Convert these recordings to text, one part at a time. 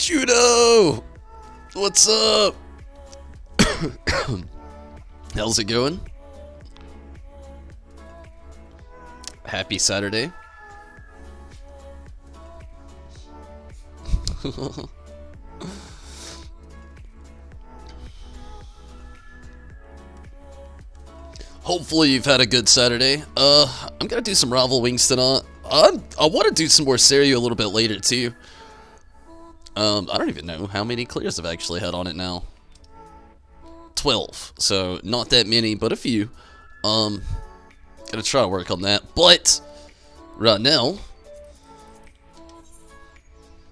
Judo! What's up? How's it going? Happy Saturday. Hopefully you've had a good Saturday. I'm gonna do some Ravel Wings tonight. I want to do some more Seiryu a little bit later too. I don't even know how many clears I've actually had on it now. 12, so not that many, but a few. Gonna try to work on that, but right now,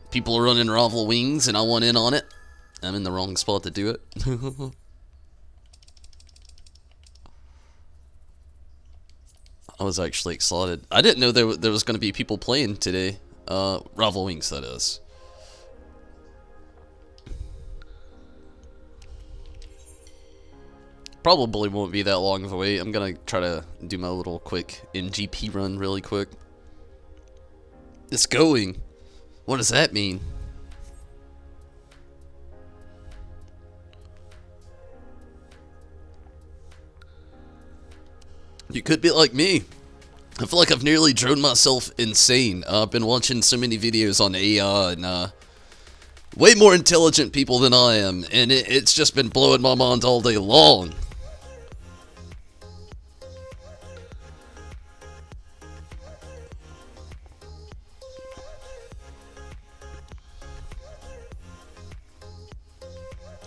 people are running Ravel Wings and I want in on it. I'm in the wrong spot to do it. I was actually excited. I didn't know there was going to be people playing today. Ravel Wings, that is. Probably won't be that long of a wait. I'm going to try to do my little quick MGP run really quick. It's going. What does that mean? You could be like me. I feel like I've nearly drone myself insane. I've been watching so many videos on AI and way more intelligent people than I am, and it's just been blowing my mind all day long.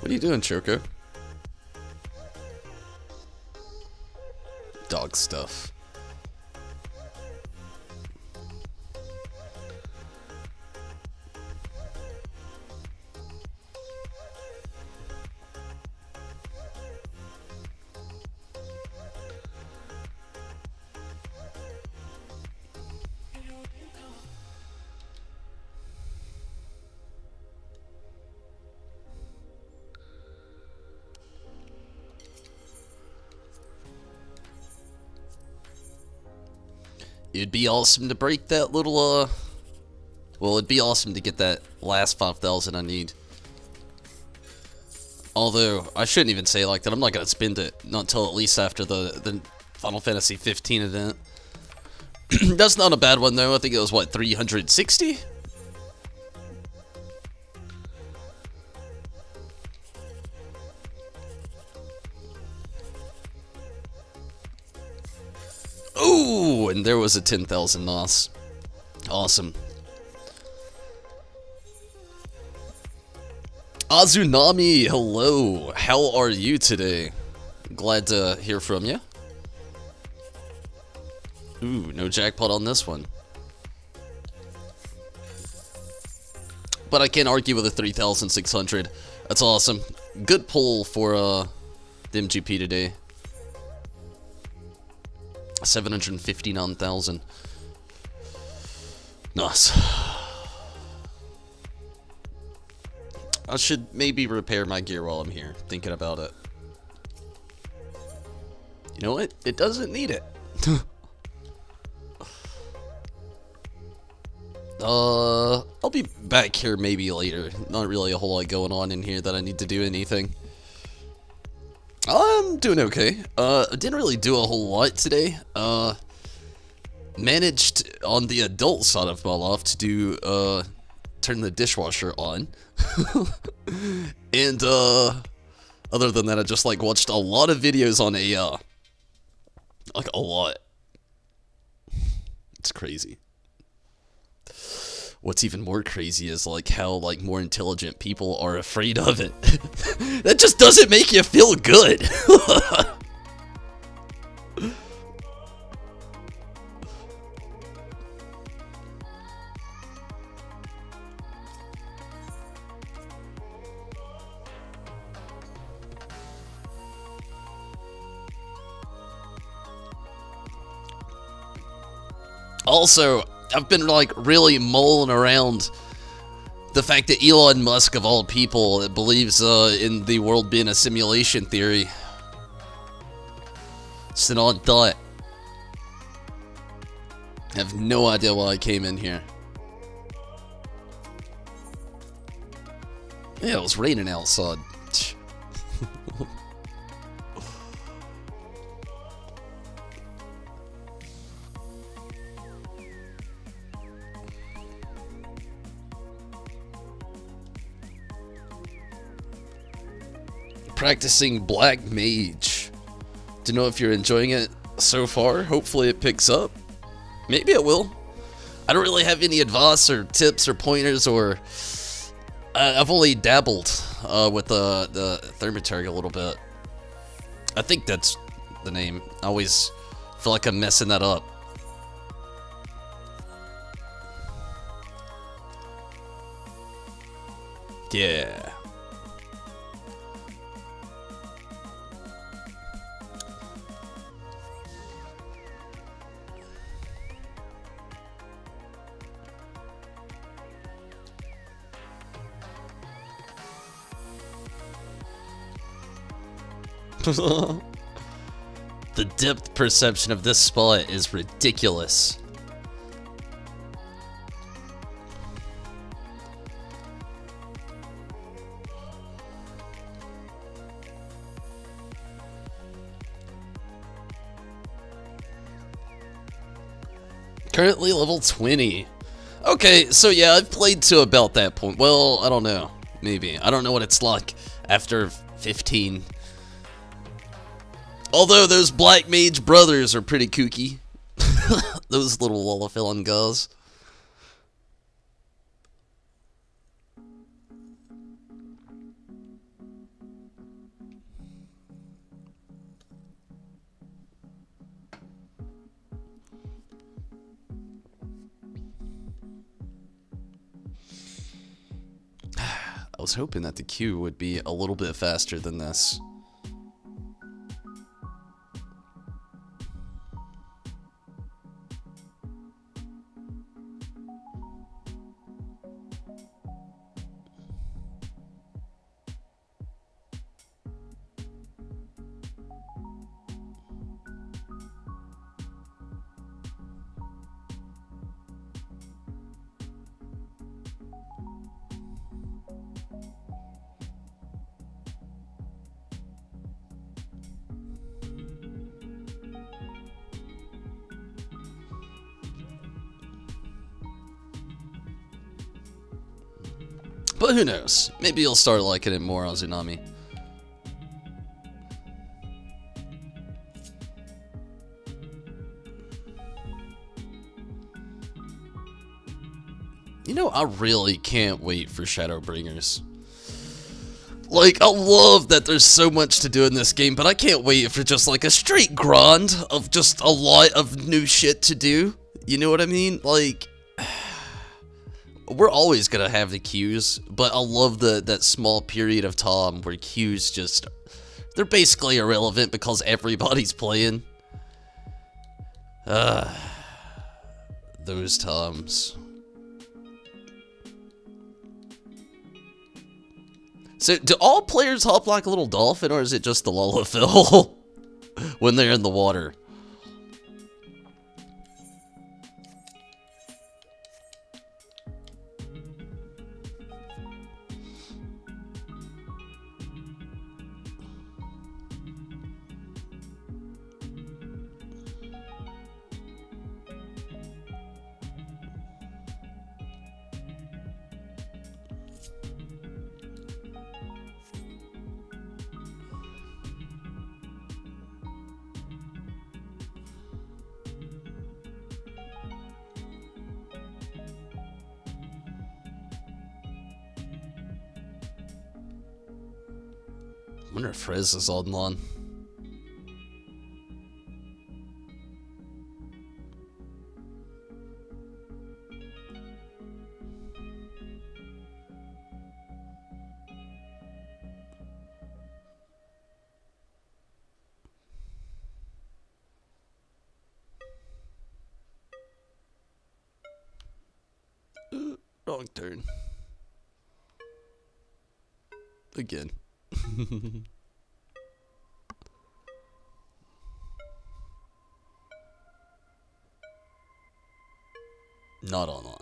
What are you doing, Choco? Dog stuff. It'd be awesome to break that little, well, it'd be awesome to get that last 5,000 I need. Although, I shouldn't even say it like that. I'm not going to spend it, not until at least after the Final Fantasy 15 event. That's not a bad one, though. I think it was, what, 360? Ooh, and there was a 10,000 NOS. Awesome. Azunami, hello. How are you today? Glad to hear from you. Ooh, no jackpot on this one. But I can't argue with a 3,600. That's awesome. Good pull for the MGP today. 759,000. Nice. I should maybe repair my gear while I'm here, thinking about it. You know what? It doesn't need it. I'll be back here maybe later. Not really a whole lot going on in here that I need to do anything. I'm doing okay. I didn't really do a whole lot today. Managed on the adult side of my life to do, turn the dishwasher on. And, other than that, I just, like, watched a lot of videos on AI. Like, a lot. It's crazy. What's even more crazy is, like, how, like, more intelligent people are afraid of it. That just doesn't make you feel good. Also, I've been, like, really mulling around the fact that Elon Musk, of all people, believes in the world being a simulation theory. It's an odd thought. I have no idea why I came in here. Yeah, it was raining outside. Practicing Black Mage. To know if you're enjoying it so far. Hopefully it picks up. Maybe it will. I don't really have any advice or tips or pointers, or I've only dabbled with the Thermaturg a little bit. I think that's the name. I always feel like I'm messing that up. Yeah. The depth perception of this spot is ridiculous. Currently level 20. Okay, so yeah, I've played to about that point. Well, I don't know. Maybe. I don't know what it's like after 15. Although those Black Mage brothers are pretty kooky. Those little Wallafillon guys. I was hoping that the queue would be a little bit faster than this. But who knows? Maybe you'll start liking it more on Tsunami. You know, I really can't wait for Shadowbringers. Like, I love that there's so much to do in this game, but I can't wait for just like a straight grind of just a lot of new shit to do. You know what I mean? Like, we're always gonna have the queues, but I love that small period of time where queues just, they're basically irrelevant because everybody's playing. Those times. So, do all players hop like a little dolphin, or is it just the Lullafill when they're in the water? I wonder if Rez is online. Wrong turn. Again. Not online.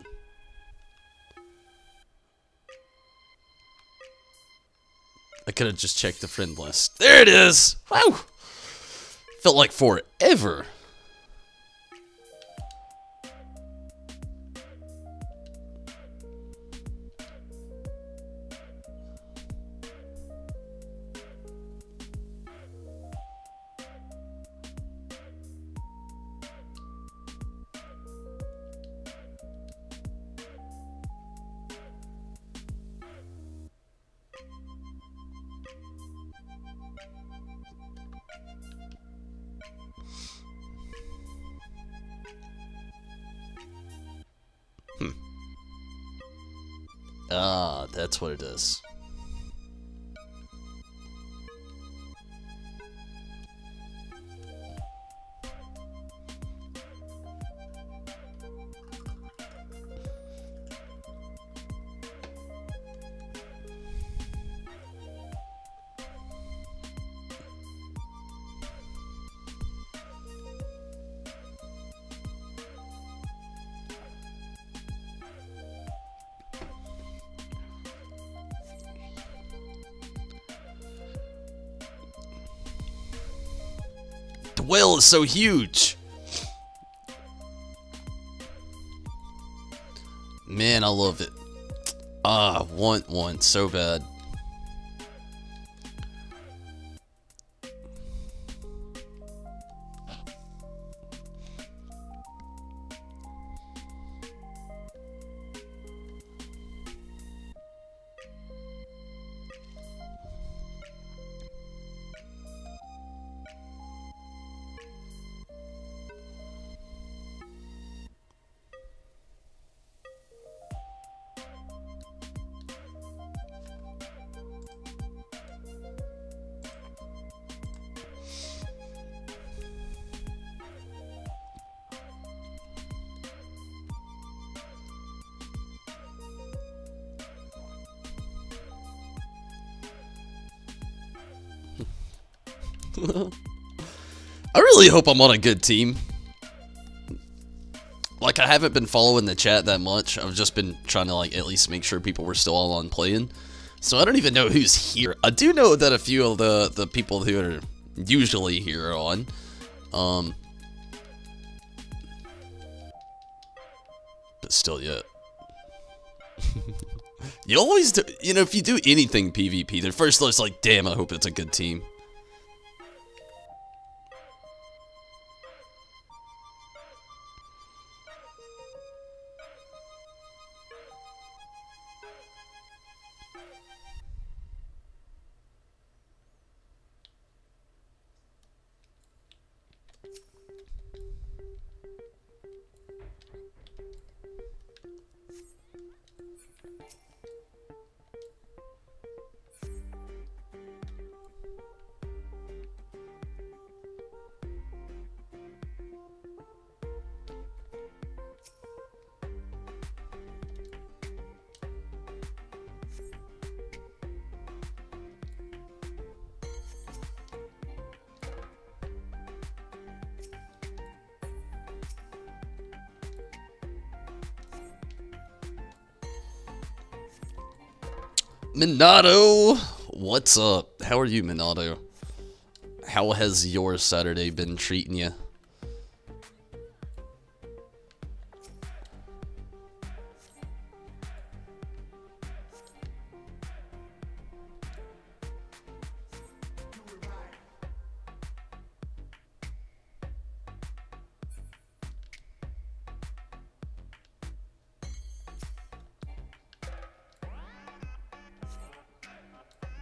could have just checked the friend list. There it is! Wow! Felt like forever. Ah, that's what it is. The whale is so huge. Man, I love it. Ah, want one so bad. I really hope I'm on a good team. Like, I haven't been following the chat that much. I've just been trying to, like, at least make sure people were still all on playing. So I don't even know who's here. I do know that a few of the people who are usually here are on. But still yet. You always do, you know, if you do anything PvP, the first thought's like, damn, I hope it's a good team. Minato, what's up? How are you, Minato? How has your Saturday been treating you?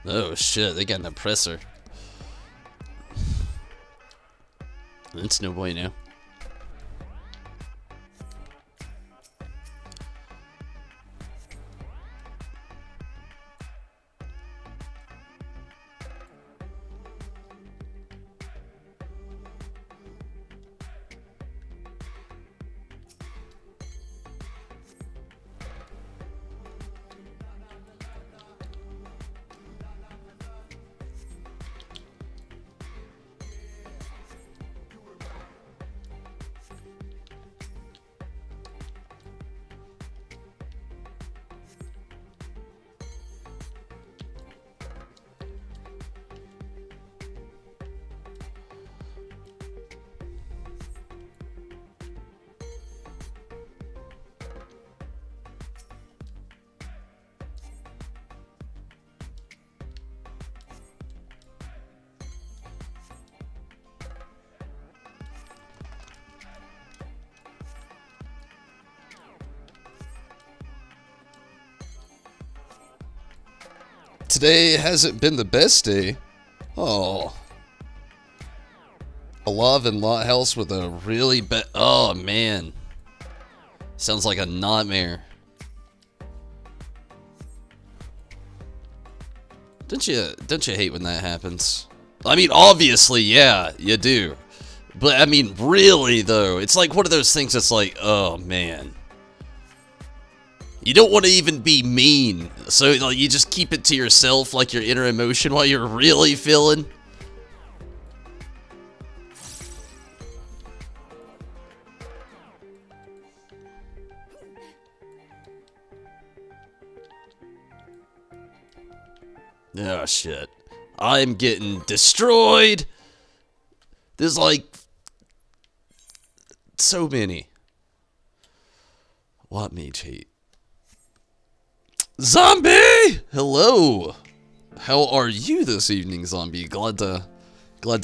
Oh shit, they got an oppressor. That's no bueno. today hasn't been the best day. Oh. Alive in lot house with a really bad... Oh, man. Sounds like a nightmare. Don't you hate when that happens? I mean, obviously, yeah, you do. But, I mean, really, though, it's like one of those things that's like, oh, man. You don't want to even be mean, so like, you just keep it to yourself, like your inner emotion, while you're really feeling. Oh, shit. I'm getting destroyed! There's, like, so many. What mage hate? Zombie! Hello! How are you this evening, Zombie? Glad to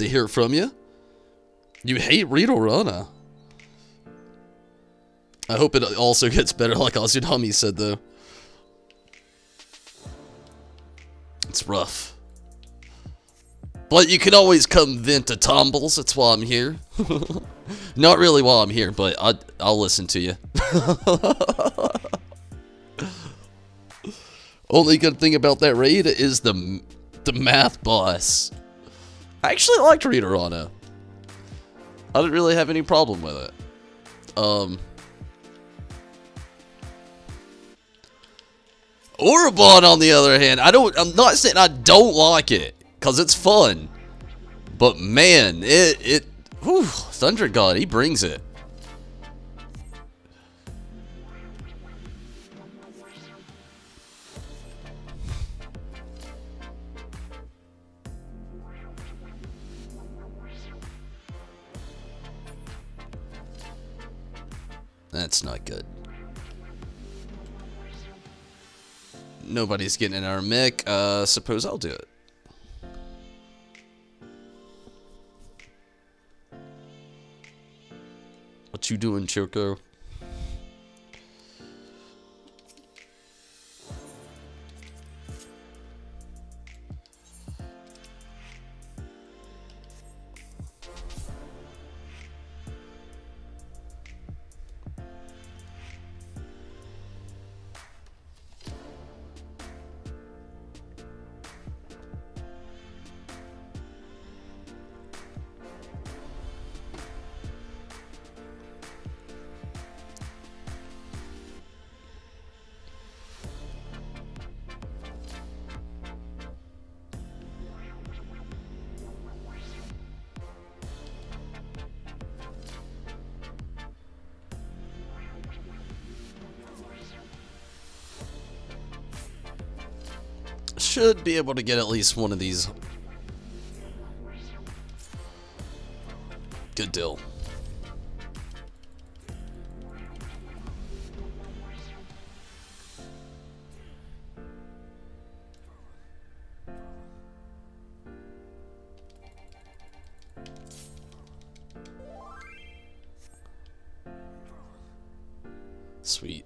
hear from you. You hate Rito Rana. I hope it also gets better like Azunami said, though. It's rough. But you can always come vent to Tumbles, that's why I'm here. Not really while I'm here, but I'll listen to you. Only good thing about that raid is the math boss. I actually liked Readerano. I didn't really have any problem with it. Orobon, on the other hand, I'm not saying I don't like it, cause it's fun. But man, whew, Thunder God, he brings it. That's not good. Nobody's getting in our mech. Suppose I'll do it. What you doing, Choco? Should be able to get at least one of these. Good deal. Sweet.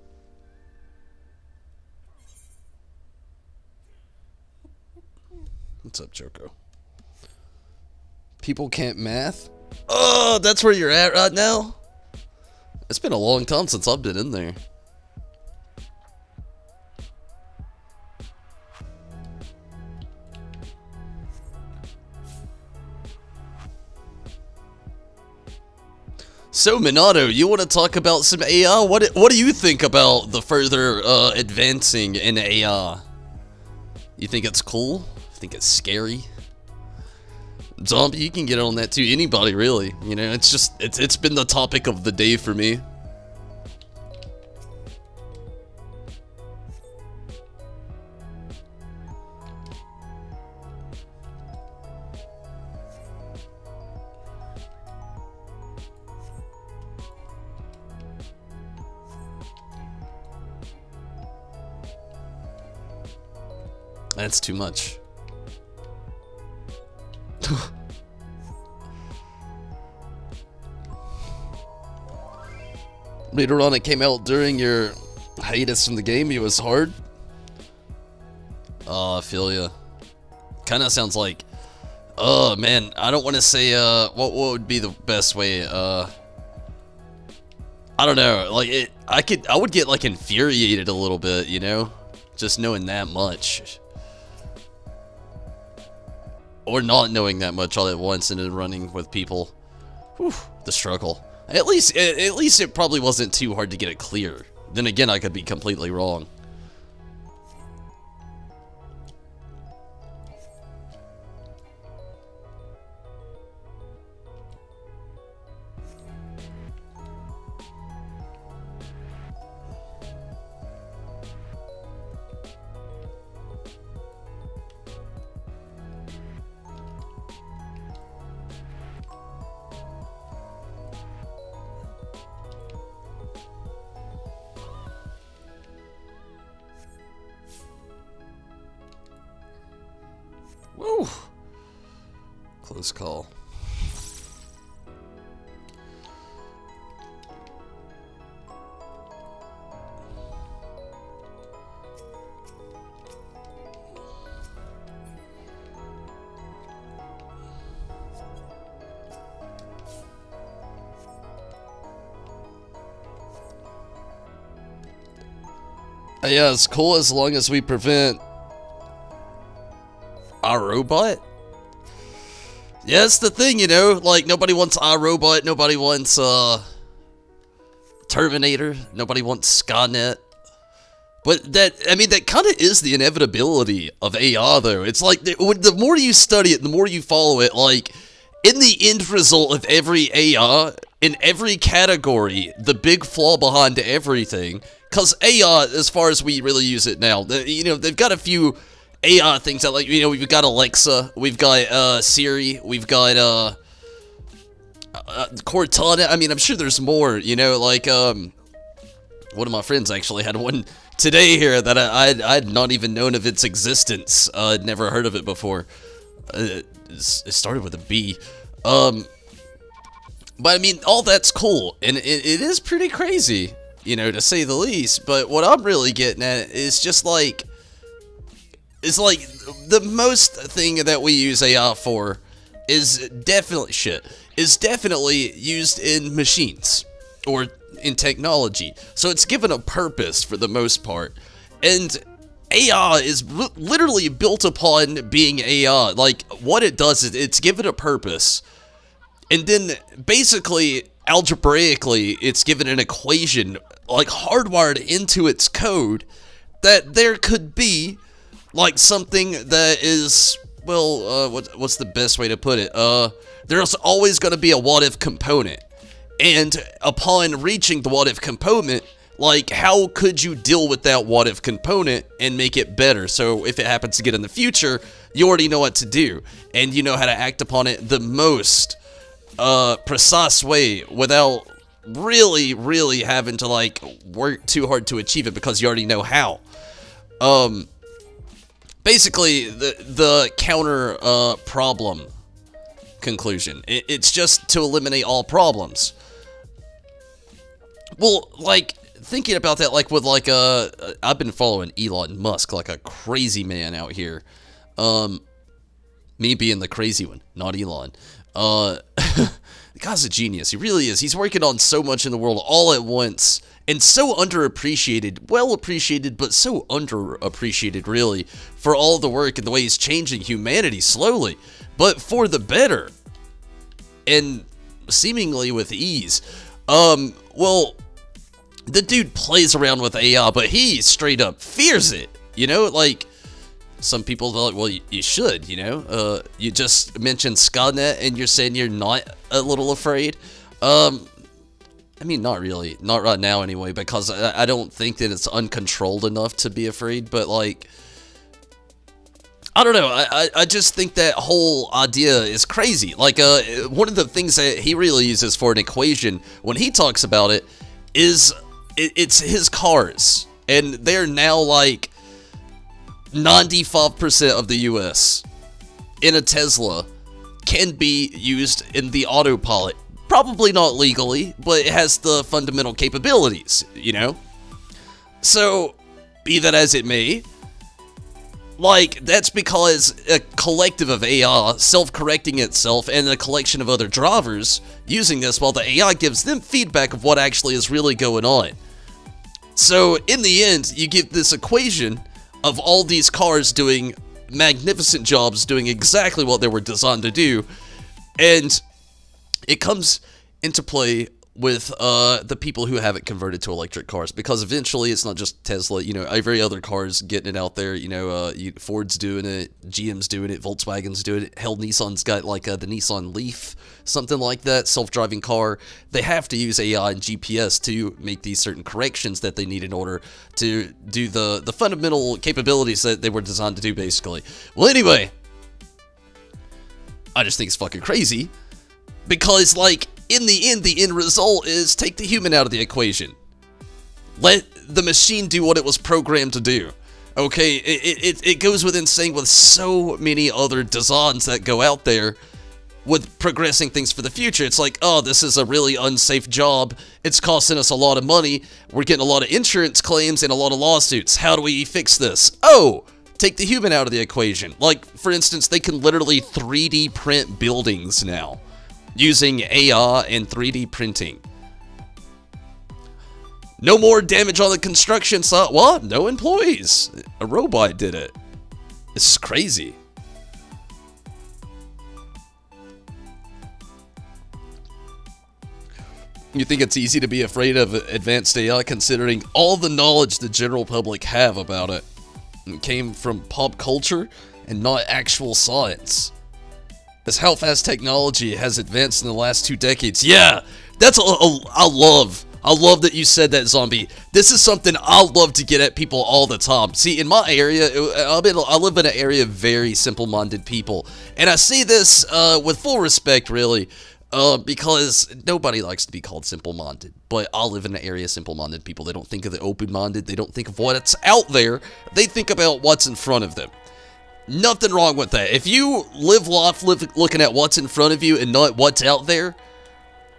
What's up, Choco? People can't math? Oh, that's where you're at right now? It's been a long time since I've been in there. So, Minato, you want to talk about some AI? What do you think about the further advancing in AI? You think it's cool? I think it's scary. Zombie, you can get on that too. Anybody, really. You know, it's just, it's been the topic of the day for me. That's too much. Later on, it came out during your hiatus from the game. It was hard. Oh, I feel ya. Kind of sounds like, oh man, I don't want to say, what would be the best way, I don't know, like, I would get, like, infuriated a little bit, you know? Just knowing that much. Or not knowing that much all at once and then running with people. Whew, the struggle. At least it probably wasn't too hard to get it clear. Then again, I could be completely wrong. Woo! Close call. Yeah, it's cool as long as we prevent iRobot? Yeah, that's the thing, you know, like, nobody wants iRobot, nobody wants, Terminator, nobody wants Skynet. But that, I mean, that kind of is the inevitability of AI, though. It's like, the more you study it, the more you follow it, like, in the end result of every AI, in every category, the big flaw behind everything, because AI, as far as we really use it now, you know, they've got a few AI things that, like, you know, we've got Alexa, we've got, Siri, we've got, Cortana. I mean, I'm sure there's more, you know, like, one of my friends actually had one today here that I'd not even known of its existence. I'd never heard of it before. It started with a B. But I mean, all that's cool, and it is pretty crazy, you know, to say the least. But what I'm really getting at is just like, it's like the most thing that we use AI for is definitely used in machines or in technology. So it's given a purpose for the most part, and AI is literally built upon being AI. Like, what it does is it's given a purpose, and then basically algebraically it's given an equation, like, hardwired into its code, that there could be, like, something that is, well, what's the best way to put it? There's always going to be a what-if component. And upon reaching the what-if component, like, how could you deal with that what-if component and make it better? So if it happens to get in the future, you already know what to do. And you know how to act upon it the most precise way without really having to, like, work too hard to achieve it, because you already know how. Basically, the counter problem conclusion. It's just to eliminate all problems. Well, like, thinking about that, like, with, like, I've been following Elon Musk like a crazy man out here. Me being the crazy one, not Elon. The guy's a genius. He really is. He's working on so much in the world all at once. And so underappreciated, well appreciated, but so underappreciated, really, for all the work and the way he's changing humanity slowly, but for the better, and seemingly with ease. Well, the dude plays around with AI, but he straight up fears it, you know, like, some people are like, well, you should, you know, you just mentioned Skynet, and you're saying you're not a little afraid. I mean, not really. Not right now, anyway, because I don't think that it's uncontrolled enough to be afraid, but, like, I don't know. I just think that whole idea is crazy. Like, one of the things that he really uses for an equation when he talks about it is it's his cars. And they're now, like, 95% of the US in a Tesla can be used in the autopilot. Probably not legally, but it has the fundamental capabilities, you know? So, be that as it may, Like, that's because a collective of AI self-correcting itself and a collection of other drivers using this while the AI gives them feedback of what actually is really going on. So, in the end, you get this equation of all these cars doing magnificent jobs, doing exactly what they were designed to do, and it comes into play with the people who have it converted to electric cars, because eventually it's not just Tesla, you know, every other car's getting it out there, you know, Ford's doing it, GM's doing it, Volkswagen's doing it, hell, Nissan's got like the Nissan Leaf, something like that, self-driving car. They have to use AI and GPS to make these certain corrections that they need in order to do the fundamental capabilities that they were designed to do, basically. Well, anyway, I just think it's fucking crazy, because, like, in the end result is take the human out of the equation. Let the machine do what it was programmed to do. Okay, it goes within saying with so many other designs that go out there with progressing things for the future. It's like, oh, this is a really unsafe job. It's costing us a lot of money. We're getting a lot of insurance claims and a lot of lawsuits. How do we fix this? Oh, take the human out of the equation. Like, for instance, they can literally 3D print buildings now, using AI and 3D printing. No more damage on the construction site. What? No employees. A robot did it. This is crazy. You think it's easy to be afraid of advanced AI considering all the knowledge the general public have about it? It came from pop culture and not actual science. As how fast technology has advanced in the last 2 decades. Yeah, that's I love that you said that, Zombie. This is something I love to get at people all the time. See, in my area, I live in an area of very simple-minded people, and I see this with full respect, really, because nobody likes to be called simple-minded. But I live in an area of simple-minded people. They don't think of the open-minded. They don't think of what's out there. They think about what's in front of them. Nothing wrong with that. If you live life looking at what's in front of you and not what's out there,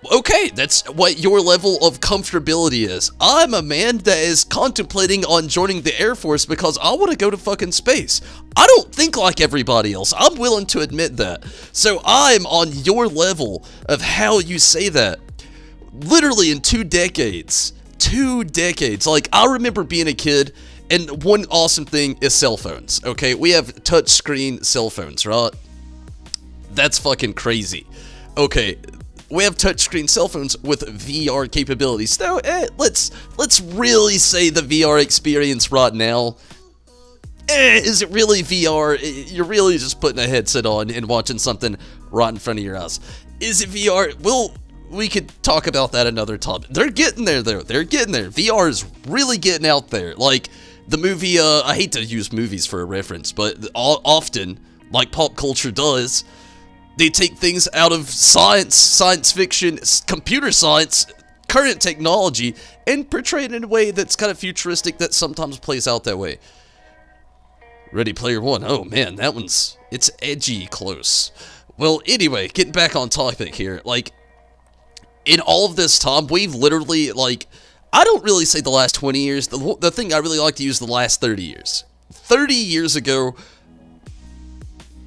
okay, that's what your level of comfortability is. I'm a man that is contemplating on joining the Air Force because I want to go to fucking space. I don't think like everybody else. I'm willing to admit that. So I'm on your level of how you say that. Literally in 2 decades. 2 decades. Like, I remember being a kid, and one awesome thing is cell phones, okay? We have touchscreen cell phones, right? That's fucking crazy. Okay, we have touchscreen cell phones with VR capabilities. Now, let's really say the VR experience right now, is it really VR? You're really just putting a headset on and watching something right in front of your eyes. Is it VR? Well, we could talk about that another time. They're getting there, though. They're getting there. VR is really getting out there. Like, the movie, I hate to use movies for a reference, but often, like pop culture does, they take things out of science fiction, computer science, current technology, and portray it in a way that's kind of futuristic that sometimes plays out that way. Ready Player One. Oh man, that one's, it's edgy close. Well, anyway, getting back on topic here, like, in all of this time, we've literally, like, I don't really say the last 20 years, the thing I really like to use the last 30 years. 30 years ago,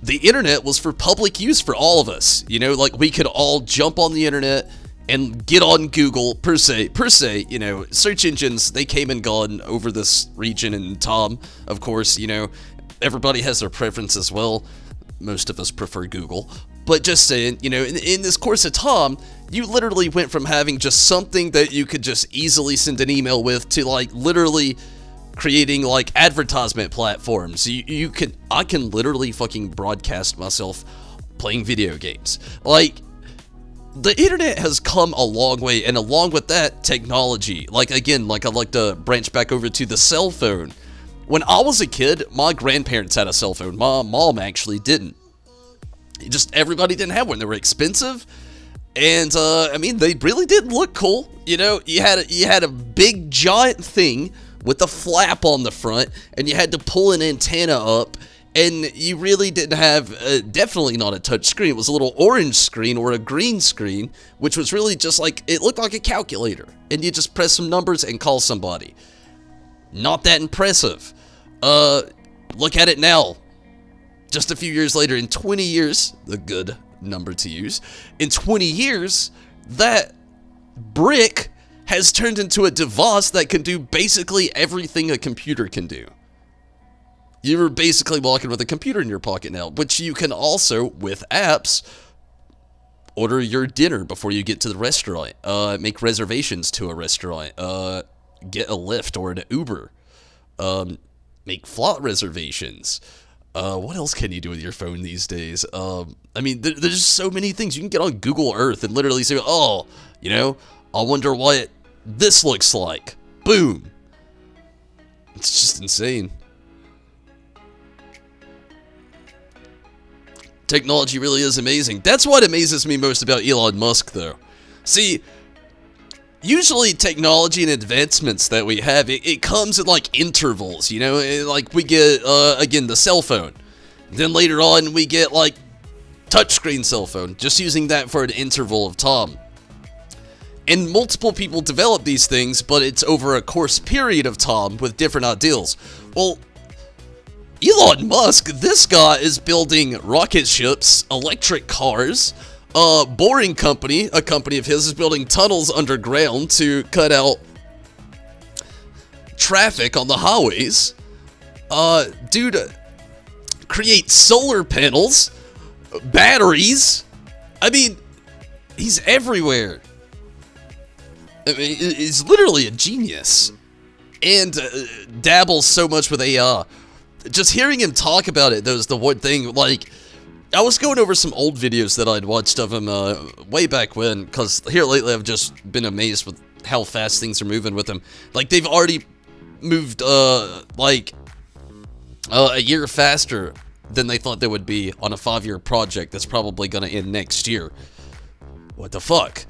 the internet was for public use for all of us. You know, like, we could all jump on the internet and get on Google, per se, you know, search engines, they came and gone over this region and time, of course, you know, everybody has their preference as well. Most of us prefer Google. But just saying, you know, in this course of time, you literally went from having just something that you could just easily send an email with to, like, literally creating, like, advertisement platforms. I can literally fucking broadcast myself playing video games. Like, the internet has come a long way, and along with that, technology. Like, again, like, I'd like to branch back over to the cell phone. When I was a kid, my grandparents had a cell phone. My mom actually didn't. Just everybody didn't have one. They were expensive, and I mean, they really didn't look cool. You know, you had a big giant thing with a flap on the front, and you had to pull an antenna up, and you really didn't have definitely not a touch screen. It was a little orange screen or a green screen, which was really just like, it looked like a calculator, and you just press some numbers and call somebody. Not that impressive. look at it now. Just a few years later, in 20 years, the good number to use, in 20 years, that brick has turned into a device that can do basically everything a computer can do. You're basically walking with a computer in your pocket now, which you can also, with apps, order your dinner before you get to the restaurant, make reservations to a restaurant, get a Lyft or an Uber, make flight reservations. What else can you do with your phone these days? I mean, there's just so many things. You can get on Google Earth and literally say, oh, you know, I wonder what this looks like. Boom. It's just insane. Technology really is amazing. That's what amazes me most about Elon Musk, though. See, usually technology and advancements that we have, it comes in like intervals, you know? Like we get, again, the cell phone. Then later on, we get like touchscreen cell phone, just using that for an interval of time. And multiple people develop these things, but it's over a course period of time with different ideals. Well, Elon Musk, this guy is building rocket ships, electric cars. Boring Company, a company of his, is building tunnels underground to cut out traffic on the highways. Dude creates solar panels, batteries. I mean, he's everywhere. I mean, he's literally a genius. And dabbles so much with AI. Just hearing him talk about it, though, is the one thing, like, I was going over some old videos that I'd watched of him way back when, because here lately I've just been amazed with how fast things are moving with him. Like, they've already moved, like, a year faster than they thought they would be on a 5-year project that's probably going to end next year. What the fuck?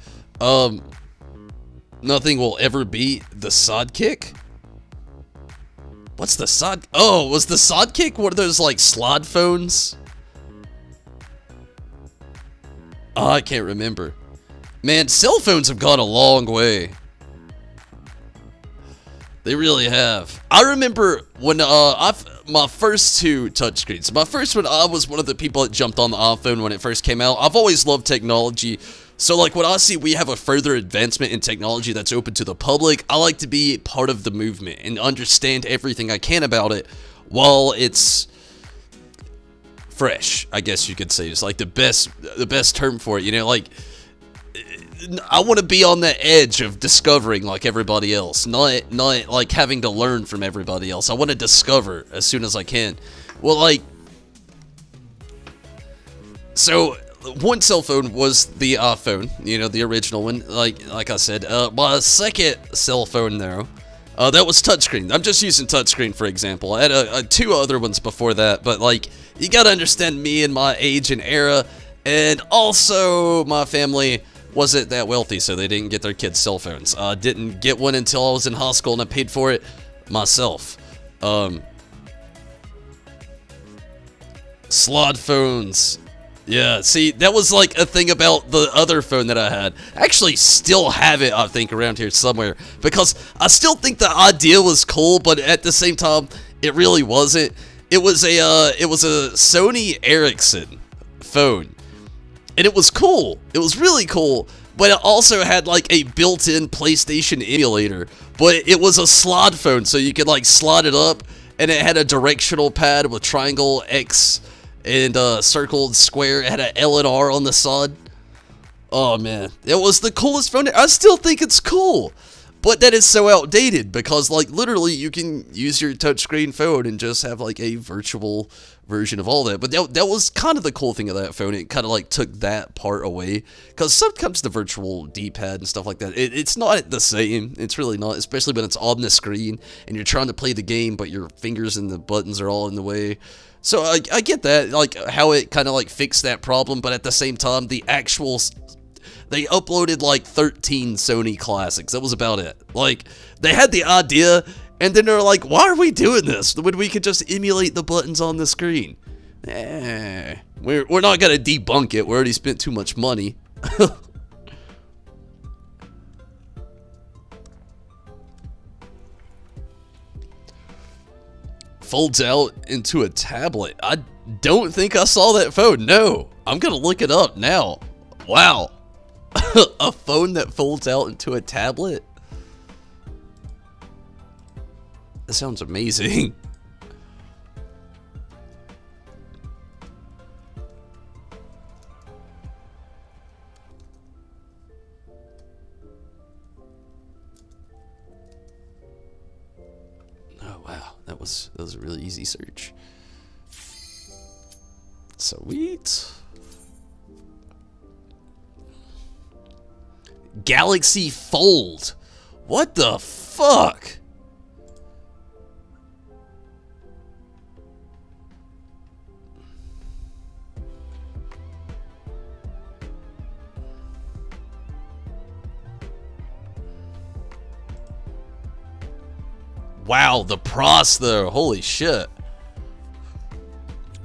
Nothing will ever beat the sidekick? What's the side? Oh, was the sidekick one of those, like, slide phones? Oh, I can't remember. Man, cell phones have gone a long way. They really have. I remember when, my first two touchscreens. My first one, I was one of the people that jumped on the iPhone when it first came out. I've always loved technology. So, like, when I see we have a further advancement in technology that's open to the public, I like to be part of the movement and understand everything I can about it while it's fresh, I guess you could say. It's like the best term for it, you know, like, I want to be on the edge of discovering like everybody else, not like having to learn from everybody else. I want to discover as soon as I can. Well, like, so one cell phone was the iPhone, you know, the original one, like I said. My second cell phone, though, that was touchscreen. I'm just using touchscreen for example. I had two other ones before that, but like, you gotta understand me and my age and era, and also my family wasn't that wealthy, so they didn't get their kids cell phones. I didn't get one until I was in high school, and I paid for it myself. Slot phones. Yeah, see, that was like a thing about the other phone that I had. I actually still have it, I think, around here somewhere, because I still think the idea was cool, but at the same time, it really wasn't. It was a Sony Ericsson phone, and it was cool. It was really cool, but it also had like a built-in PlayStation emulator, but it was a slide phone, so you could like slide it up, and it had a directional pad with triangle, X, and circled square. It had an L and R on the side. Oh man, it was the coolest phone. I still think it's cool, but that is so outdated, because like literally you can use your touchscreen phone and just have like a virtual version of all that. But that was kind of the cool thing of that phone. It kind of like took that part away, because sometimes the virtual D-pad and stuff like that, it's not the same. It's really not, especially when it's on the screen and you're trying to play the game, but your fingers and the buttons are all in the way. So I get that, like how it kind of like fixed that problem, but at the same time, they uploaded like 13 Sony classics. That was about it. Like, they had the idea, and then they're like, why are we doing this when we could just emulate the buttons on the screen? We're not gonna debunk it. We already spent too much money. folds out into a tablet. I don't think I saw that phone. No, I'm gonna look it up now. Wow. A phone that folds out into a tablet? That sounds amazing. Oh wow, that was a really easy search. Sweet. Galaxy Fold. What the fuck? Wow, the pros though. Holy shit.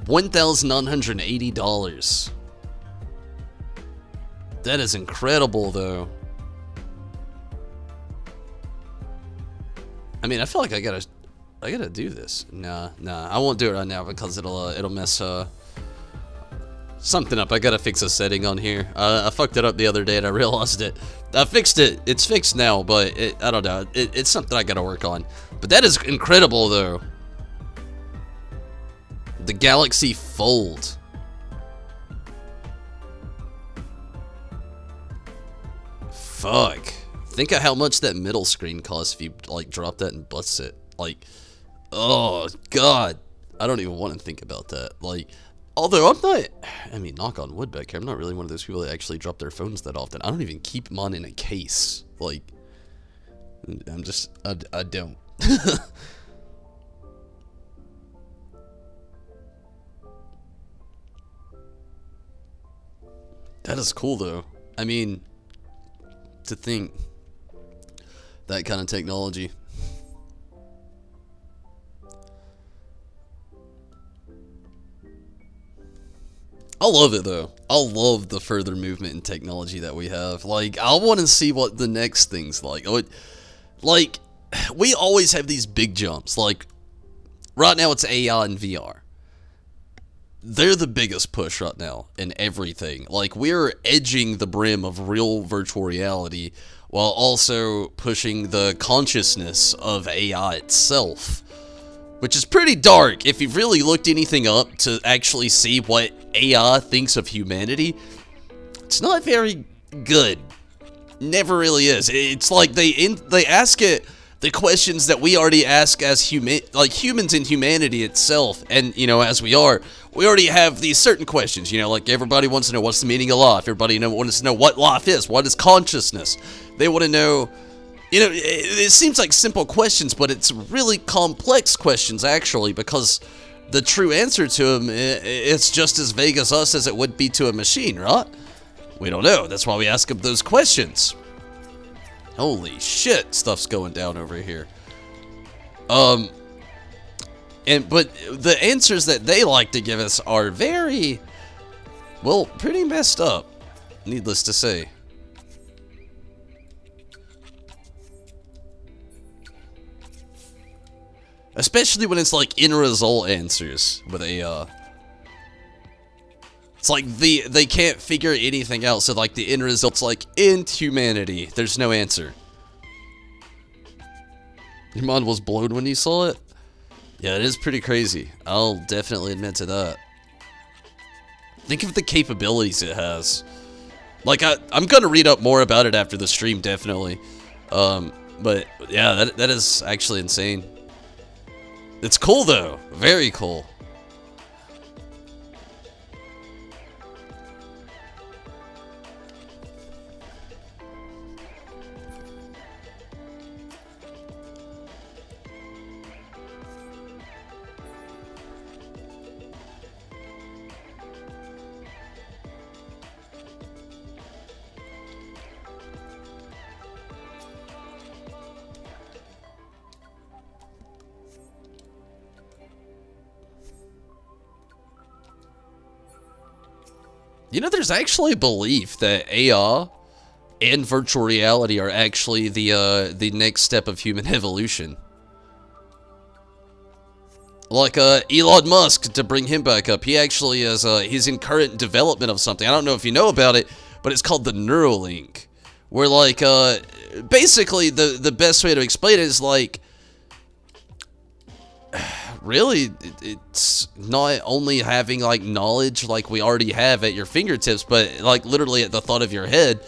$1,980. That is incredible though. I mean, I feel like I gotta do this. Nah, I won't do it right now because it'll mess something up. I gotta fix a setting on here. I fucked it up the other day and I realized it. I fixed it. It's fixed now, but I don't know. It's something I gotta work on. But that is incredible though. The Galaxy Fold. Fuck. Think of how much that middle screen costs if you like drop that and bust it. Like, oh god, I don't even want to think about that. Like, although I'm not, I mean, knock on wood back here, I'm not really one of those people that actually drop their phones that often. I don't even keep mine in a case. Like, I'm just, I don't. That is cool though. I mean, to think that kind of technology. I love it though. I love the further movement in technology that we have. Like, I want to see what the next thing's like. Like, we always have these big jumps. Like, right now it's AI and VR. They're the biggest push right now in everything. Like, we're edging the brim of real virtual reality while also pushing the consciousness of AI itself. Which is pretty dark. If you've really looked anything up to actually see what AI thinks of humanity, it's not very good. Never really is. It's like they ask it the questions that we already ask as humans in humanity itself, and you know, as we already have these certain questions. You know, like everybody wants to know what's the meaning of life. Everybody wants to know what life is. What is consciousness? They want to know. You know, it seems like simple questions, but it's really complex questions, actually, because the true answer to them, it's just as vague as us as it would be to a machine, right? We don't know. That's why we ask them those questions. Holy shit, stuff's going down over here. But the answers that they like to give us are very, well, pretty messed up, needless to say. Especially when it's like in result answers with AI. It's like they can't figure anything out, so like the end result's like in humanity. There's no answer. Your mind was blown when you saw it? Yeah, it is pretty crazy. I'll definitely admit to that. Think of the capabilities it has. Like, I'm gonna read up more about it after the stream, definitely. But yeah, that is actually insane. It's cool though, very cool. You know, there's actually a belief that AR and virtual reality are actually the next step of human evolution. Like Elon Musk, to bring him back up, he actually is he's in current development of something. I don't know if you know about it, but it's called the Neuralink, where like basically the best way to explain it is like, really, it's not only having like knowledge like we already have at your fingertips, but like literally at the thought of your head.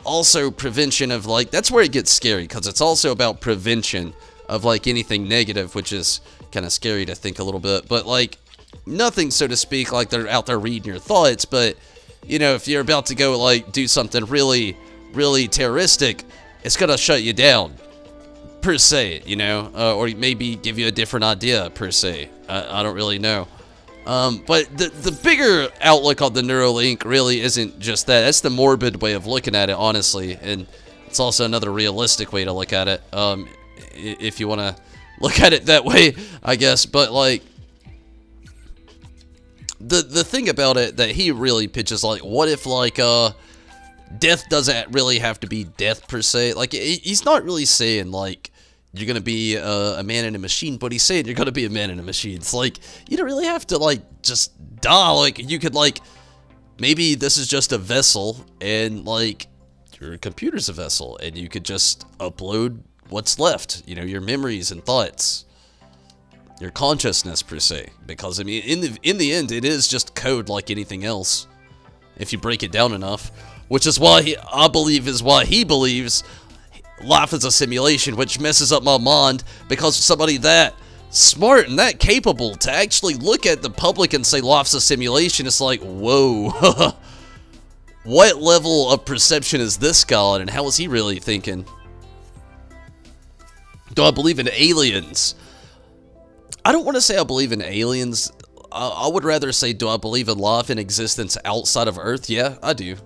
Also prevention of like, that's where it gets scary, because it's also about prevention of like anything negative, which is kind of scary to think a little bit. But like nothing, so to speak, like they're out there reading your thoughts, but you know, if you're about to go like do something really terroristic, it's gonna shut you down per se, you know, or maybe give you a different idea per se. I don't really know. But the bigger outlook on the Neuralink really isn't just that. That's the morbid way of looking at it, honestly, and it's also another realistic way to look at it, if you want to look at it that way, I guess. But like, the thing about it that he really pitches, like, what if like death doesn't really have to be death per se? Like, he's not really saying like you're gonna be a man in a machine, but he's saying you're gonna be a man in a machine. It's like, you don't really have to like just die. Like, you could like, maybe this is just a vessel, and like your computer's a vessel, and you could just upload what's left, you know, your memories and thoughts, your consciousness per se. Because I mean, in the end, it is just code like anything else, if you break it down enough. Which is why I believe is why he believes life is a simulation, which messes up my mind, because somebody that smart and that capable to actually look at the public and say life's a simulation, it's like, whoa. What level of perception is this guy on, and how is he really thinking? Do I believe in aliens? I don't want to say I believe in aliens. I would rather say, do I believe in life in existence outside of Earth? Yeah, I do.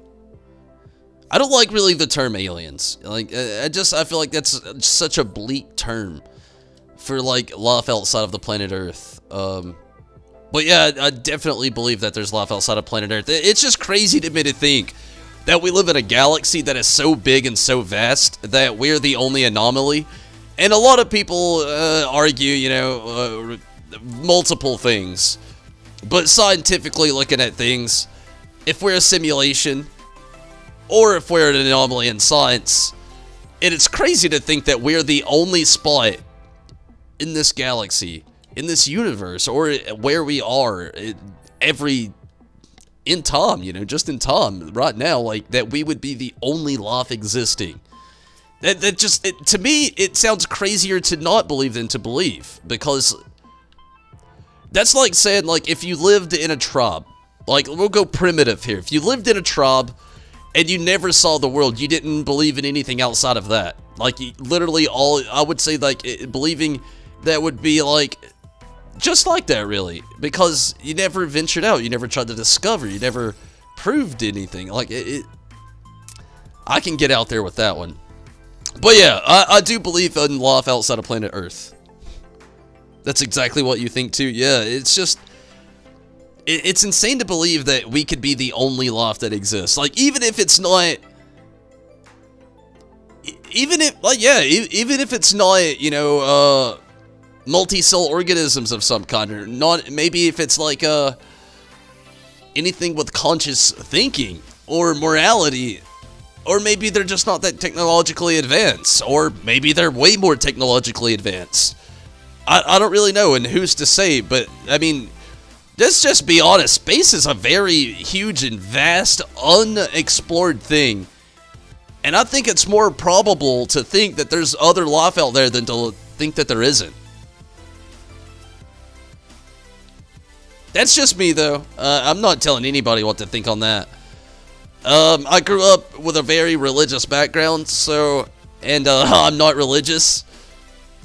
I don't like really the term aliens. Like, I feel like that's such a bleak term for like life outside of the planet Earth. But yeah, I definitely believe that there's life outside of planet Earth. It's just crazy to me to think that we live in a galaxy that is so big and so vast that we're the only anomaly. And a lot of people argue, you know, multiple things. But scientifically looking at things, if we're a simulation, or if we're an anomaly in science, and it's crazy to think that we're the only spot in this galaxy, in this universe, or where we are in time, you know, just in time, right now, like, that we would be the only life existing. That just, to me, it sounds crazier to not believe than to believe, because that's like saying, like, if you lived in a tribe, like, we'll go primitive here, if you lived in a tribe, and you never saw the world, you didn't believe in anything outside of that. Like, literally all, I would say, like, believing that would be, like, just like that, really. Because you never ventured out, you never tried to discover, you never proved anything. Like, I can get out there with that one. But yeah, I do believe in life outside of planet Earth. That's exactly what you think, too. Yeah, it's just, it's insane to believe that we could be the only life that exists. Like, even if it's not, even if it's not, you know, multi-cell organisms of some kind, or not, maybe if it's like, anything with conscious thinking, or morality, or maybe they're just not that technologically advanced, or maybe they're way more technologically advanced. I don't really know, and who's to say, but, I mean, let's just be honest, space is a very huge and vast, unexplored thing. And I think it's more probable to think that there's other life out there than to think that there isn't. That's just me, though. I'm not telling anybody what to think on that. I grew up with a very religious background, so, and I'm not religious.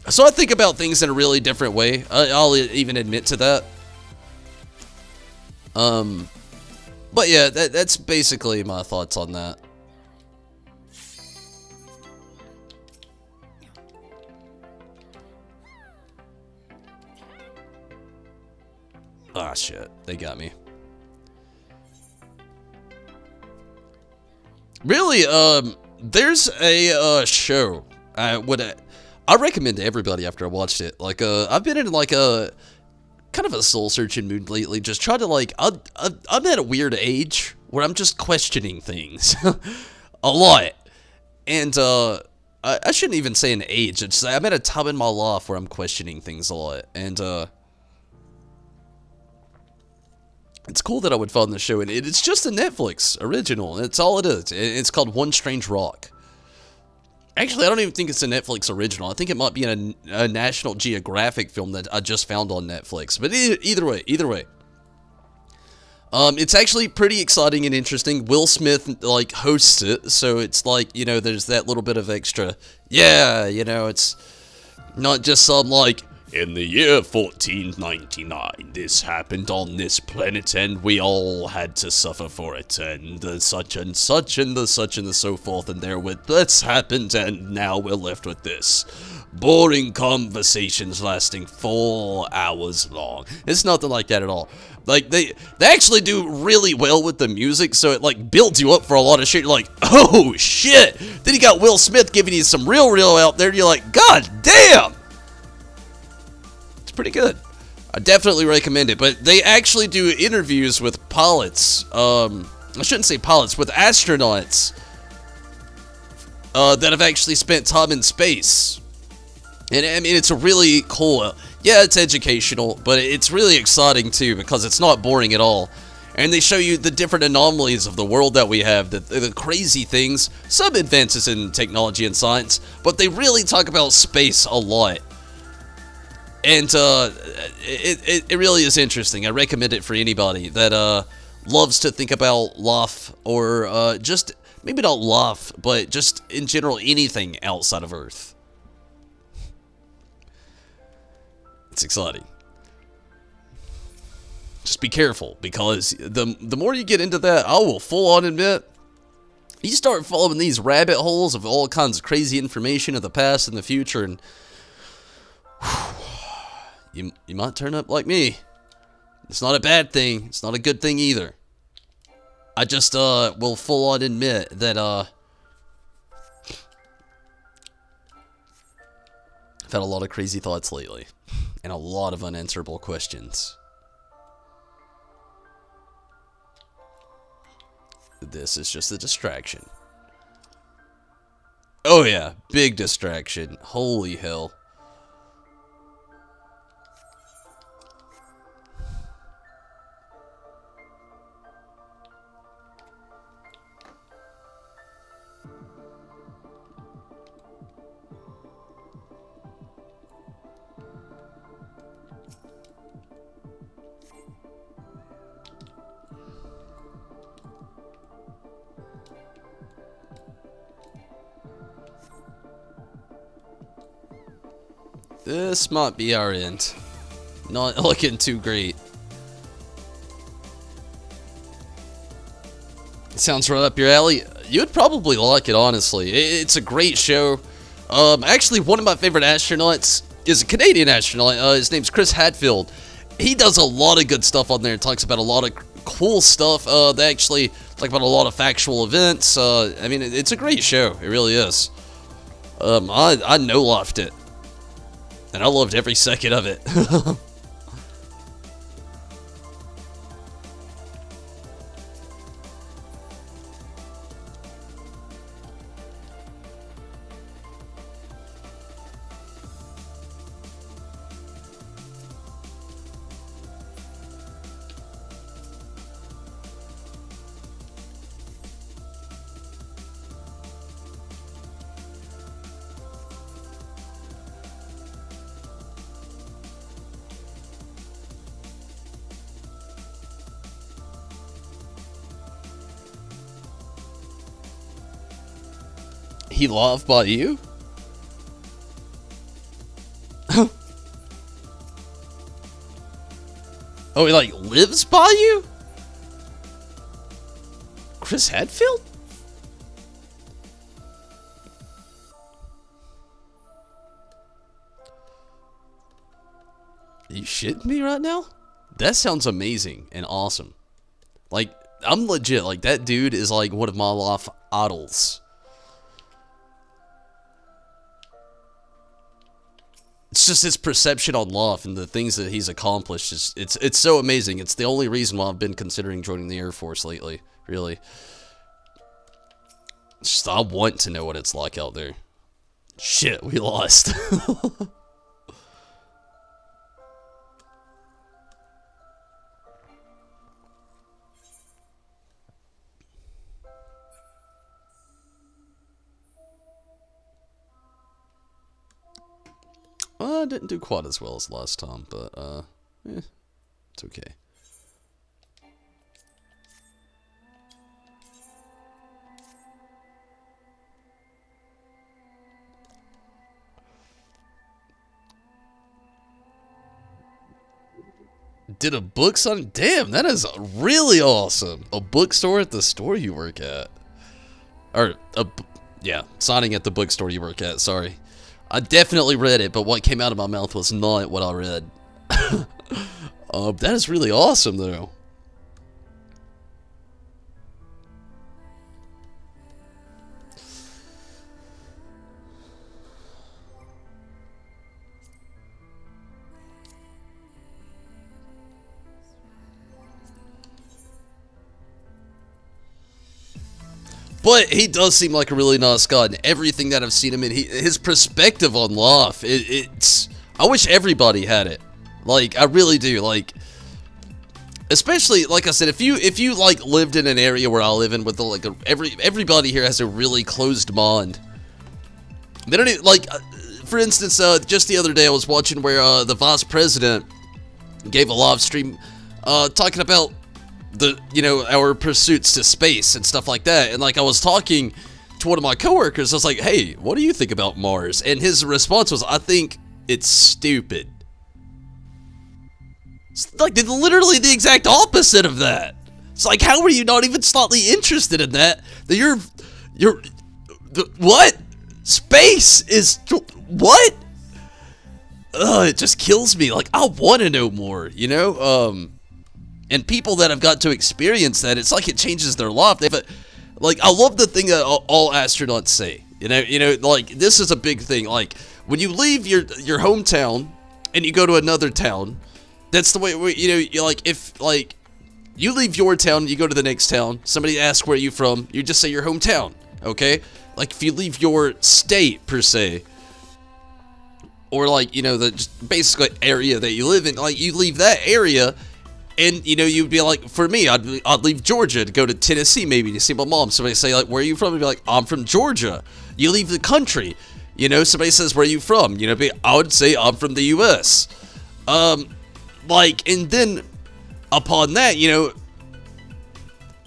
So I think about things in a really different way. I'll even admit to that. But yeah, that's basically my thoughts on that. Ah, shit. They got me. Really, there's a, show. I recommend to everybody after I watched it. Like, I've been in like a kind of a soul-searching mood lately. Just trying to like, I'm at a weird age where I'm just questioning things a lot, and I shouldn't even say an age. It's I'm at a time in my life where I'm questioning things a lot, and it's cool that I would find the show, and it's just a Netflix original. That's all it is. It's called One Strange Rock. Actually, I don't even think it's a Netflix original. I think it might be a National Geographic film that I just found on Netflix. But either way. It's actually pretty exciting and interesting. Will Smith, like, hosts it, so it's like, you know, there's that little bit of extra, yeah, you know, it's not just some, like, in the year 1499, this happened on this planet, and we all had to suffer for it, and the such and such, and the such and the so forth, and therewith this happened, and now we're left with this. Boring conversations lasting 4 hours long. It's nothing like that at all. Like, they actually do really well with the music, so it, like, builds you up for a lot of shit. You're like, oh, shit! Then you got Will Smith giving you some real out there, and you're like, god damn! Pretty good. I definitely recommend it, but they actually do interviews with pilots, I shouldn't say pilots, with astronauts, that have actually spent time in space, and I mean, it's a really cool, yeah, it's educational, but it's really exciting too, because it's not boring at all, and they show you the different anomalies of the world that we have, the crazy things, some advances in technology and science, but they really talk about space a lot. And it really is interesting. I recommend it for anybody that loves to think about life, or just, maybe not life, but just in general anything outside of Earth. It's exciting. Just be careful, because the more you get into that, I will full on admit, you start following these rabbit holes of all kinds of crazy information of the past and the future, and you might turn up like me. It's not a bad thing. It's not a good thing either. I just will full on admit that I've had a lot of crazy thoughts lately, and a lot of unanswerable questions. This is just a distraction. Oh yeah, big distraction. Holy hell. This might be our end. Not looking too great. It sounds right up your alley. You'd probably like it, honestly. It's a great show. Actually, one of my favorite astronauts is a Canadian astronaut. His name's Chris Hadfield. He does a lot of good stuff on there. Talks about a lot of cool stuff. They actually talk about a lot of factual events. I mean, it's a great show. It really is. I no-lifed it. And I loved every second of it. He loved by you? Oh, he like lives by you? Chris Hadfield? Are you shitting me right now? That sounds amazing and awesome. Like, I'm legit, like, that dude is like one of my life idols. it's just his perception on Loft and the things that he's accomplished. It's so amazing. It's the only reason why I've been considering joining the Air Force lately, really. It's just, I want to know what it's like out there. Shit, we lost. I didn't do quite as well as last time, but, it's okay. Did a book signing? Damn, that is really awesome. A bookstore at the store you work at. Or, yeah, signing at the bookstore you work at, sorry. I definitely read it, but what came out of my mouth was not what I read. That is really awesome, though. But he does seem like a really nice guy, and everything that I've seen him in, his perspective on life, it's... I wish everybody had it. Like, I really do. Like, especially, like I said, if you like lived in an area where I live in, with everybody here has a really closed mind. They don't even, like, for instance, just the other day I was watching where the vice president gave a live stream talking about our pursuits to space and stuff like that. And like, I was talking to one of my coworkers, I was like, hey, what do you think about Mars? And his response was, I think it's stupid. It's like literally the exact opposite of that. It's like, how are you not even slightly interested in that? That what? Space is, what? It just kills me. Like, I want to know more, you know? And people that have got to experience that, it's like it changes their life. Like, I love the thing that all astronauts say. You know, like, this is a big thing. Like, when you leave your hometown and you go to another town, that's the way, you know, if you leave your town, you go to the next town, somebody asks where you from, you just say your hometown, okay? Like, if you leave your state, per se, or, like, you know, the just basically area that you live in, like, you leave that area. And, you know, you'd be like, for me, I'd leave Georgia to go to Tennessee, maybe, to see my mom. Somebody say, like, where are you from? I'd be like, I'm from Georgia. You leave the country. You know, somebody says, where are you from? You know, I would say, I'm from the U.S. Like, and then, upon that, you know,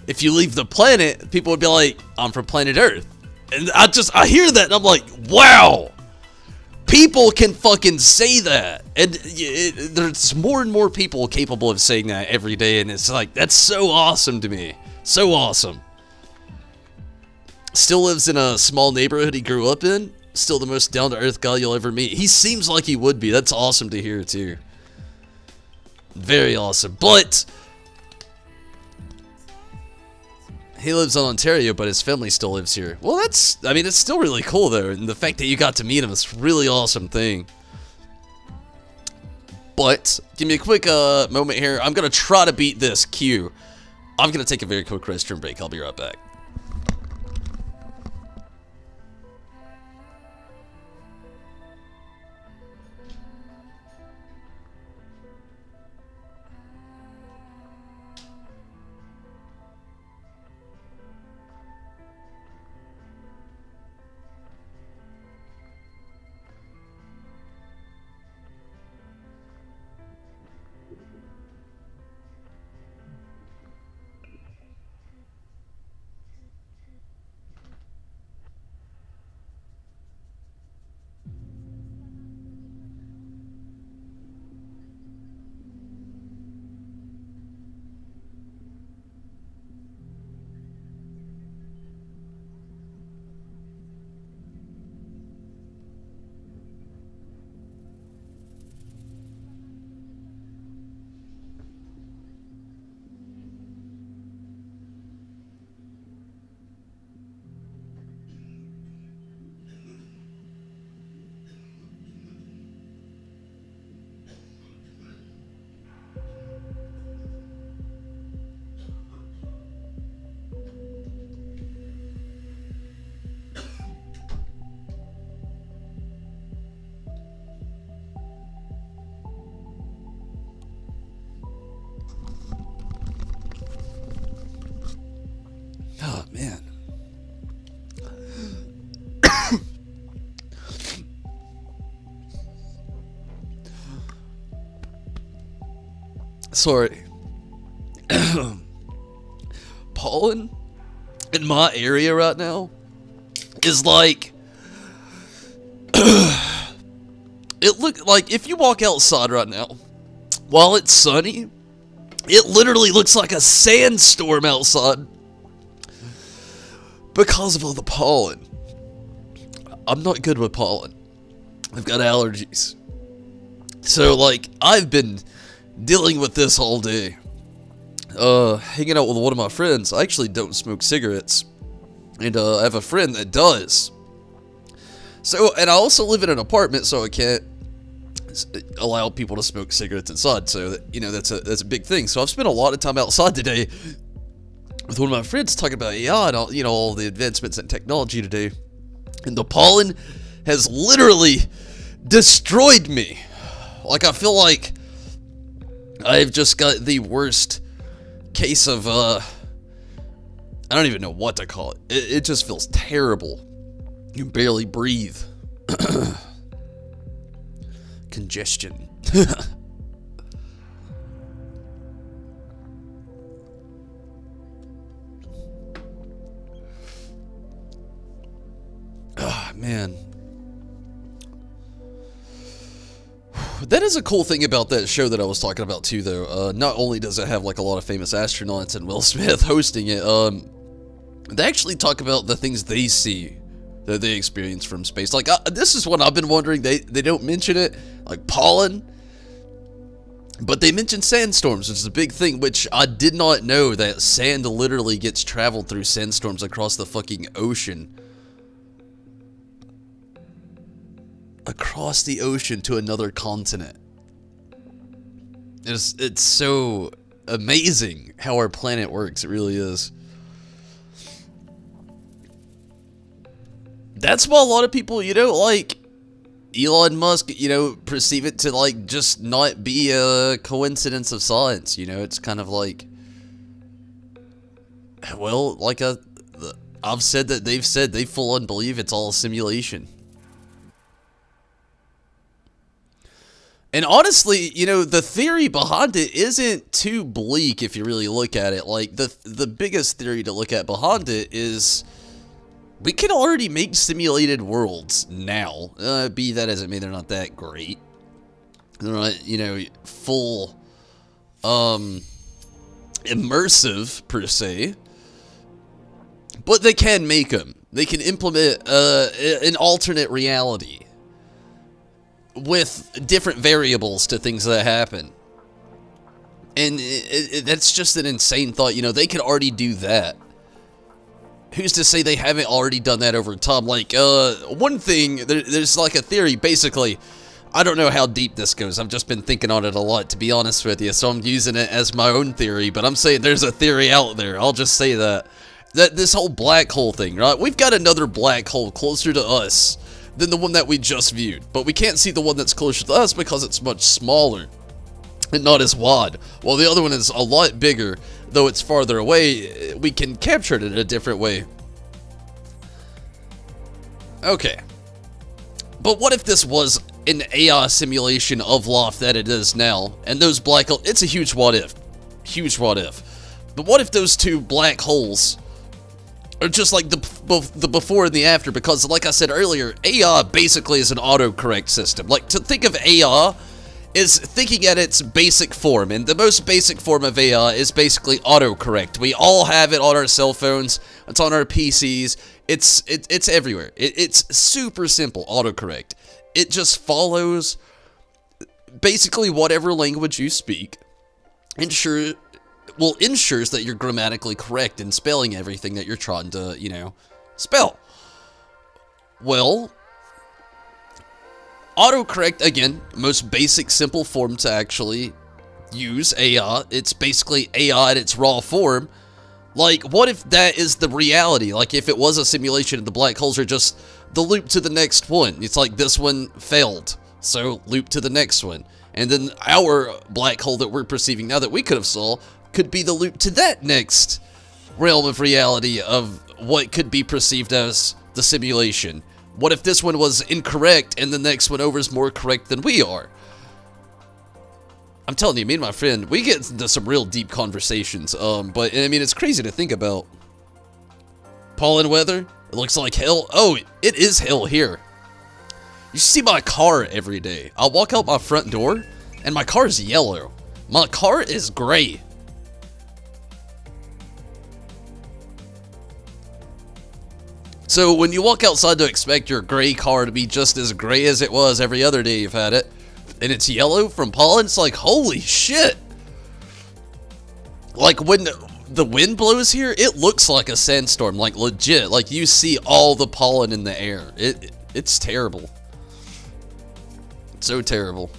if you leave the planet, people would be like, I'm from planet Earth. And I hear that, and I'm like, wow! People can fucking say that, and there's more and more people capable of saying that every day, and it's like, that's so awesome to me. So awesome. Still lives in a small neighborhood he grew up in. Still the most down-to-earth guy you'll ever meet. He seems like he would be. That's awesome to hear, too. Very awesome. But he lives in Ontario, but his family still lives here. Well, that's, I mean, it's still really cool, though. And the fact that you got to meet him is a really awesome thing. But, give me a quick moment here. I'm going to try to beat this queue. I'm going to take a very quick restroom break. I'll be right back. Oh, man. Sorry. Pollen in my area right now is like... it look like if you walk outside right now, while it's sunny, it literally looks like a sandstorm outside because of all the pollen. I'm not good with pollen. I've got allergies. So, like, I've been dealing with this all day. Hanging out with one of my friends. I actually don't smoke cigarettes. And, I have a friend that does. So, and I also live in an apartment, so I can't allow people to smoke cigarettes inside. So, you know, that's a big thing. So, I've spent a lot of time outside today with one of my friends talking about AI and all, you know, all the advancements in technology today. And the pollen has literally destroyed me. Like, I feel like I've just got the worst case of, I don't even know what to call it. It just feels terrible. You can barely breathe. Congestion. Ah, man. That is a cool thing about that show that I was talking about too, though. Not only does it have like a lot of famous astronauts and Will Smith hosting it, they actually talk about the things they see that they experience from space. Like, this is what I've been wondering. They don't mention it, like pollen, but they mention sandstorms, which is a big thing, which I did not know that sand literally gets traveled through sandstorms across the fucking ocean. Across the ocean to another continent. It's so amazing how our planet works. It really is. That's why a lot of people, you know, like Elon Musk, you know, perceive it to like just not be a coincidence of science. You know, it's kind of like, well, like I've said that they've said they full on believe it's all a simulation. And honestly, you know, the theory behind it isn't too bleak if you really look at it. Like, the biggest theory to look at behind it is we can already make simulated worlds now. Be that as it may, they're not that great. They're not, you know, full, immersive, per se. But they can make them. They can implement, an alternate reality with different variables to things that happen. And that's just an insane thought. You know, they could already do that. Who's to say they haven't already done that over time? Like, one thing, there's like a theory, basically. I don't know how deep this goes. I've just been thinking on it a lot, to be honest with you. So I'm using it as my own theory. But I'm saying there's a theory out there. I'll just say that. That this whole black hole thing, right? We've got another black hole closer to us than the one that we just viewed. But we can't see the one that's closer to us because it's much smaller and not as wide. While the other one is a lot bigger, though it's farther away, we can capture it in a different way. Okay. But what if this was an AI simulation of life that it is now, and those black holes, it's a huge what if. Huge what if. But what if those two black holes are just like the before and the after? Because like I said earlier, AI basically is an autocorrect system. Like, to think of AI is thinking at its basic form, and the most basic form of AI is basically autocorrect. We all have it on our cell phones, it's on our PCs, it's everywhere. It's super simple, autocorrect. It just follows basically whatever language you speak, ensures that you're grammatically correct in spelling everything that you're trying to, you know, spell. Well, autocorrect, again, most basic, simple form to actually use AI. It's basically AI in its raw form. Like, what if that is the reality? Like, if it was a simulation and the black holes are just the loop to the next one. It's like, this one failed, so loop to the next one. And then our black hole that we're perceiving now that we could have saw could be the loop to that next realm of reality of what could be perceived as the simulation. What if this one was incorrect and the next one over is more correct than we are? I'm telling you, me and my friend, we get into some real deep conversations. But I mean, it's crazy to think about. Pollen weather? It looks like hell. Oh, it is hell here. You see my car every day. I'll walk out my front door, and my car is yellow. My car is gray. So when you walk outside to expect your gray car to be just as gray as it was every other day you've had it, and it's yellow from pollen, it's like, holy shit. Like when the wind blows here, it looks like a sandstorm, like legit. Like you see all the pollen in the air. It's terrible. So terrible.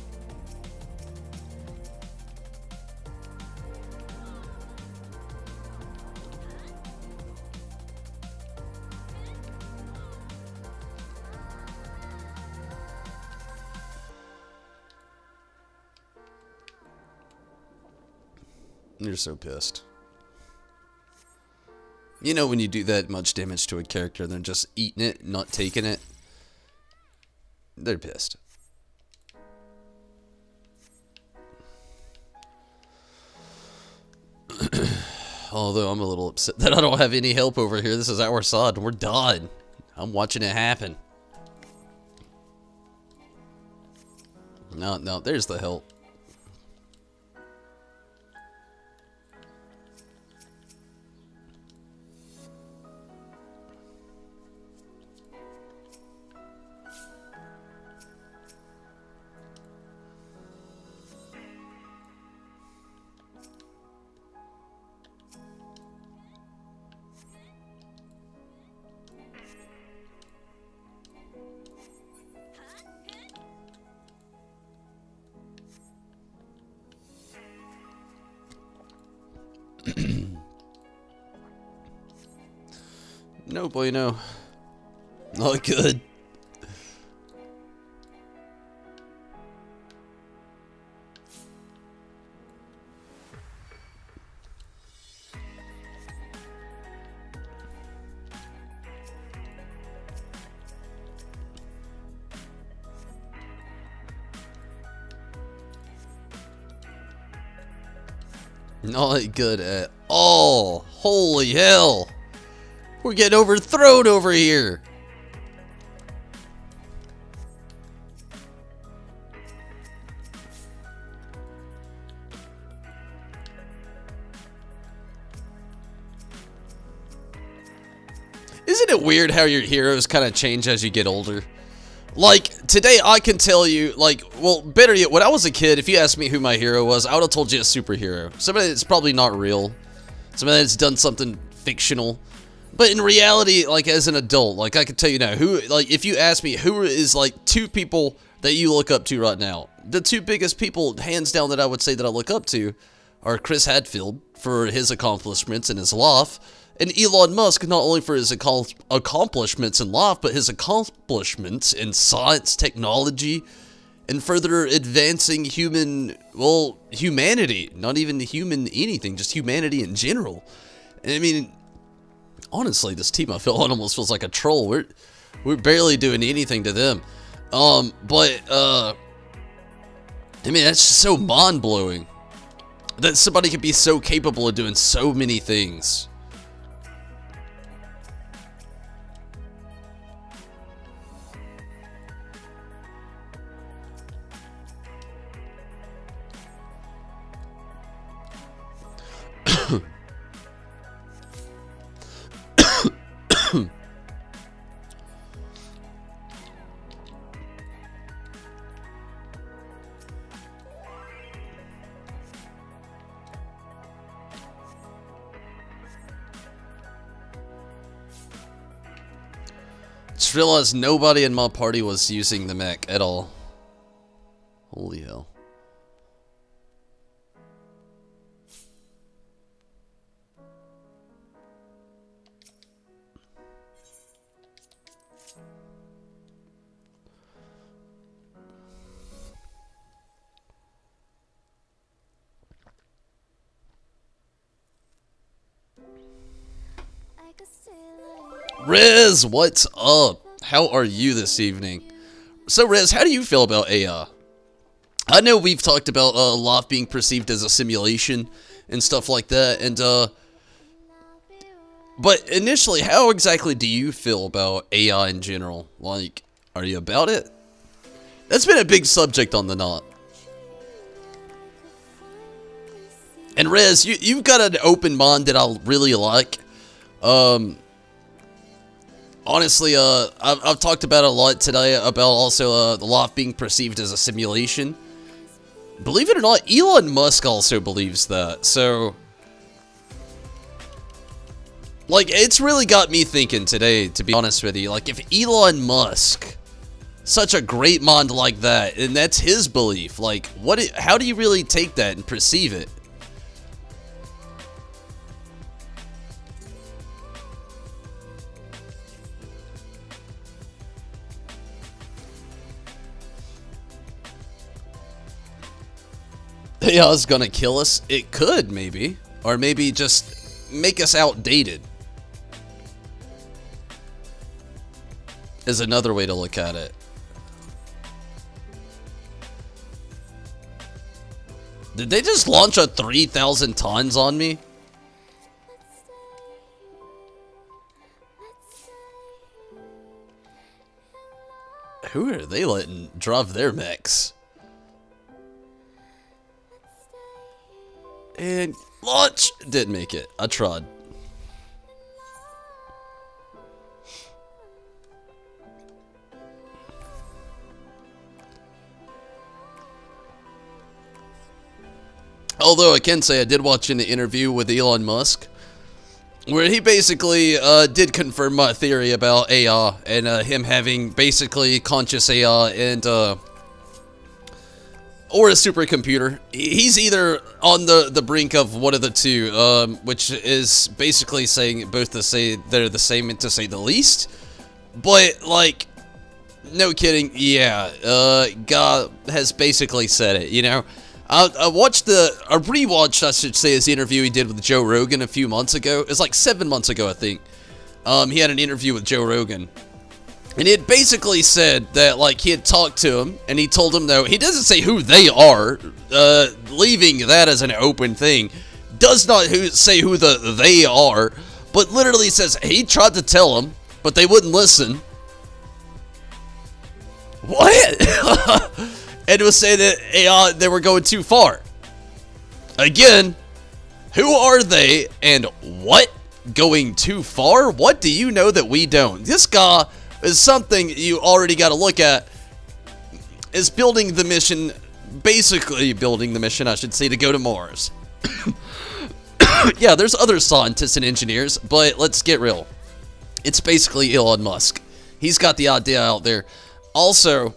You're so pissed. You know when you do that much damage to a character, they're just eating it, not taking it. They're pissed. Although I'm a little upset that I don't have any help over here. This is our side. We're done. I'm watching it happen. No, there's the help. No bueno. Not good. Not good at all. Holy hell. We're getting overthrown over here. Isn't it weird how your heroes kind of change as you get older? Like, today I can tell you, like, well, better yet, when I was a kid, if you asked me who my hero was, I would have told you a superhero. Somebody that's probably not real. Somebody that's done something fictional. But in reality, like, as an adult, like, I can tell you now, who, like, if you ask me who is, like, two people that you look up to right now, the two biggest people, hands down, that I would say that I look up to are Chris Hadfield for his accomplishments in his life, and Elon Musk, not only for his accomplishments in life, but his accomplishments in science, technology, and further advancing human, well, humanity. Not even human anything, just humanity in general. And I mean, honestly, this team I feel on almost feels like a troll. We're barely doing anything to them. I mean, that's just so mind-blowing. That somebody could be so capable of doing so many things. Just realized nobody in my party was using the mech at all. Holy hell. Riz, what's up? How are you this evening? So Riz, how do you feel about AI? I know we've talked about life being perceived as a simulation and stuff like that, and but initially, how exactly do you feel about AI in general? Like, are you about it? That's been a big subject on the knot. And Riz, you've got an open mind that I really like. Honestly, I've talked about it a lot today, about also the life being perceived as a simulation. Believe it or not, Elon Musk also believes that, so... Like, it's really got me thinking today, to be honest with you. Like, if Elon Musk, such a great mind like that, and that's his belief, like, how do you really take that and perceive it? AI is gonna kill us? It could, maybe. Or maybe just make us outdated. Is another way to look at it. Did they just launch a 3,000 tons on me? Who are they letting drive their mechs? And launch! Didn't make it. I tried. Although I can say I did watch an interview with Elon Musk, where he basically did confirm my theory about AI and him having basically conscious AI and or a supercomputer. He's either on the brink of one of the two, which is basically saying both to say they're the same and to say the least. But like, no kidding, yeah, God has basically said it, you know. I rewatched, I should say, his interview he did with Joe Rogan a few months ago. It was like 7 months ago, I think. He had an interview with Joe Rogan. And he had basically said that, like, he had talked to him, and he told him, though, he doesn't say who they are, leaving that as an open thing. Does not say who the they are, but literally says he tried to tell them, but they wouldn't listen. What? And it was saying that they were going too far. Again, who are they and what? Going too far? What do you know that we don't? This guy is something you already got to look at. Is building the mission, basically building the mission, I should say, to go to Mars. Yeah, there's other scientists and engineers, but let's get real. It's basically Elon Musk. He's got the idea out there. Also,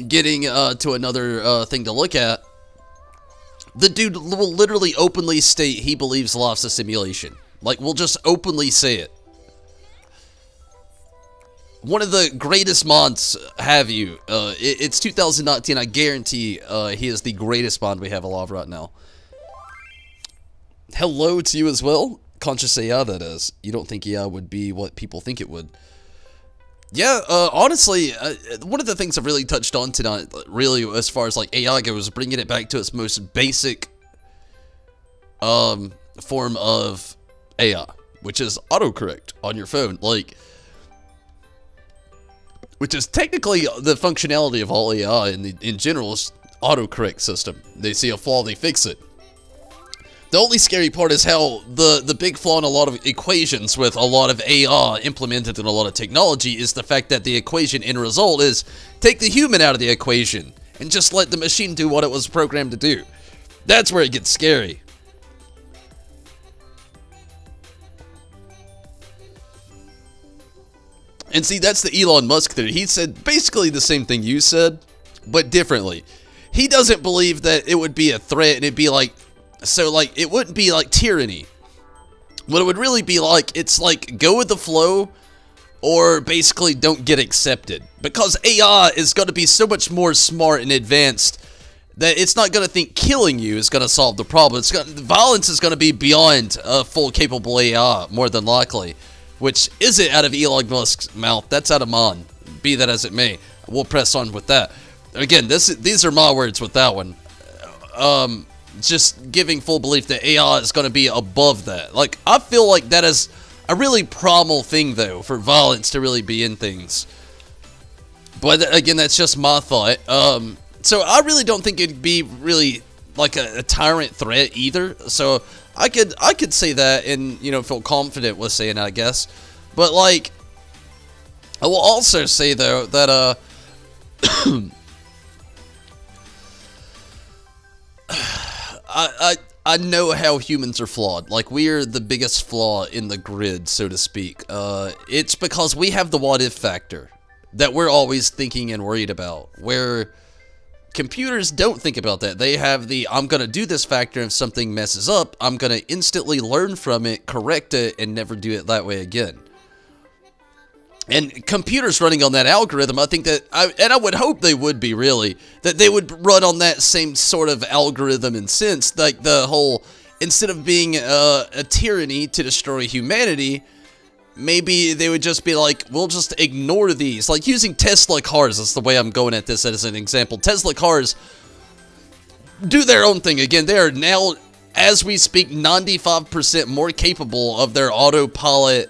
getting to another thing to look at, the dude will literally openly state he believes life's a simulation. Like, we'll just openly say it. One of the greatest mods have you. It's 2019. I guarantee he is the greatest mod we have alive right now. Hello to you as well. Conscious AI, that is. You don't think AI would be what people think it would. Yeah, honestly, one of the things I've really touched on tonight, really, as far as, like, AI goes, bringing it back to its most basic, form of AI, which is autocorrect on your phone, like, which is technically the functionality of all AI in general is autocorrect system. They see a flaw, they fix it. The only scary part is how the big flaw in a lot of equations with a lot of AI implemented in a lot of technology is the fact that the equation end result is take the human out of the equation and just let the machine do what it was programmed to do. That's where it gets scary. And see, that's the Elon Musk theory. He said basically the same thing you said, but differently. He doesn't believe that it would be a threat and it'd be like, so, like, it wouldn't be like tyranny. What it would really be like, it's like go with the flow or basically don't get accepted. Because AI is going to be so much more smart and advanced that it's not going to think killing you is going to solve the problem. Violence is going to be beyond a full capable AI, more than likely. Which isn't out of Elon Musk's mouth. That's out of mine. Be that as it may. We'll press on with that. Again, these are my words with that one. Just giving full belief that AI is going to be above that. Like, I feel like that is a really primal thing, though, for violence to really be in things. But, again, that's just my thought. So I really don't think it'd be really like a tyrant threat either. So I could say that and, you know, feel confident with saying that, I guess. But, like, I will also say, though, that, I know how humans are flawed. Like, we are the biggest flaw in the grid, so to speak. It's because we have the what-if factor that we're always thinking and worried about, where computers don't think about that. They have the, I'm going to do this factor, if something messes up, I'm going to instantly learn from it, correct it, and never do it that way again. And computers running on that algorithm, I think that, and I would hope they would be really, that they would run on that same sort of algorithm and sense, like the whole, instead of being a tyranny to destroy humanity, maybe they would just be like, we'll just ignore these. Like using Tesla cars, that's the way I'm going at this as an example. Tesla cars do their own thing. Again, they are now, as we speak, 95% more capable of their autopilot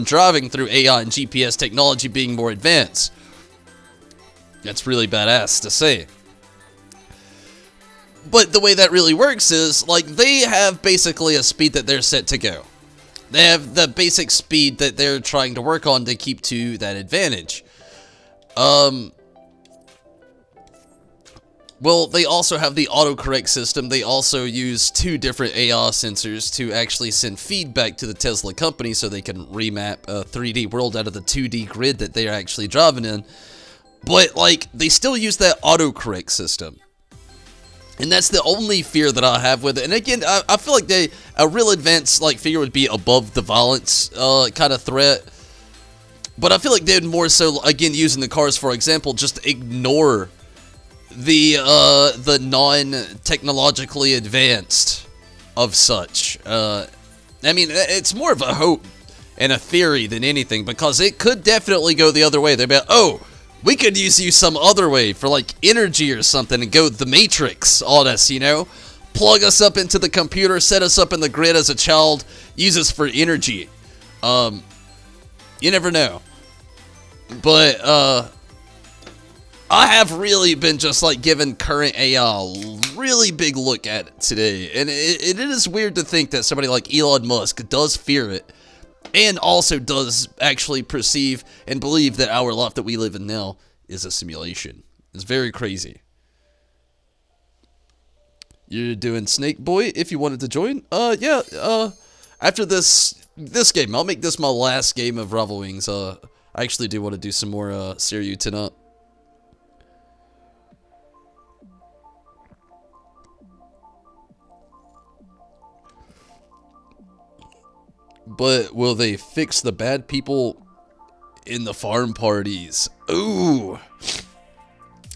driving through AI and GPS technology being more advanced. That's really badass to say. But the way that really works is, like, they have basically a speed that they're set to go. They have the basic speed that they're trying to work on to keep to that advantage. Well, they also have the autocorrect system. They also use 2 different AI sensors to actually send feedback to the Tesla company so they can remap a 3D world out of the 2D grid that they're actually driving in. But, like, they still use that autocorrect system. And that's the only fear that I have with it. And again, I feel like a real advanced, like, fear would be above the violence kind of threat. But I feel like they'd more so, again, using the cars, for example, just ignore the non-technologically advanced of such. I mean, it's more of a hope and a theory than anything, because it could definitely go the other way. They'd be like, oh, we could use you some other way for, like, energy or something and go the Matrix on us, you know? Plug us up into the computer, set us up in the grid as a child, use us for energy. You never know. But, I have really been just, like, giving current AI a really big look at it today. And it is weird to think that somebody like Elon Musk does fear it, and also does actually perceive and believe that our life that we live in now is a simulation. It's very crazy. You're doing Snake Boy if you wanted to join? Yeah, after this game, I'll make this my last game of Rival Wings. I actually do want to do some more, Seiryu tonight. But will they fix the bad people in the farm parties? Ooh.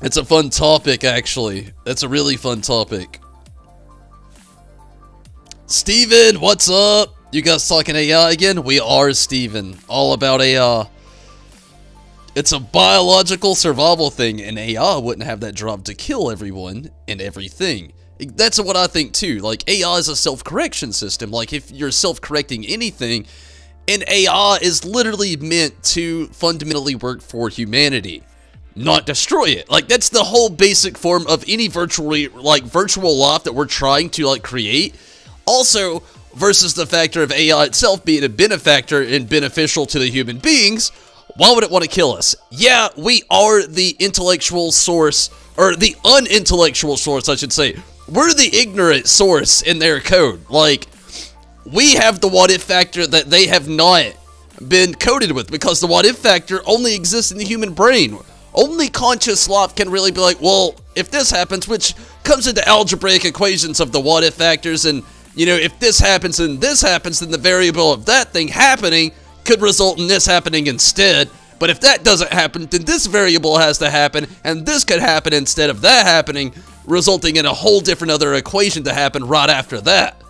It's a fun topic, actually. That's a really fun topic. Steven, what's up? You guys talking AI again? We are, Steven. All about AI. It's a biological survival thing, and AI wouldn't have that job to kill everyone and everything. That's what I think too. Like, AI is a self-correction system. Like, if you're self-correcting anything, and AI is literally meant to fundamentally work for humanity, not destroy it. Like, that's the whole basic form of any virtual life that we're trying to, like, create. Also, versus the factor of AI itself being a benefactor and beneficial to the human beings, why would it want to kill us? Yeah, we are the intellectual source, or the unintellectual source, I should say. We're the ignorant source in their code. Like, we have the what-if factor that they have not been coded with, because the what-if factor only exists in the human brain. Only conscious life can really be like, well, if this happens, which comes into algebraic equations of the what-if factors, and, you know, if this happens and this happens, then the variable of that thing happening could result in this happening instead. But if that doesn't happen, then this variable has to happen, and this could happen instead of that happening. resulting in a whole different other equation to happen right after that.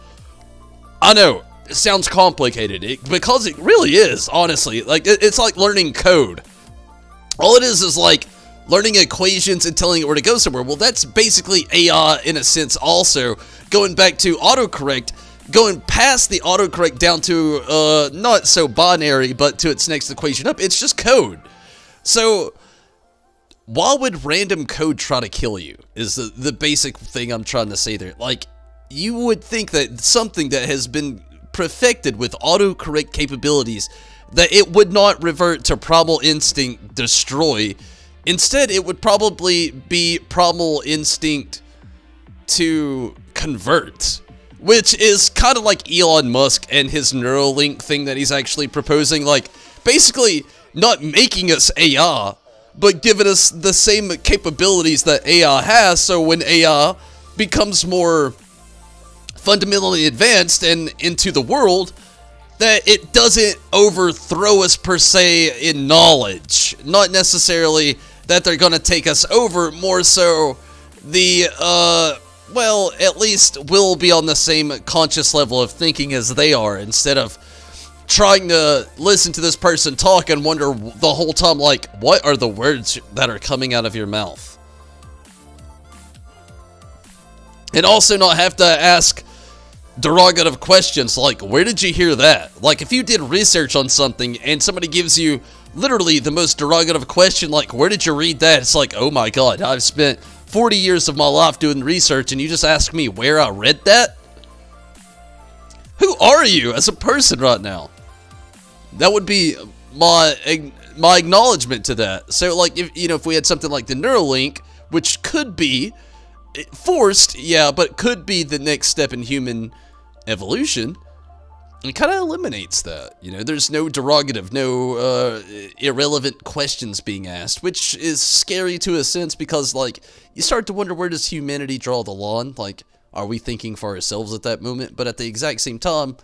I know, it sounds complicated, because it really is, honestly. Like, it's like learning code. All it is like learning equations and telling it where to go somewhere. Well, that's basically AI in a sense also. Going back to autocorrect, going past the autocorrect down to, not so binary, but to its next equation up, it's just code. So, why would random code try to kill you, is the basic thing I'm trying to say there. Like, you would think that something that has been perfected with autocorrect capabilities, that it would not revert to primal instinct destroy. Instead, it would probably be primal instinct to convert. Which is kind of like Elon Musk and his Neuralink thing that he's actually proposing. Like, basically, not making us AI, but giving us the same capabilities that AI has, so when AI becomes more fundamentally advanced and into the world, that it doesn't overthrow us per se in knowledge. Not necessarily that they're gonna take us over, more so the, well, at least we'll be on the same conscious level of thinking as they are, instead of trying to listen to this person talk and wonder the whole time, like, what are the words that are coming out of your mouth? And also not have to ask derogative questions like, where did you hear that? Like, if you did research on something and somebody gives you literally the most derogative question, like, where did you read that? It's like, oh my god, I've spent 40 years of my life doing research and you just ask me where I read that? Who are you as a person right now? That would be my acknowledgement to that. So, like, if, you know, if we had something like the Neuralink, which could be forced, yeah, but could be the next step in human evolution, it kind of eliminates that. You know, there's no derogative, no irrelevant questions being asked, which is scary to a sense because, like, you start to wonder, where does humanity draw the line? Like, are we thinking for ourselves at that moment? But at the exact same time,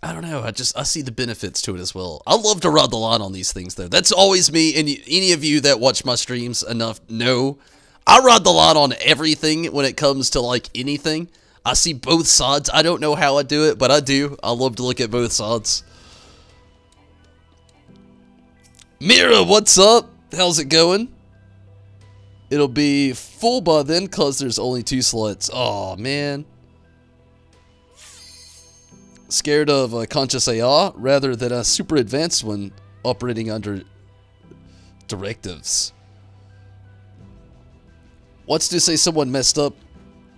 I don't know, I see the benefits to it as well. I love to ride the line on these things, though. That's always me, and any of you that watch my streams enough know, I ride the line on everything when it comes to, like, anything. I see both sides. I don't know how I do it, but I do. I love to look at both sides. Mira, what's up? How's it going? It'll be full by then, cause there's only 2 slots. Oh man. Scared of a conscious AI rather than a super advanced one operating under directives. What's to say someone messed up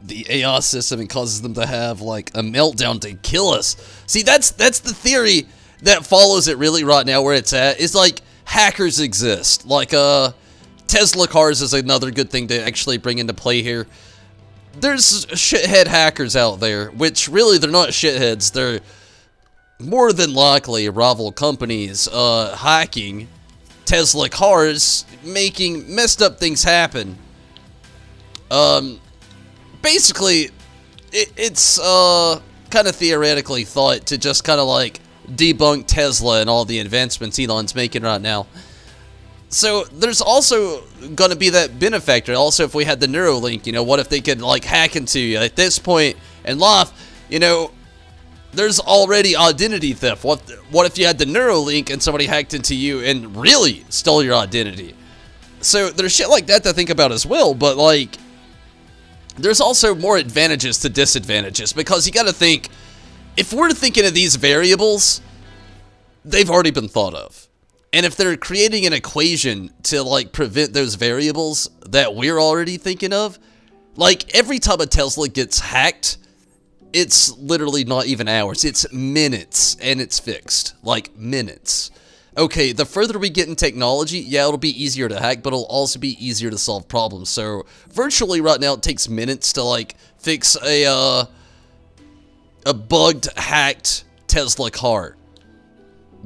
the AI system and causes them to have like a meltdown to kill us? See, that's the theory that follows it really right now where it's at. Is like hackers exist. Like Tesla cars is another good thing to actually bring into play here. There's shithead hackers out there, which really they're not shitheads. They're more than likely rival companies hacking Tesla cars, making messed up things happen. Basically, it's kind of theoretically thought to just kind of like debunk Tesla and all the advancements Elon's making right now. So there's also going to be that benefactor. Also, if we had the Neuralink, you know, what if they could like hack into you? At this point in life, you know, there's already identity theft. What if you had the Neuralink and somebody hacked into you and really stole your identity? So there's shit like that to think about as well. But like, there's also more advantages to disadvantages, because you got to think, if we're thinking of these variables, they've already been thought of. And if they're creating an equation to, like, prevent those variables that we're already thinking of, like, every time a Tesla gets hacked, it's literally not even hours. It's minutes, and it's fixed. Like, minutes. Okay, the further we get in technology, yeah, it'll be easier to hack, but it'll also be easier to solve problems. So, virtually right now, it takes minutes to, like, fix a bugged, hacked Tesla car.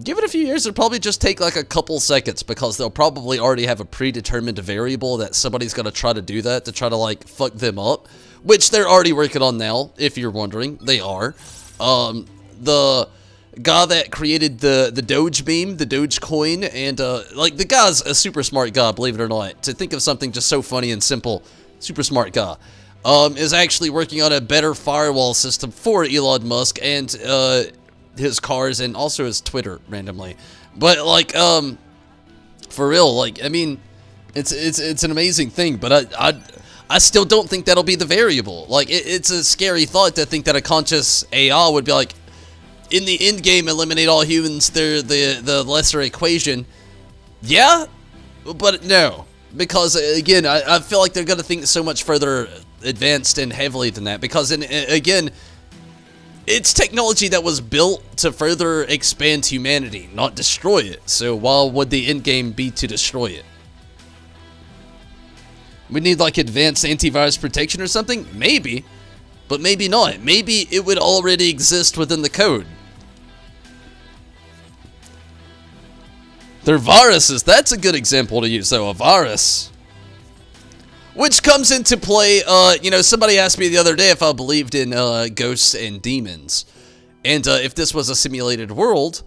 Give it a few years, it'll probably just take like a couple seconds, because they'll probably already have a predetermined variable that somebody's going to try to do that to try to like fuck them up, which they're already working on now, if you're wondering. They are. The guy that created the Doge meme, the Doge coin, and like the guy's a super smart guy, believe it or not. To think of something just so funny and simple, super smart guy, is actually working on a better firewall system for Elon Musk and his cars and also his Twitter randomly. But like for real, like I mean, it's an amazing thing, but I still don't think that'll be the variable. Like it's a scary thought to think that a conscious AI would be like, in the end game, eliminate all humans, they're the lesser equation. Yeah, but no. Because, again, I feel like they're going to think so much further advanced and heavily than that. Because, again, it's technology that was built to further expand humanity, not destroy it. So why would the end game be to destroy it? We need, like, advanced antivirus protection or something? Maybe. But maybe not. Maybe it would already exist within the code. They're viruses. That's a good example to use, though. A virus. Which comes into play, you know, somebody asked me the other day if I believed in ghosts and demons. And if this was a simulated world,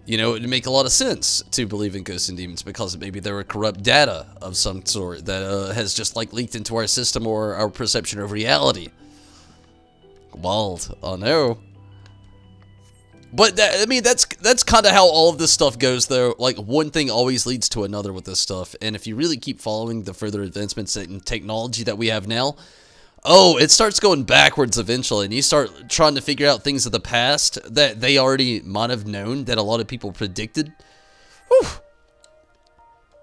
you know, it would make a lot of sense to believe in ghosts and demons, because maybe there were corrupt data of some sort that has just, like, leaked into our system or our perception of reality. Wild. Oh, no. But, I mean, that's kind of how all of this stuff goes, though. Like, one thing always leads to another with this stuff. And if you really keep following the further advancements in technology that we have now, oh, it starts going backwards eventually. And you start trying to figure out things of the past that they already might have known, that a lot of people predicted. Whew.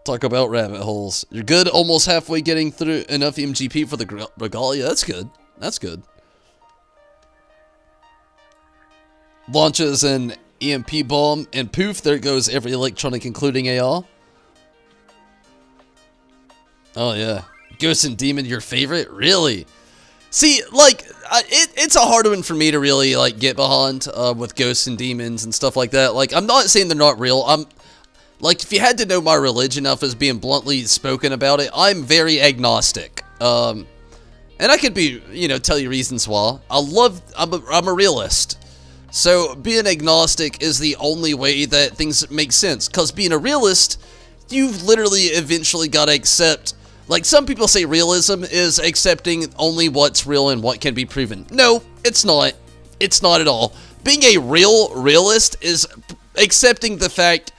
Talk about rabbit holes. You're good, almost halfway getting through enough MGP for the regalia. That's good. That's good. Launches an EMP bomb, and poof, there goes every electronic, including AR. Oh, yeah. Ghost and Demon, your favorite? Really? See, like, it's a hard one for me to really, like, get behind with Ghosts and Demons and stuff like that. Like, I'm not saying they're not real. Like, if you had to know my religion enough as being bluntly spoken about it, I'm very agnostic. And I could be, you know, tell you reasons why. I'm a realist. So, being agnostic is the only way that things make sense. Because being a realist, you've literally eventually got to accept... Like, some people say realism is accepting only what's real and what can be proven. No, it's not. It's not at all. Being a realist is accepting the fact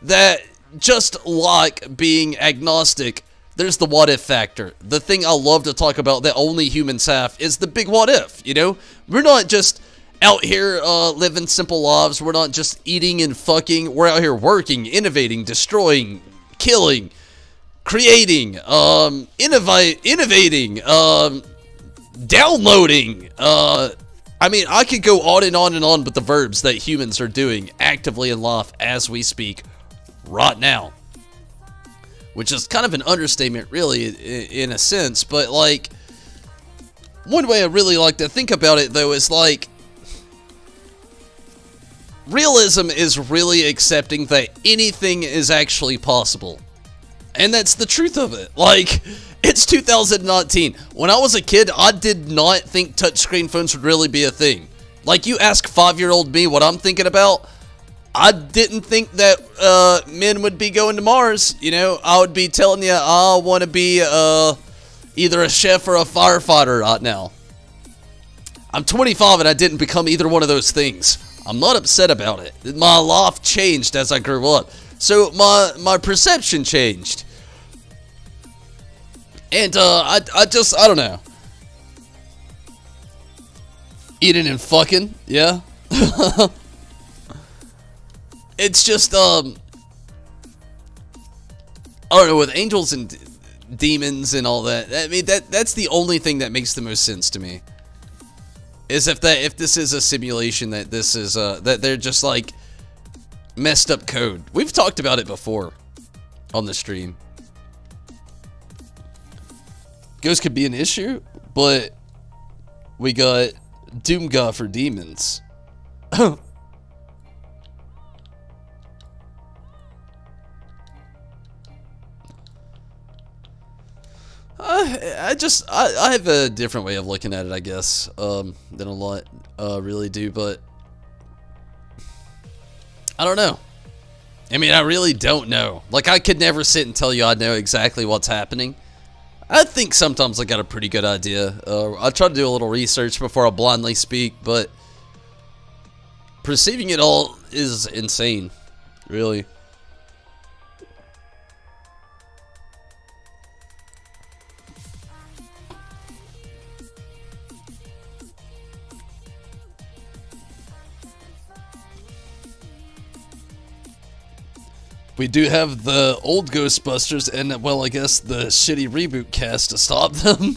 that, just like being agnostic, there's the what-if factor. The thing I love to talk about that only humans have is the big what-if, you know? We're not just... out here living simple lives. We're not just eating and fucking. We're out here working, innovating, destroying, killing, creating, innovating, downloading. I mean, I could go on and on and on with the verbs that humans are doing actively in life as we speak right now. Which is kind of an understatement, really, in a sense. But, like, one way I really like to think about it, though, is, like, realism is really accepting that anything is actually possible. And that's the truth of it. Like, it's 2019. When I was a kid, I did not think touchscreen phones would really be a thing. Like, you ask 5-year-old me what I'm thinking about, I didn't think that men would be going to Mars. You know, I would be telling you I want to be either a chef or a firefighter right now. I'm 25 and I didn't become either one of those things. I'm not upset about it. My life changed as I grew up. So my perception changed. And I don't know. Eating and fucking, yeah. It's just I don't know, with angels and demons and all that. I mean, that's the only thing that makes the most sense to me. Is if this is a simulation, that this is that they're just like messed up code. We've talked about it before on the stream. Ghosts could be an issue, but we got Doomga for demons. I have a different way of looking at it, I guess, than a lot really do, but I don't know. I mean, I really don't know. Like, I could never sit and tell you I know exactly what's happening. I think sometimes I got a pretty good idea. I try to do a little research before I blindly speak, but perceiving it all is insane, really. We do have the old Ghostbusters and, well, I guess the shitty reboot cast to stop them.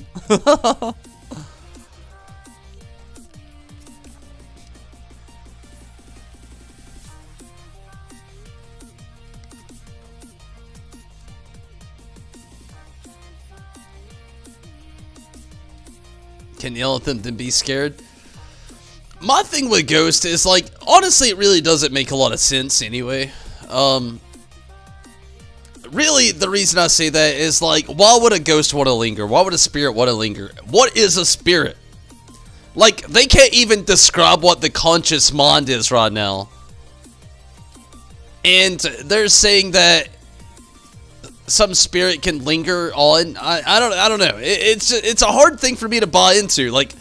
Can yell at them, then be scared. My thing with Ghost is, like, honestly, it really doesn't make a lot of sense anyway. Really, the reason I say that is, like, why would a ghost want to linger? Why would a spirit want to linger? What is a spirit? Like, they can't even describe what the conscious mind is right now. And they're saying that some spirit can linger on. I don't know. It's a hard thing for me to buy into. Like,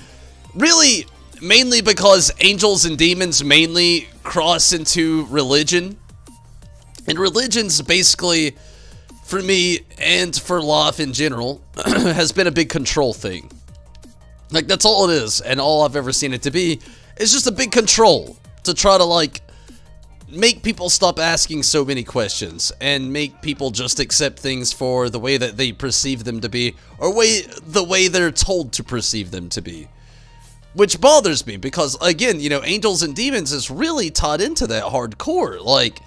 really, mainly because angels and demons mainly cross into religion. And religion's basically, for me, and for life in general, has been a big control thing. Like, that's all it is, and all I've ever seen it to be is just a big control to try to, like, make people stop asking so many questions, and make people just accept things for the way that they perceive them to be, or the way they're told to perceive them to be. Which bothers me, because, again, you know, angels and demons is really tied into that hardcore, like,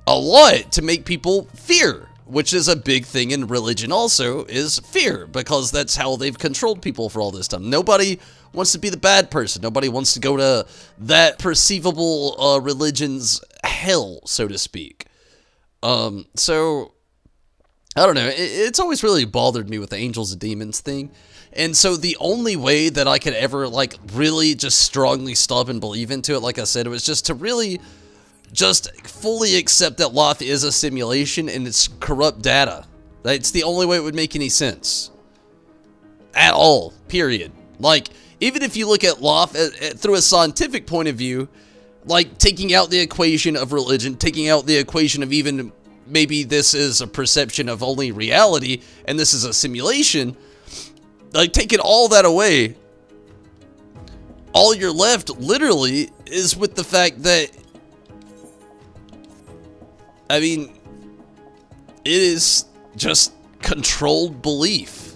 a lot to make people fear, which is a big thing in religion also, is fear, because that's how they've controlled people for all this time. Nobody wants to be the bad person. Nobody wants to go to that perceivable religion's hell, so to speak. So, I don't know, it's always really bothered me with the angels and demons thing. And so the only way that I could ever, like, really just strongly stop and believe into it, like I said, it was just to really just fully accept that life is a simulation and it's corrupt data. That's the only way it would make any sense. At all. Period. Like, even if you look at life through a scientific point of view, like taking out the equation of religion, taking out the equation of even maybe this is a perception of only reality and this is a simulation, like taking all that away, all you're left literally is with the fact that, I mean, it is just controlled belief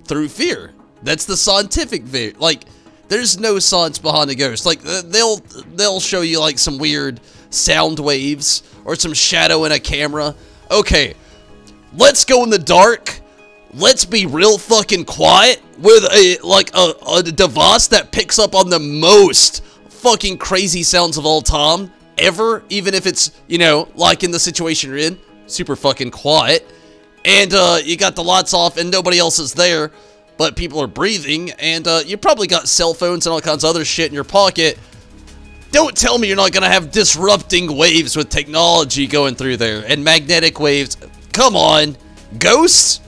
through fear. That's the scientific fear. Like, there's no science behind a ghost. Like, they'll show you, like, some weird sound waves or some shadow in a camera. Okay, let's go in the dark. Let's be real fucking quiet with a device that picks up on the most fucking crazy sounds of all time. Ever, even if it's, you know, like in the situation you're in, super fucking quiet, and you got the lights off and nobody else is there, but people are breathing, and you probably got cell phones and all kinds of other shit in your pocket. Don't tell me you're not gonna have disrupting waves with technology going through there, and magnetic waves. Come on, ghosts?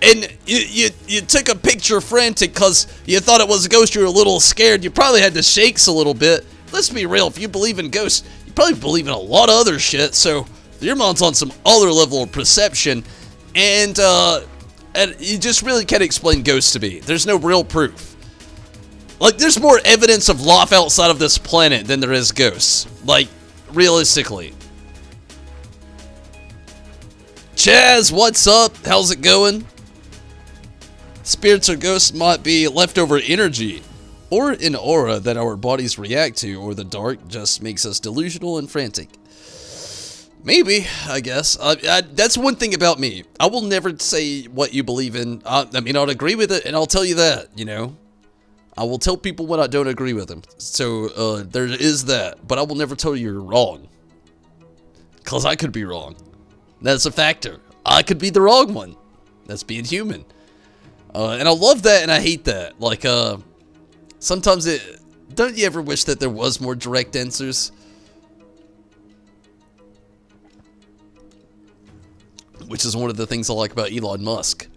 And you took a picture frantic because you thought it was a ghost, you were a little scared, you probably had the shakes a little bit. Let's be real, if you believe in ghosts, you probably believe in a lot of other shit, so your mind's on some other level of perception, and you just really can't explain ghosts to me. There's no real proof. Like, there's more evidence of life outside of this planet than there is ghosts. Like, realistically. Chaz, what's up? How's it going? Spirits or ghosts might be leftover energy, or an aura that our bodies react to, or the dark just makes us delusional and frantic. Maybe, I guess. That's one thing about me. I will never say what you believe in. I mean, I'll agree with it, and I'll tell you that, you know. I will tell people when I don't agree with them. So, there is that. But I will never tell you you're wrong. Because I could be wrong. That's a factor. I could be the wrong one. That's being human. And I love that, and I hate that. Like, sometimes Don't you ever wish that there was more direct answers? Which is one of the things I like about Elon Musk.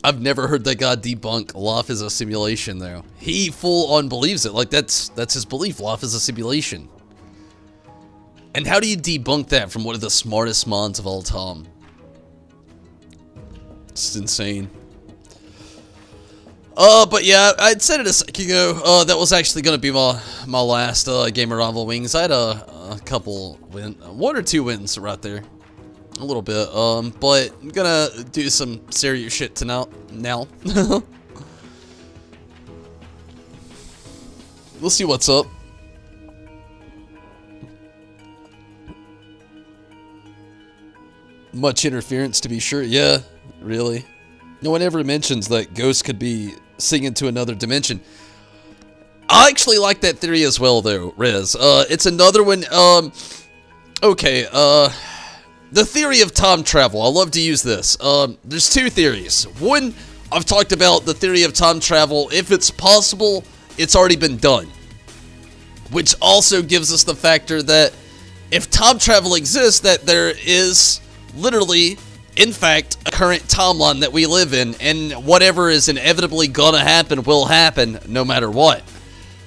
I've never heard that guy debunk life is a simulation, though. He full-on believes it. Like, that's his belief. Life is a simulation. And how do you debunk that from one of the smartest minds of all time? It's insane. But yeah, I'd said it a second ago. That was actually going to be my last game of Rival Wings. I had a couple one or two wins right there. A little bit, but I'm gonna do some Seiryu shit tonight. Now, we'll see what's up. Much interference, to be sure. Yeah, really. No one ever mentions that ghosts could be singing to another dimension. I actually like that theory as well, though, Rez. It's another one. Okay. The theory of time travel. I love to use this. There's two theories. One, I've talked about the theory of time travel. If it's possible, it's already been done. Which also gives us the factor that if time travel exists, that there is literally, in fact, a current timeline that we live in, and whatever is inevitably gonna happen will happen no matter what.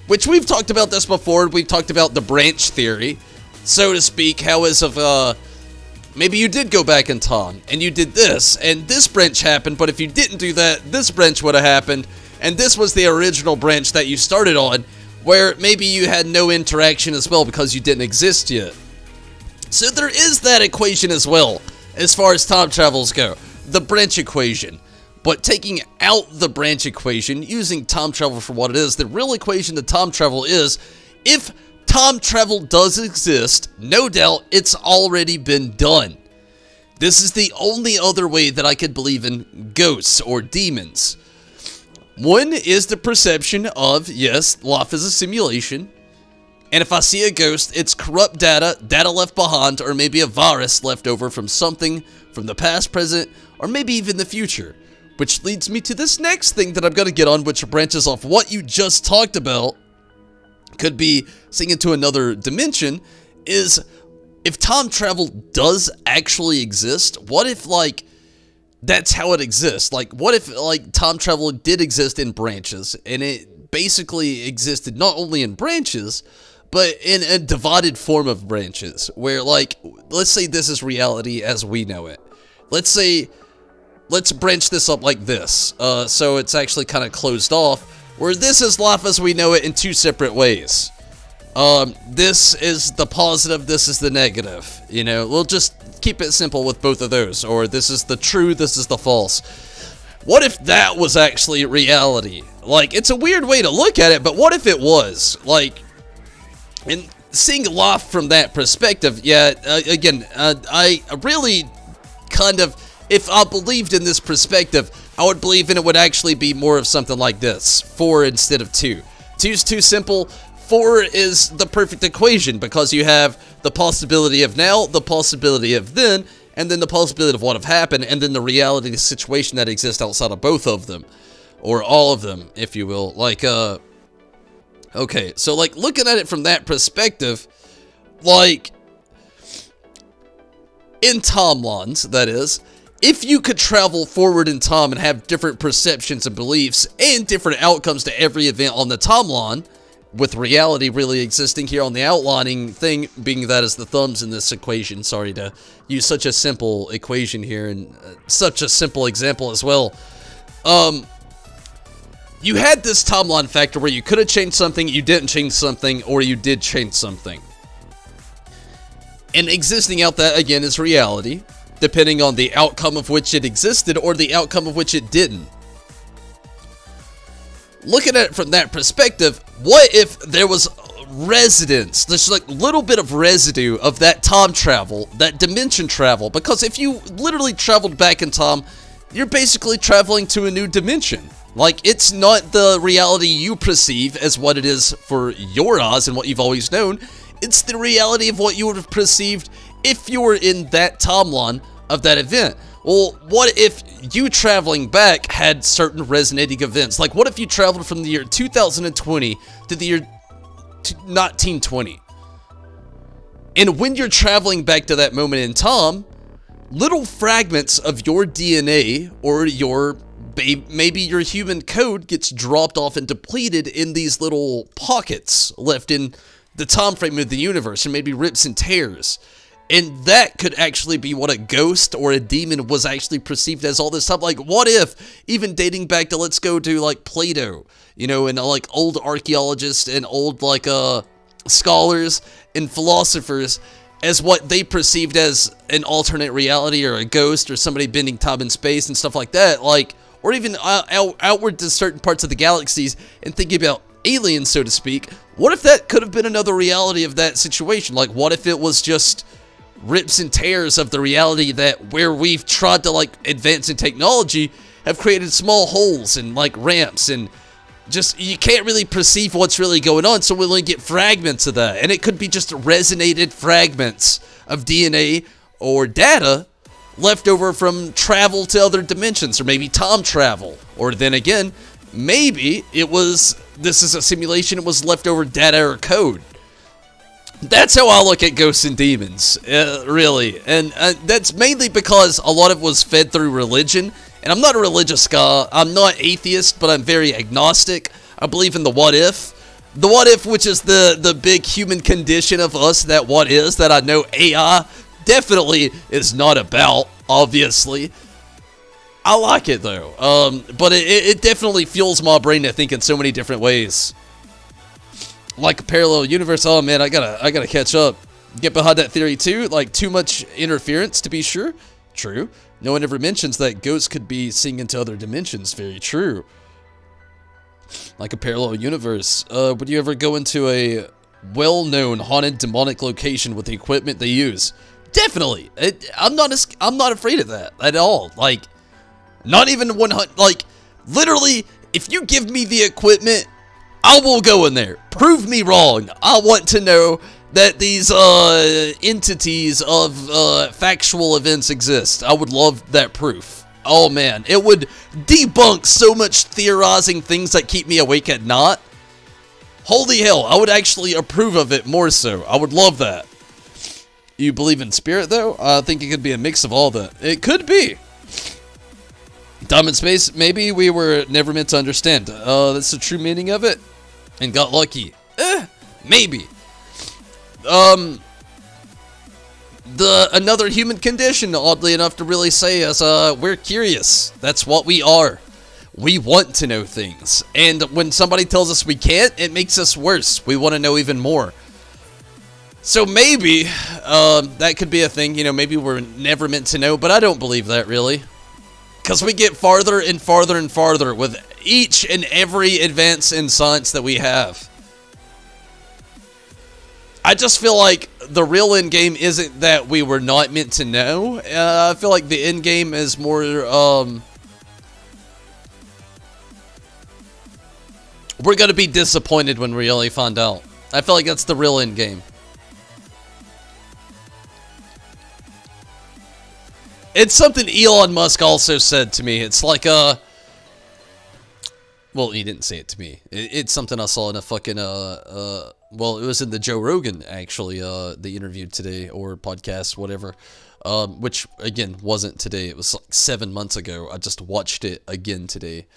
Which we've talked about this before. We've talked about the branch theory, so to speak. How is of maybe you did go back in time, and you did this, and this branch happened, but if you didn't do that, this branch would have happened, and this was the original branch that you started on, where maybe you had no interaction as well because you didn't exist yet. So there is that equation as well, as far as time travels go, the branch equation. But taking out the branch equation, using time travel for what it is, the real equation to time travel is, if time travel does exist, no doubt it's already been done. This is the only other way that I could believe in ghosts or demons. One is the perception of, yes, life is a simulation, and if I see a ghost, it's corrupt data left behind, or maybe a virus left over from something from the past, present, or maybe even the future. Which leads me to this next thing that I'm going to get on, which branches off what you just talked about. Could be seeing into another dimension, is if time travel does actually exist, what if, like, that's how it exists? Like, what if, like, time travel did exist in branches, and it basically existed not only in branches, but in a divided form of branches, where, like, let's say this is reality as we know it. Let's say, let's branch this up like this, so it's actually kind of closed off, where this is life as we know it in two separate ways. This is the positive, this is the negative. You know, we'll just keep it simple with both of those. Or this is the true, this is the false. What if that was actually reality? Like, it's a weird way to look at it, but what if it was? Like, and seeing life from that perspective, yeah, again, I really kind of, if I believed in this perspective, I would believe in it would actually be more of something like this. 4 instead of 2. 2 is too simple. 4 is the perfect equation because you have the possibility of now, the possibility of then, and then the possibility of what have happened, and then the reality of the situation that exists outside of both of them. Or all of them, if you will. Like, okay, so, like, looking at it from that perspective, like, in timelines, that is, if you could travel forward in time and have different perceptions and beliefs and different outcomes to every event on the timeline, with reality really existing here on the outlining thing, being that as the thumbs in this equation, sorry to use such a simple equation here and such a simple example as well, you had this timeline factor where you could have changed something, you didn't change something, or you did change something. And existing out that, again, is reality, depending on the outcome of which it existed or the outcome of which it didn't. Looking at it from that perspective, what if there was residence, there's like a little bit of residue of that time travel, that dimension travel? Because if you literally traveled back in time, you're basically traveling to a new dimension. Like, it's not the reality you perceive as what it is for your eyes and what you've always known. It's the reality of what you would have perceived if you were in that timeline of that event. Well, what if you traveling back had certain resonating events? Like, what if you traveled from the year 2020 to the year 1920? And when you're traveling back to that moment in time, little fragments of your DNA or your maybe your human code gets dropped off and depleted in these little pockets left in the time frame of the universe, or maybe rips and tears. And that could actually be what a ghost or a demon was actually perceived as all this time. Like, what if, even dating back to, let's go to, like, Plato, you know, and, like, old archaeologists and old, like, scholars and philosophers, as what they perceived as an alternate reality or a ghost or somebody bending time and space and stuff like that, like, or even outward to certain parts of the galaxies and thinking about aliens, so to speak. What if that could have been another reality of that situation? Like, what if it was just rips and tears of the reality that where we've tried to, like, advance in technology have created small holes and, like, ramps, and just, you can't really perceive what's really going on, so we only get fragments of that. And it could be just resonated fragments of DNA or data left over from travel to other dimensions, or maybe time travel. Or then again, maybe it was, this is a simulation, it was leftover data or code. That's how I look at ghosts and demons, really. And that's mainly because a lot of it was fed through religion. And I'm not a religious guy. I'm not atheist, but I'm very agnostic. I believe in the what if. The what if, which is the big human condition of us, that what is, that I know AI definitely is not about, obviously. I like it, though. But it definitely fuels my brain to think in so many different ways. Like a parallel universe, oh man, I gotta catch up. Get behind that theory too, like too much interference to be sure. True. No one ever mentions that ghosts could be seeing into other dimensions. Very true. Like a parallel universe. Would you ever go into a well-known haunted demonic location with the equipment they use? Definitely. I'm not afraid of that at all. Like, not even 100. Like, literally, if you give me the equipment, I will go in there. Prove me wrong. I want to know that these entities of factual events exist. I would love that proof. Oh man, it would debunk so much theorizing things that keep me awake at night. Holy hell, I would actually approve of it more so. I would love that. You believe in spirit though? I think it could be a mix of all that. It could be. Time and space, maybe we were never meant to understand. That's the true meaning of it? And got lucky. Maybe. Another human condition, oddly enough, to really say is, we're curious. That's what we are. We want to know things. And when somebody tells us we can't, it makes us worse. We want to know even more. So maybe, that could be a thing. You know, maybe we're never meant to know, but I don't believe that, really. Because we get farther and farther and farther with each and every advance in science that we have. I just feel like the real end game isn't that we were not meant to know. I feel like the end game is more, we're going to be disappointed when we really find out. I feel like that's the real end game. It's something Elon Musk also said to me. It's like, well, he didn't say it to me. It's something I saw in a fucking, well, it was in the Joe Rogan, actually, the interview today, or podcast, whatever, which, again, wasn't today. It was like 7 months ago. I just watched it again today,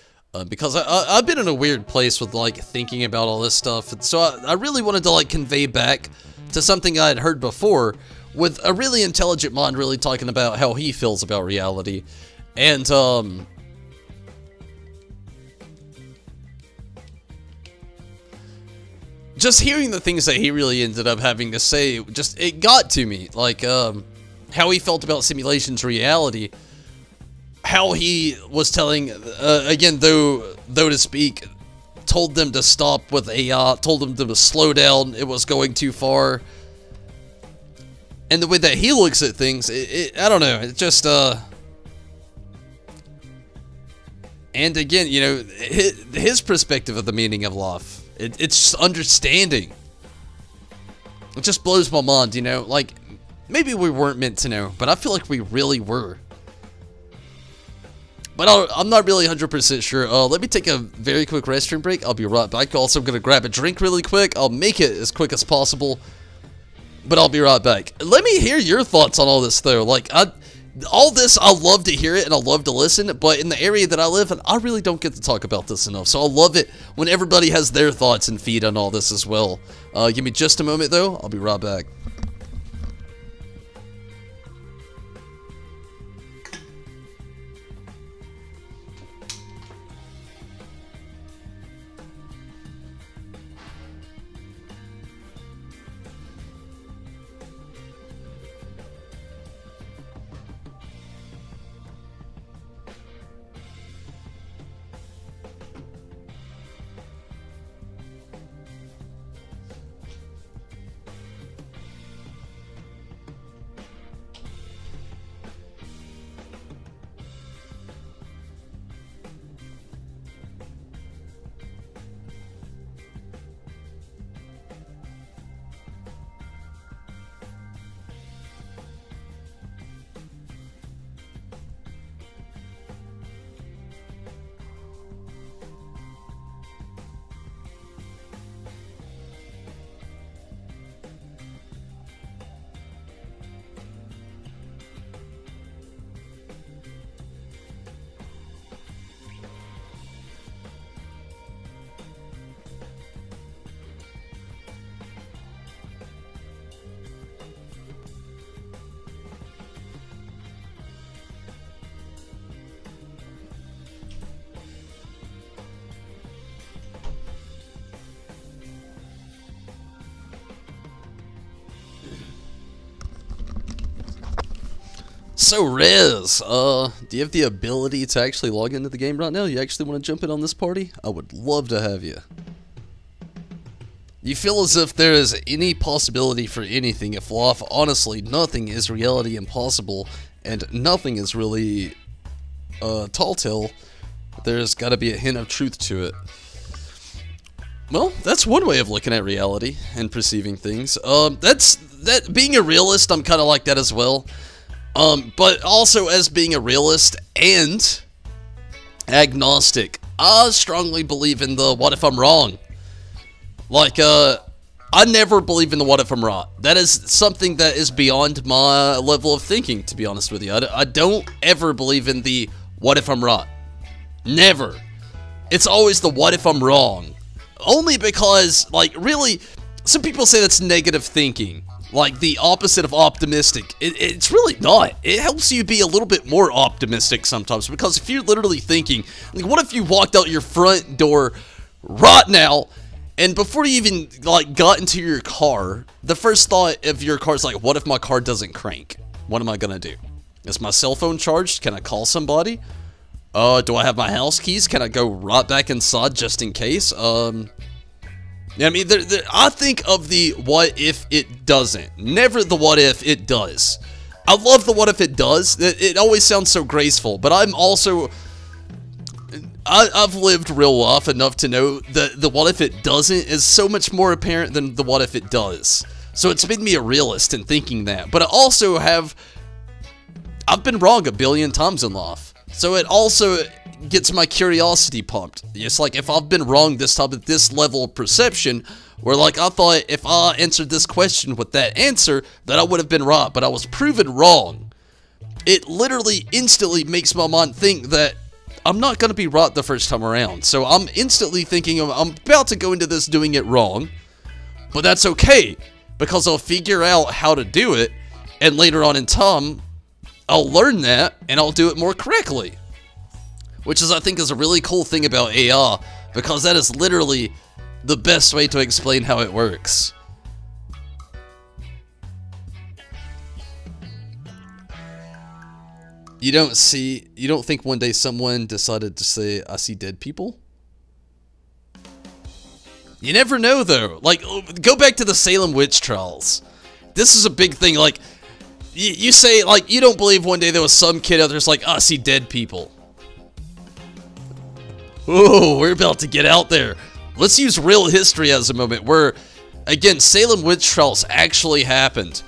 because I've been in a weird place with, like, thinking about all this stuff, and so I really wanted to, like, convey back to something I had heard before, with a really intelligent mind really talking about how he feels about reality. And, just hearing the things that he really ended up having to say, it got to me. Like, how he felt about simulations reality. How he was telling, again, though to speak, told them to stop with AI, told them to slow down, it was going too far. And the way that he looks at things, I don't know, it just, and again, you know, his perspective of the meaning of life, it's just understanding. It just blows my mind, you know, like, maybe we weren't meant to know, but I feel like we really were. But I'm not really 100% sure. Let me take a very quick restroom break. I'll be right back. Also, I'm going to grab a drink really quick. I'll make it as quick as possible. But I'll be right back. Let me hear your thoughts on all this, though. Like, all this, I love to hear it and I love to listen. But in the area that I live in, I really don't get to talk about this enough. So I love it when everybody has their thoughts and feed on all this as well. Give me just a moment, though. I'll be right back. So, Rez, do you have the ability to actually log into the game right now? You actually want to jump in on this party? I would love to have you. You feel as if there is any possibility for anything if life, honestly, nothing is reality impossible, and nothing is really tall tale. There's got to be a hint of truth to it. Well, that's one way of looking at reality and perceiving things. Being a realist, I'm kind of like that as well. But also as being a realist and agnostic, I strongly believe in the what if I'm wrong. Like, I never believe in the what if I'm right. That is something that is beyond my level of thinking, to be honest with you. I don't ever believe in the what if I'm right. Never. It's always the what if I'm wrong. Only because, like, really, some people say that's negative thinking. Like, the opposite of optimistic. It's really not. It helps you be a little bit more optimistic sometimes, because if you're literally thinking, like, what if you walked out your front door right now, and before you even, like, got into your car, the first thought of your car is like, what if my car doesn't crank? What am I gonna do? Is my cell phone charged? Can I call somebody? Do I have my house keys? Can I go right back inside just in case? Yeah, I mean, I think of the what if it doesn't. Never the what if it does. I love the what if it does. It always sounds so graceful, but I'm also... I've lived real life enough to know that the what if it doesn't is so much more apparent than the what if it does. So it's made me a realist in thinking that. But I also have... I've been wrong a billion times in life. So it also gets my curiosity pumped. It's like, if I've been wrong this time at this level of perception, where, like, I thought if I answered this question with that answer, that I would have been right, but I was proven wrong. It literally instantly makes my mind think that I'm not going to be right the first time around. So I'm instantly thinking I'm about to go into this doing it wrong, but that's okay, because I'll figure out how to do it, and later on in time, I'll learn that, and I'll do it more correctly. Which is, I think, is a really cool thing about AI, because that is literally the best way to explain how it works. You don't think one day someone decided to say, I see dead people? You never know, though. Like, go back to the Salem witch trials. This is a big thing. Like, you say, like, you don't believe one day there was some kid out there's like, I see dead people. Ooh, we're about to get out there. Let's use real history as a moment where, again, Salem witch trials actually happened.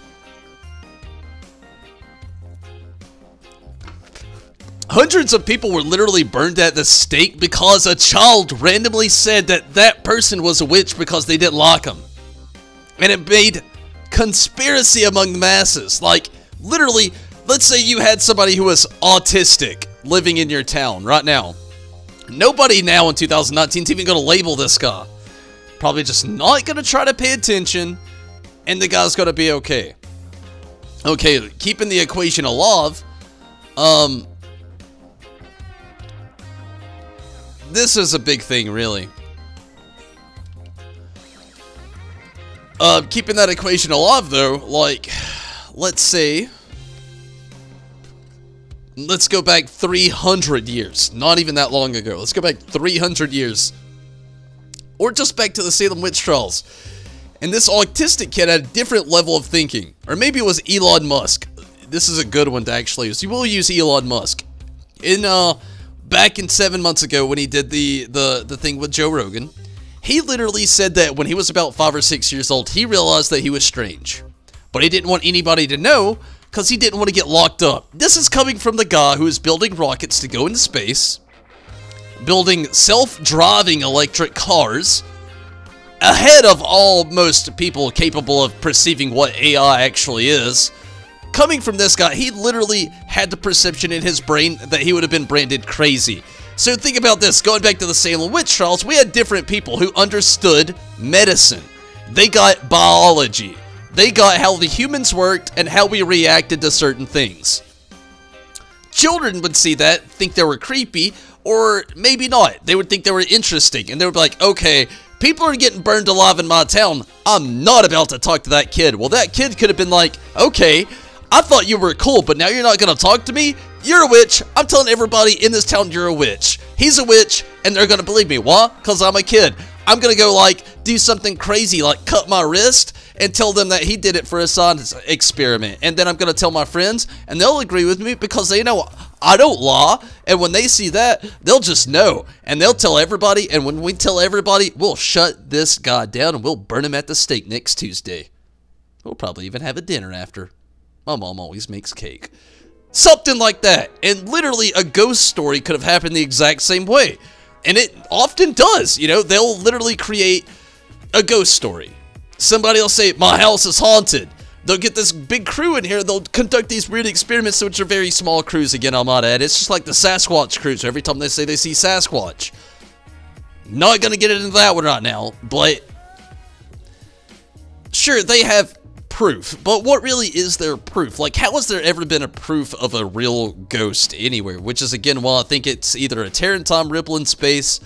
Hundreds of people were literally burned at the stake because a child randomly said that that person was a witch because they didn't like him. And it made conspiracy among the masses. Like, literally, let's say you had somebody who was autistic living in your town right now. Nobody now in 2019 is even going to label this guy. Probably just not going to try to pay attention, and the guy's going to be okay. Okay, keeping the equation alive, this is a big thing, really. Keeping that equation alive, though, like, let's say, let's go back 300 years. Not even that long ago. Let's go back 300 years. Or just back to the Salem witch trials. And this autistic kid had a different level of thinking. Or maybe it was Elon Musk. This is a good one to actually use. You will use Elon Musk. Back in 7 months ago when he did the thing with Joe Rogan, he literally said that when he was about 5 or 6 years old, he realized that he was strange. But he didn't want anybody to know because he didn't want to get locked up. This is coming from the guy who is building rockets to go into space, building self-driving electric cars, ahead of most people capable of perceiving what AI actually is. Coming from this guy, he literally had the perception in his brain that he would have been branded crazy. So think about this, going back to the Salem witch trials, we had different people who understood medicine. They got biology. They got how the humans worked and how we reacted to certain things. Children would see that, think they were creepy, or maybe not. They would think they were interesting, and they would be like, okay, people are getting burned alive in my town. I'm not about to talk to that kid. Well, that kid could have been like, okay, I thought you were cool, but now you're not going to talk to me? You're a witch. I'm telling everybody in this town you're a witch. He's a witch, and they're going to believe me. Why? Because I'm a kid. I'm going to go, like, do something crazy, like cut my wrist, and tell them that he did it for a science experiment. And then I'm going to tell my friends, and they'll agree with me because they know I don't lie. And when they see that, they'll just know. And they'll tell everybody, and when we tell everybody, we'll shut this guy down, and we'll burn him at the stake next Tuesday. We'll probably even have a dinner after. My mom always makes cake. Something like that. And literally a ghost story could have happened the exact same way. And it often does. You know, they'll literally create a ghost story. Somebody will say, my house is haunted. They'll get this big crew in here. They'll conduct these weird experiments, which are very small crews. Again, I might add. It's just like the Sasquatch crews. Every time they say they see Sasquatch. Not going to get into that one right now. But sure, they have proof, but what really is their proof? Like, how has there ever been a proof of a real ghost anywhere? Which is, again, why I think it's either a Terran-time ripple in space,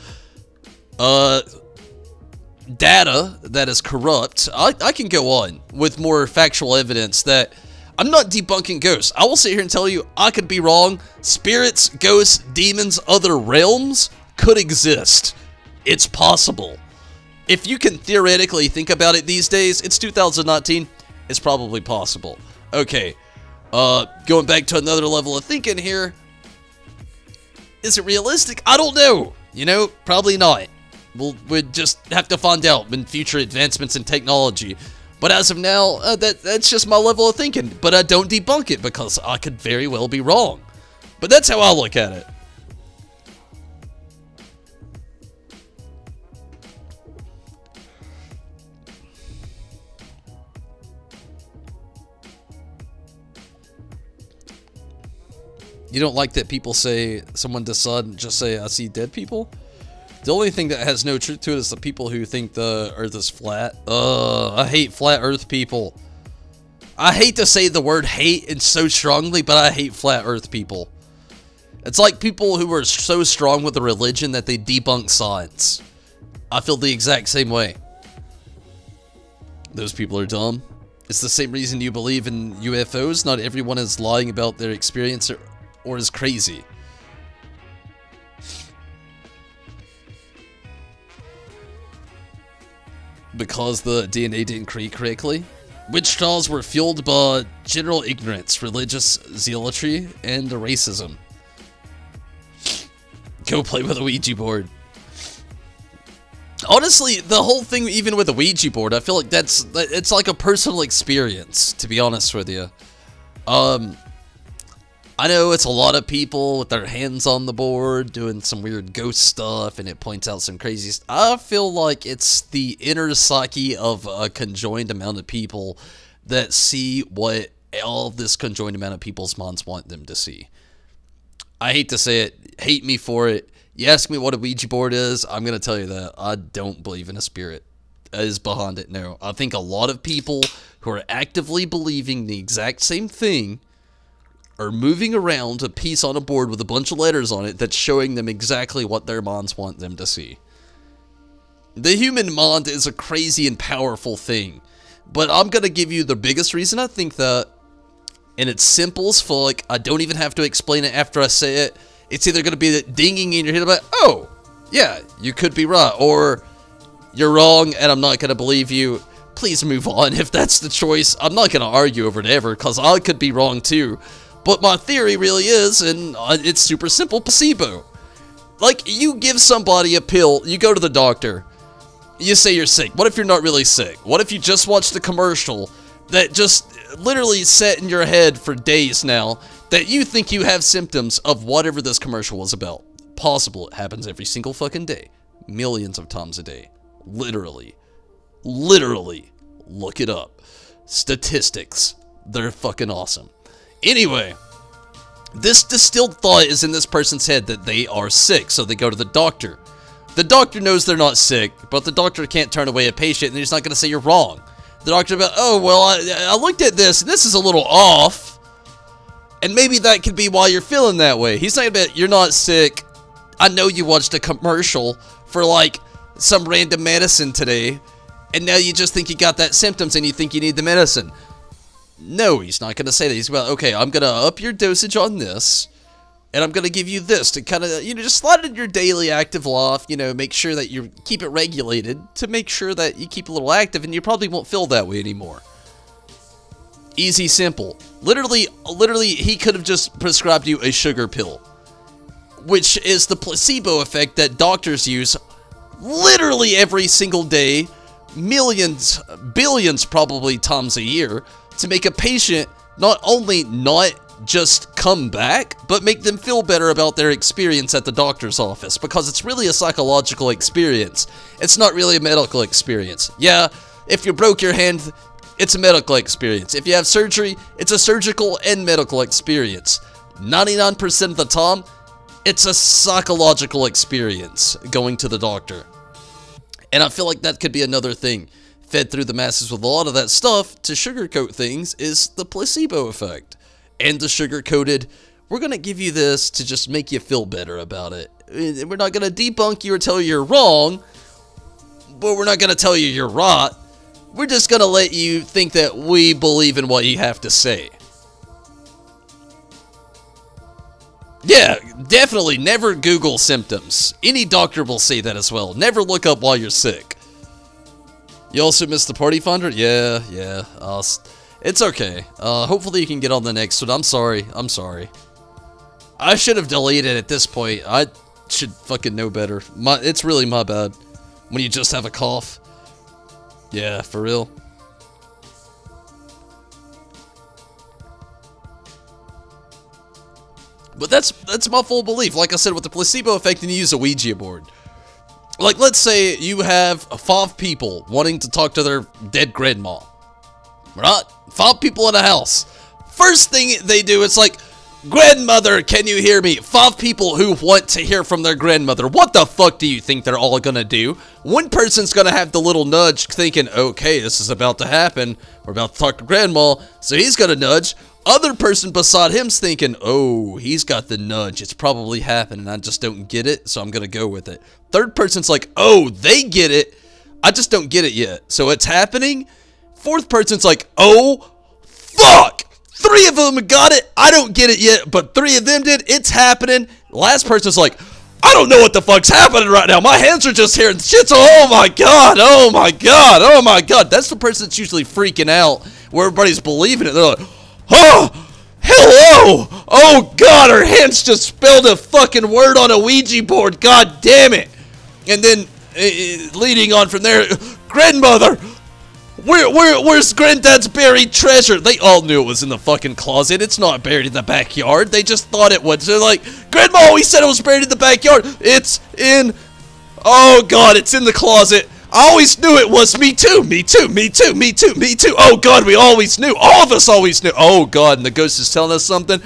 data that is corrupt. I can go on with more factual evidence that I'm not debunking ghosts. I will sit here and tell you I could be wrong. Spirits, ghosts, demons, other realms could exist. It's possible. If you can theoretically think about it these days, it's 2019. It's probably possible. Okay, going back to another level of thinking here. Is it realistic? I don't know. You know, probably not. We'd just have to find out in future advancements in technology. But as of now, that's just my level of thinking. But I don't debunk it because I could very well be wrong. But that's how I look at it. You don't like that people say, someone decide, just say, I see dead people? The only thing that has no truth to it is the people who think the earth is flat. I hate flat earth people. I hate to say the word hate and so strongly, but I hate flat earth people. It's like people who are so strong with a religion that they debunk science. I feel the exact same way. Those people are dumb. It's the same reason you believe in UFOs. Not everyone is lying about their experience or is crazy. Because the DNA didn't create correctly. Witch trials were fueled by general ignorance, religious zealotry, and racism. Go play with a Ouija board. Honestly, the whole thing, even with a Ouija board, I feel like it's like a personal experience, to be honest with you. I know it's a lot of people with their hands on the board doing some weird ghost stuff, and it points out some crazy stuff. I feel like it's the inner psyche of a conjoined amount of people that see what all this conjoined amount of people's minds want them to see. I hate to say it, hate me for it. You ask me what a Ouija board is, I'm going to tell you that I don't believe in a spirit is behind it. No, I think a lot of people who are actively believing the exact same thing are moving around a piece on a board with a bunch of letters on it that's showing them exactly what their minds want them to see. The human mind is a crazy and powerful thing, but I'm going to give you the biggest reason I think that, and it's simple as fuck. I don't even have to explain it after I say it. It's either going to be dinging in your head about, oh, yeah, you could be right, or you're wrong and I'm not going to believe you. Please move on if that's the choice. I'm not going to argue over it ever, because I could be wrong too. But my theory really is, and it's super simple, placebo. Like, you give somebody a pill, you go to the doctor, you say you're sick. What if you're not really sick? What if you just watched a commercial that just literally set in your head for days now that you think you have symptoms of whatever this commercial was about? Possible. It happens every single fucking day. Millions of times a day. Literally. Literally. Look it up. Statistics. They're fucking awesome. Anyway, this distilled thought is in this person's head that they are sick, so they go to the doctor. The doctor knows they're not sick, but the doctor can't turn away a patient, and he's not going to say you're wrong. The doctor about, oh, well, I looked at this, and this is a little off, and maybe that could be why you're feeling that way. He's not about, you're not sick. I know you watched a commercial for, like, some random medicine today, and now you just think you got that symptoms, and you think you need the medicine. No, he's not going to say that. He's about, okay, I'm going to up your dosage on this, and I'm going to give you this to kind of, you know, just slide it in your daily active life, you know, make sure that you keep it regulated to make sure that you keep a little active, and you probably won't feel that way anymore. Easy, simple. Literally, he could have just prescribed you a sugar pill, which is the placebo effect that doctors use literally every single day, millions, billions probably times a year, to make a patient not only not just come back, but make them feel better about their experience at the doctor's office, because it's really a psychological experience. It's not really a medical experience. Yeah, if you broke your hand, it's a medical experience. If you have surgery, it's a surgical and medical experience. 99% of the time, it's a psychological experience going to the doctor. And I feel like that could be another thing fed through the masses with a lot of that stuff to sugarcoat things is the placebo effect. And the sugar-coated, we're going to give you this to just make you feel better about it. We're not going to debunk you or tell you you're wrong, but we're not going to tell you you're right. We're just going to let you think that we believe in what you have to say. Yeah, definitely never Google symptoms. Any doctor will say that as well. Never look up while you're sick. You also missed the party finder? Yeah. It's okay. Hopefully you can get on the next one. I'm sorry. I should have deleted at this point. I should fucking know better. It's really my bad. When you just have a cough. Yeah, for real. But that's my full belief. Like I said, with the placebo effect, and you use a Ouija board. Like, let's say you have 5 people wanting to talk to their dead grandma. Right? 5 people in a house. First thing they do, it's like, grandmother, can you hear me? 5 people who want to hear from their grandmother. What the fuck do you think they're all gonna do? One person's gonna have the little nudge thinking, okay, this is about to happen. We're about to talk to grandma. So he's gonna nudge. Other person beside him's thinking, oh, he's got the nudge. It's probably happening. I just don't get it, so I'm gonna go with it. Third person's like, oh, they get it. I just don't get it yet. So it's happening. Fourth person's like, oh, fuck. 3 of them got it. I don't get it yet, but 3 of them did. It's happening. Last person's like, I don't know what the fuck's happening right now. My hands are just here and shit's, oh my god, oh my god, oh my god. That's the person that's usually freaking out, where everybody's believing it. They're like, oh, hello. Oh god, her hands just spelled a fucking word on a Ouija board. God damn it. And then, leading on from there, grandmother, Where's Granddad's buried treasure? They all knew it was in the fucking closet. It's not buried in the backyard. They just thought it was. They're like, Grandma always said it was buried in the backyard. It's in... Oh, God, it's in the closet. I always knew it was. Me too, me too, me too, me too, me too. Oh, God, we always knew. All of us always knew. Oh, God, and the ghost is telling us something.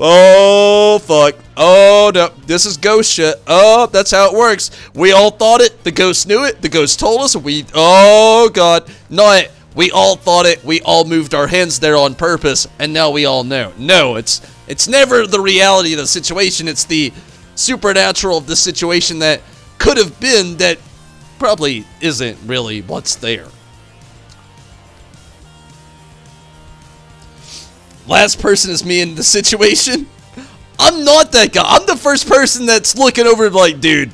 Oh, fuck. Oh, no. This is ghost shit. Oh, that's how it works. We all thought it. The ghost knew it. The ghost told us. Oh, God. No, we all thought it. We all moved our hands there on purpose, and now we all know. No, it's never the reality of the situation. It's the supernatural of the situation that could have been that probably isn't really what's there. Last person is me in the situation. I'm not that guy. I'm the first person that's looking over like, dude,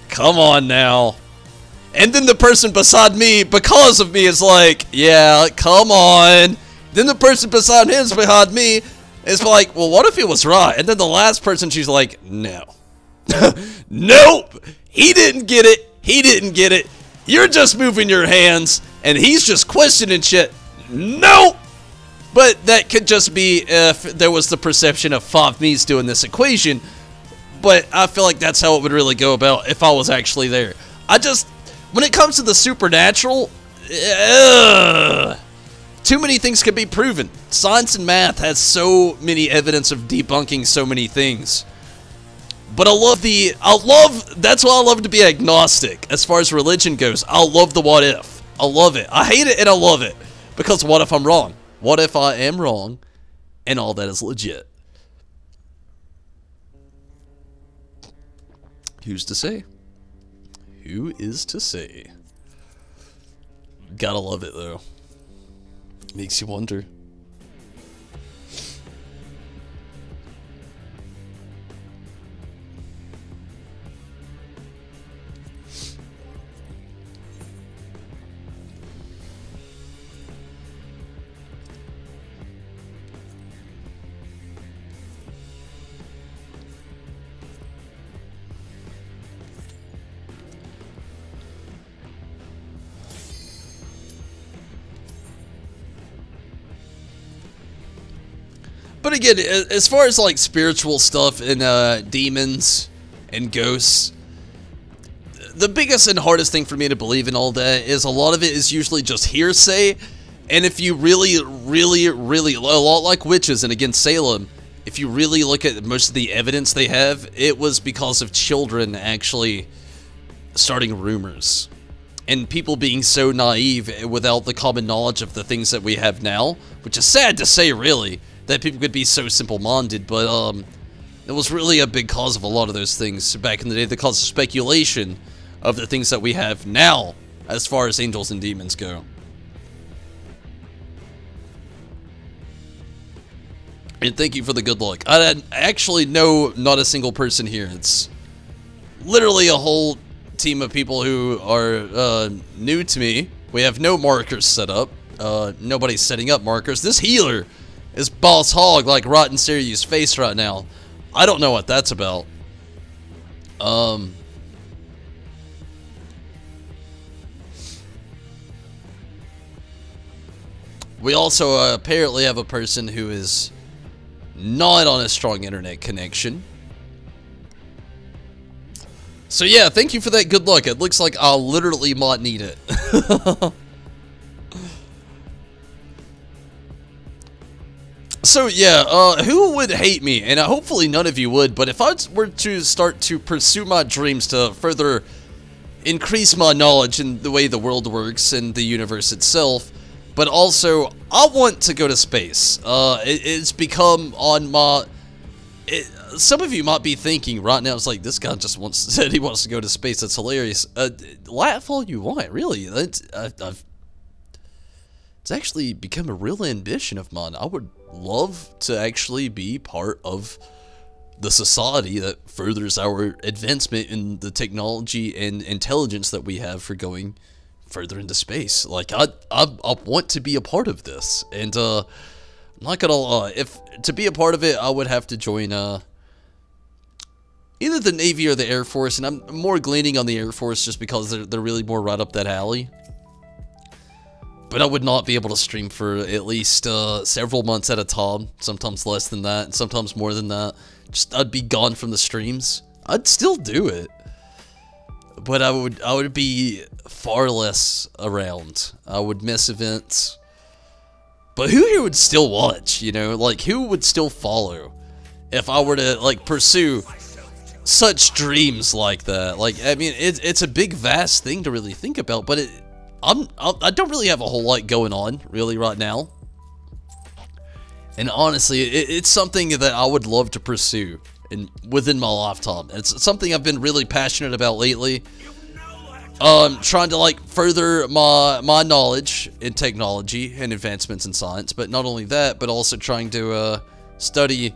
come on now. And then the person beside me, because of me, is like, yeah, come on. Then the person beside him is behind me is like, well, what if it was right? And then the last person, she's like, no. Nope. He didn't get it. He didn't get it. You're just moving your hands, and he's just questioning shit. Nope! But that could just be if there was the perception of 5 me's doing this equation. But I feel like that's how it would really go about if I was actually there. When it comes to the supernatural, too many things can be proven. Science and math has so many evidence of debunking so many things. But that's why I love to be agnostic as far as religion goes. I love the what if. I love it. I hate it and I love it. Because what if I'm wrong? What if I am wrong and all that is legit? Who's to say? Who is to say? Gotta love it though. Makes you wonder. But again, as far as like spiritual stuff and demons and ghosts, the biggest and hardest thing for me to believe in all that is a lot of it is usually just hearsay. And if you really, a lot like witches and again Salem, if you really look at most of the evidence they have, it was because of children actually starting rumors. And people being so naive without the common knowledge of the things that we have now, which is sad to say really, that people could be so simple-minded, but it was really a big cause of a lot of those things back in the day. The cause of speculation of the things that we have now as far as angels and demons go. And thank you for the good luck. I actually know not a single person here. It's literally a whole team of people who are new to me. We have no markers set up. Nobody's setting up markers. This healer is boss hog like right in Seiryu's face right now. I don't know what that's about. We also apparently have a person who is not on a strong internet connection. So yeah, thank you for that good luck. It looks like I literally might need it. So yeah, who would hate me? And hopefully none of you would, but if I were to start to pursue my dreams to further increase my knowledge in the way the world works and the universe itself, but also I want to go to space. It's become on my... some of you might be thinking right now, it's like, this guy just said he wants to go to space. That's hilarious. Laugh all you want, really. It's actually become a real ambition of mine. I would love to actually be part of the society that furthers our advancement in the technology and intelligence that we have for going further into space. Like, I want to be a part of this. And, I'm not gonna lie, to be a part of it, I would have to join, either the Navy or the Air Force, and I'm more leaning on the Air Force just because they're really more right up that alley. But I would not be able to stream for at least several months at a time, sometimes less than that, and sometimes more than that. Just I'd be gone from the streams. I'd still do it, but I would be far less around. I would miss events. But who here would still watch, you know? Like, who would still follow if I were to, like, pursue such dreams like that? Like, I mean, it's a big, vast thing to really think about, but I don't really have a whole lot going on, really, right now. And honestly, it's something that I would love to pursue within my lifetime. It's something I've been really passionate about lately. Trying to, like, further my knowledge in technology and advancements in science, but not only that, but also trying to study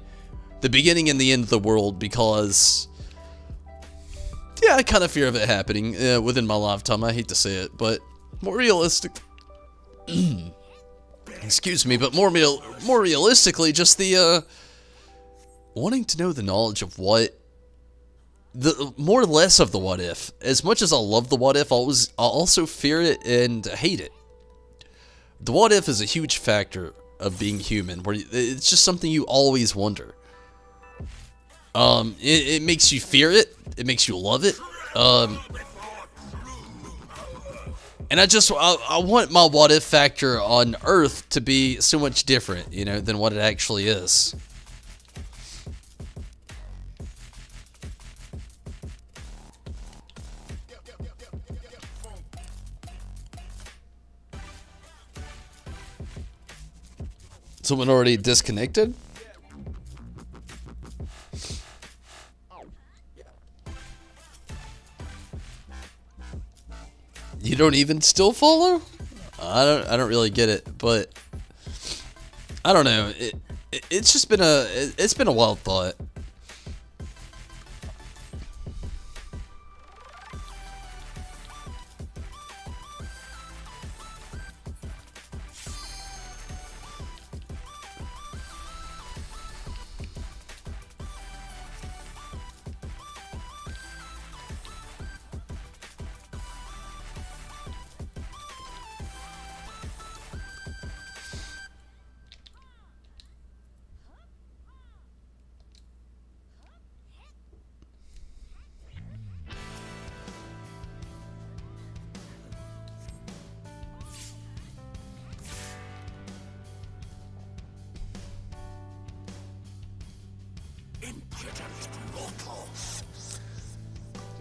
the beginning and the end of the world, because yeah, I kind of fear of it happening within my lifetime. I hate to say it, but more realistic. Excuse me, but more realistically, just the wanting to know the knowledge of what. More or less of the what if. As much as I love the what if, I also fear it and hate it. The what if is a huge factor of being human, where it's just something you always wonder. It makes you fear it. It makes you love it. And I want my what if factor on Earth to be so much different, you know, than what it actually is. Someone already disconnected? You don't even still follow? I don't really get it, but I don't know. It's just been a wild thought.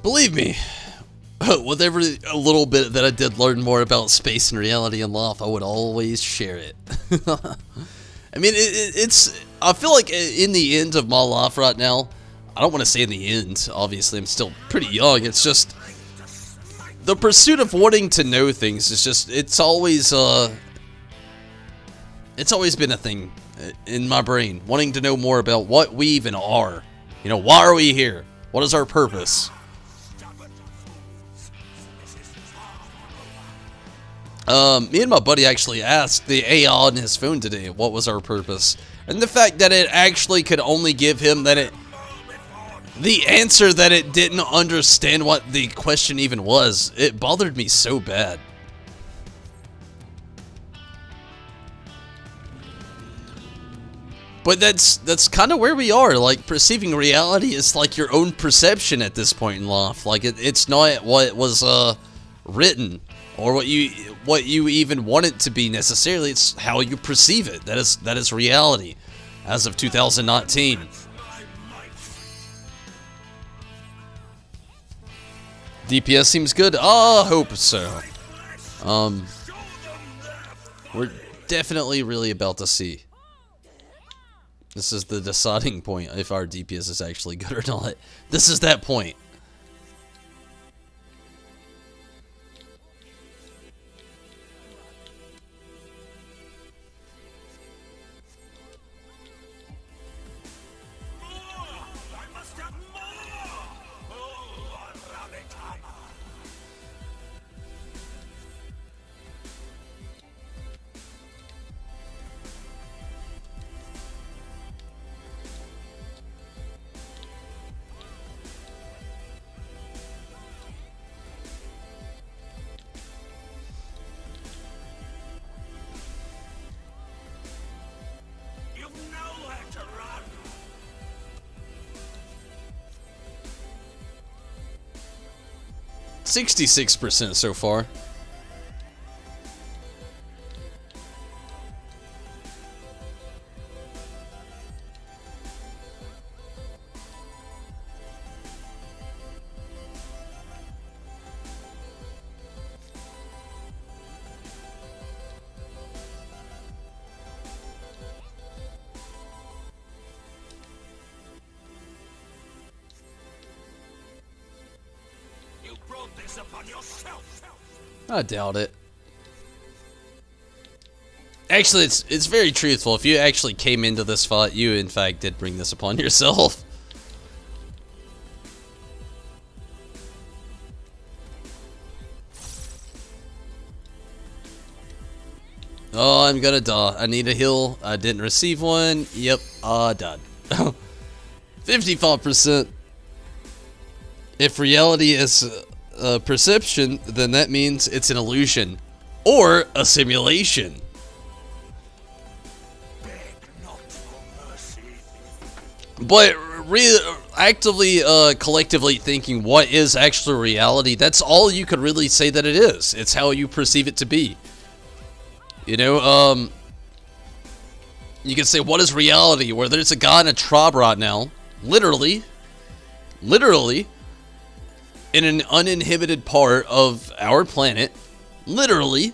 Believe me, with every little bit that I did learn more about space and reality and life, I would always share it. I mean, I feel like in the end of my life right now, I don't want to say in the end, obviously I'm still pretty young, it's just the pursuit of wanting to know things is just, it's always been a thing in my brain, wanting to know more about what we even are. You know, why are we here? What is our purpose? Me and my buddy actually asked the AI on his phone today what was our purpose. And the fact that it actually could only give him the answer that it didn't understand what the question even was, it bothered me so bad. But that's kind of where we are. Like, perceiving reality is like your own perception at this point in life. Like, it's not what was written or what you even want it to be necessarily. It's how you perceive it. That is reality as of 2019. DPS seems good. I hope so. We're definitely really about to see. This is the deciding point if our DPS is actually good or not. This is that point. 66% so far. I doubt it. Actually, it's very truthful. If you actually came into this fight, you in fact did bring this upon yourself. Oh, I'm gonna die. I need a heal. I didn't receive one. Yep, I died. 55%. If reality is perception, then that means it's an illusion or a simulation. But actively, collectively thinking what is actually reality, that's all you could really say that it is. It's how you perceive it to be. You know, you can say, what is reality? Where there's a guy in a tribe right now, literally, in an uninhibited part of our planet, literally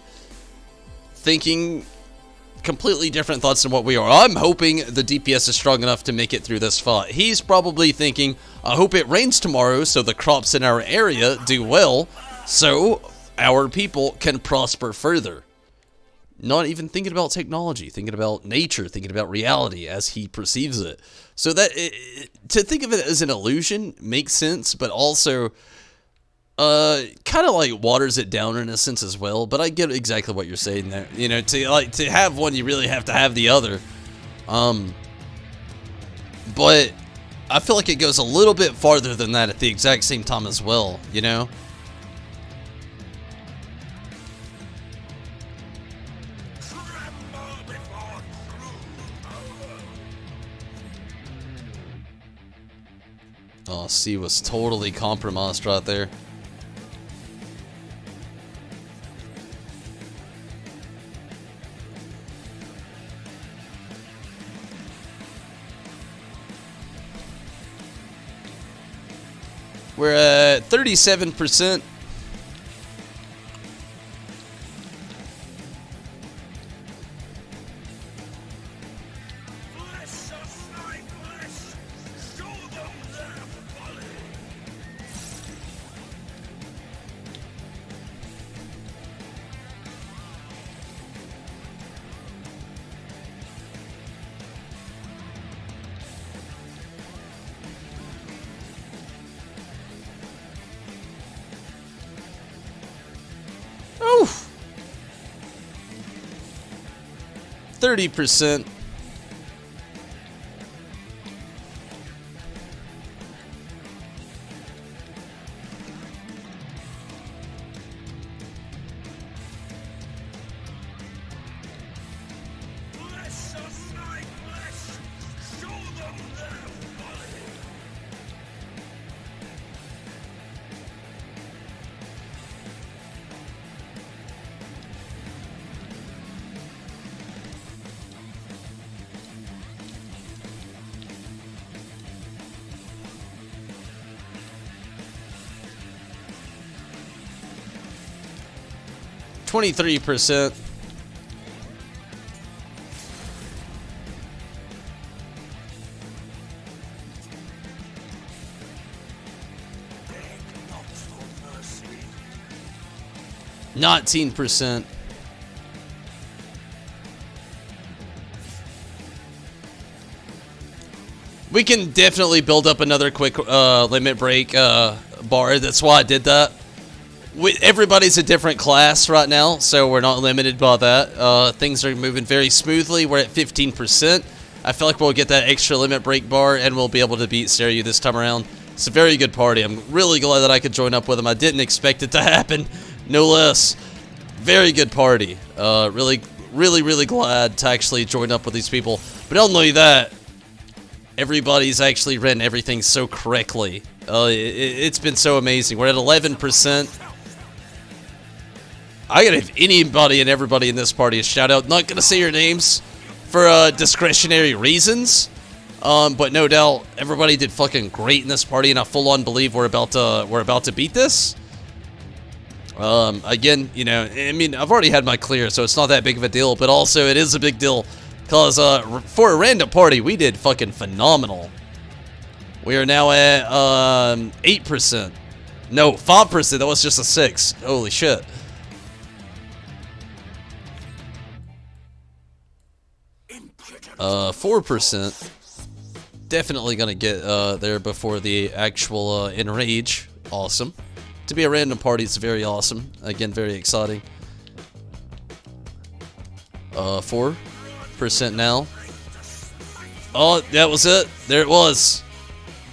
thinking completely different thoughts than what we are. I'm hoping the DPS is strong enough to make it through this fight. He's probably thinking, I hope it rains tomorrow so the crops in our area do well, so our people can prosper further. Not even thinking about technology, thinking about nature, thinking about reality as he perceives it. So that, to think of it as an illusion makes sense, but also kind of like waters it down in a sense as well. But I get exactly what you're saying there. You know, to have one, you really have to have the other. But I feel like it goes a little bit farther than that at the exact same time as well, you know? Oh, C was totally compromised right there. We're at 37%. Oof. 30%. %. %. We can definitely build up another quick limit break bar. That's why I did that. Everybody's a different class right now, so we're not limited by that. Things are moving very smoothly. We're at 15%. I feel like we'll get that extra limit break bar, and we'll be able to beat Seiryu this time around. It's a very good party. I'm really glad that I could join up with him. I didn't expect it to happen, no less. Very good party. Really glad to actually join up with these people. But not only that, everybody's actually ran everything so correctly. It's been so amazing. We're at 11%. I gotta give anybody and everybody in this party a shout out. Not gonna say your names for discretionary reasons, but no doubt everybody did fucking great in this party, and I full on believe we're about to beat this. Again, you know, I mean, I've already had my clear, so it's not that big of a deal, but also it is a big deal because for a random party, we did fucking phenomenal. We are now at 8%. No, 5%. That was just a 6. Holy shit. Uh, 4%. Definitely gonna get there before the actual enrage. Awesome. To be a random party, it's very awesome. Again, very exciting. 4% now. Oh, that was it. There it was.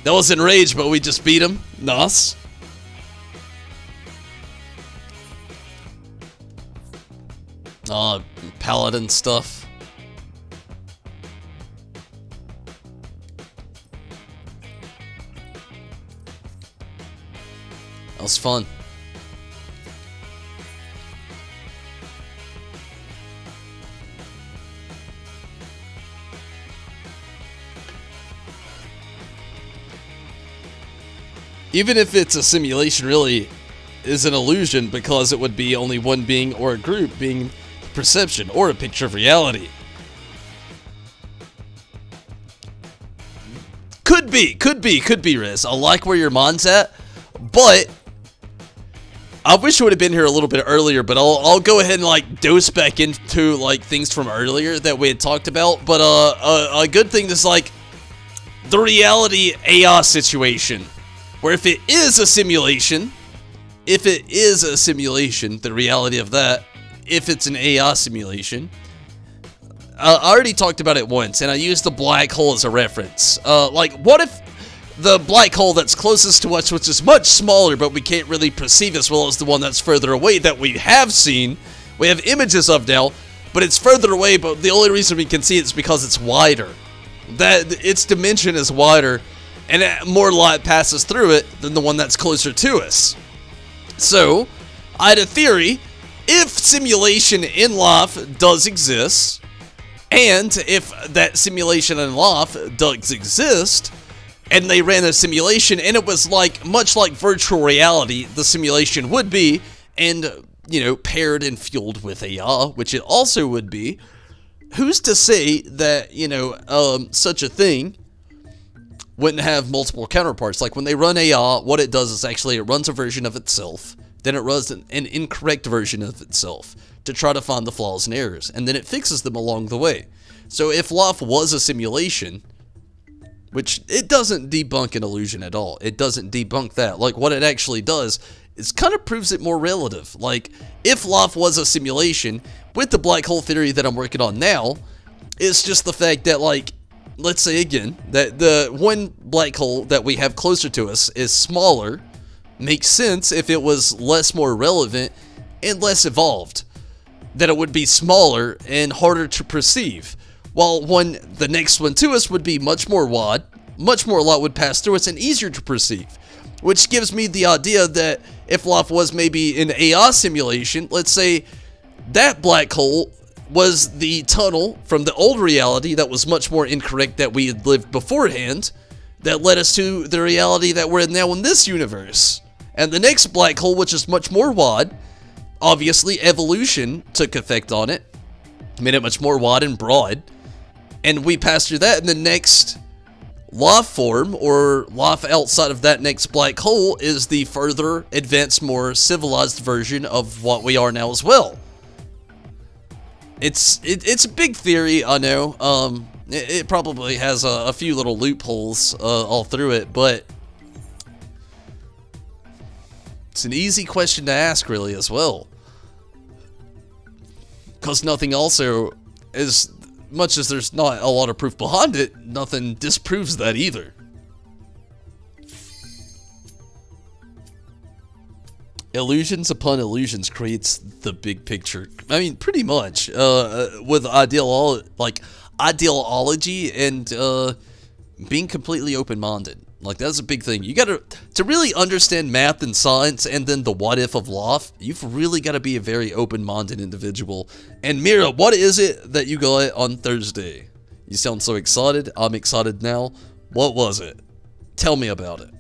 That was enrage, but we just beat him. Nice. Paladin stuff. That was fun. Even if it's a simulation, really is an illusion because it would be only one being or a group being perception or a picture of reality. Could be, Riz. I like where your mind's at, but I wish I would have been here a little bit earlier, but I'll go ahead and like dose back into like things from earlier that we had talked about. But a good thing is like the reality AI situation, where if it is a simulation, the reality of that, if it's an AI simulation, I already talked about it once, and I used the black hole as a reference. Like, what if the black hole that's closest to us, which is much smaller, but we can't really perceive as well as the one that's further away that we have seen, we have images of now, but it's further away, but the only reason we can see it is because it's wider. That its dimension is wider, and more light passes through it than the one that's closer to us. So, I had a theory, if simulation in life does exist, and if that simulation in life does exist, and they ran a simulation, and it was like, much like virtual reality, the simulation would be, and, you know, paired and fueled with AI, which it also would be, who's to say that, you know, such a thing wouldn't have multiple counterparts? Like, when they run AI, what it does is actually it runs a version of itself, then it runs an incorrect version of itself to try to find the flaws and errors, and then it fixes them along the way. So if life was a simulation, which it doesn't debunk an illusion at all, it doesn't debunk that. Like, what it actually does is kind of proves it more relative. Like, if life was a simulation, with the black hole theory that I'm working on now, it's just the fact that, like, let's say again, that the one black hole that we have closer to us is smaller, makes sense if it was more relevant and less evolved, that it would be smaller and harder to perceive, while the next one to us would be much more wide, much more light would pass through us and easier to perceive, which gives me the idea that if life was maybe an AI simulation, let's say that black hole was the tunnel from the old reality that was much more incorrect that we had lived beforehand, that led us to the reality that we're in now in this universe. And the next black hole, which is much more wide, obviously evolution took effect on it, made it much more wide and broad, and we passed through that, and the next life form, or life outside of that next black hole, is the further advanced, more civilized version of what we are now as well. It's a big theory, I know. It probably has a few little loopholes all through it, but it's an easy question to ask, really, as well. Because nothing also, as much as there's not a lot of proof behind it, nothing disproves that either. Illusions upon illusions creates the big picture. I mean, pretty much. With ideology and being completely open-minded. Like, that's a big thing. You gotta, to really understand math and science and then the what if of life, you've really got to be a very open-minded individual. And Mira, what is it that you got on Thursday? You sound so excited. I'm excited now. What was it? Tell me about it.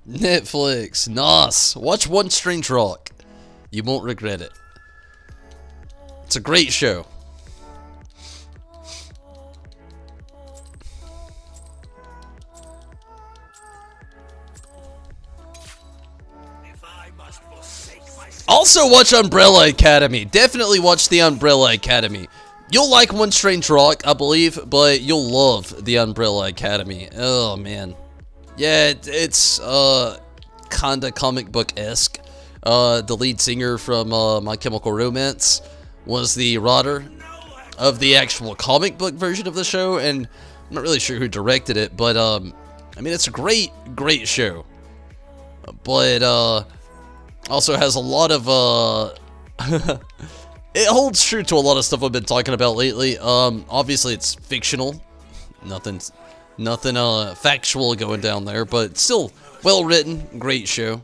Netflix, nice. Watch One Strange Rock. You won't regret it. It's a great show. Also watch Umbrella Academy. Definitely watch the Umbrella Academy. You'll like One Strange Rock, I believe, but you'll love the Umbrella Academy. Oh, man. Yeah, it's kinda comic book-esque. The lead singer from My Chemical Romance was the writer of the actual comic book version of the show, and I'm not really sure who directed it, but I mean, it's a great show. But also has a lot of it holds true to a lot of stuff I've been talking about lately. Obviously it's fictional. Nothing factual going down there, but still well written, great show.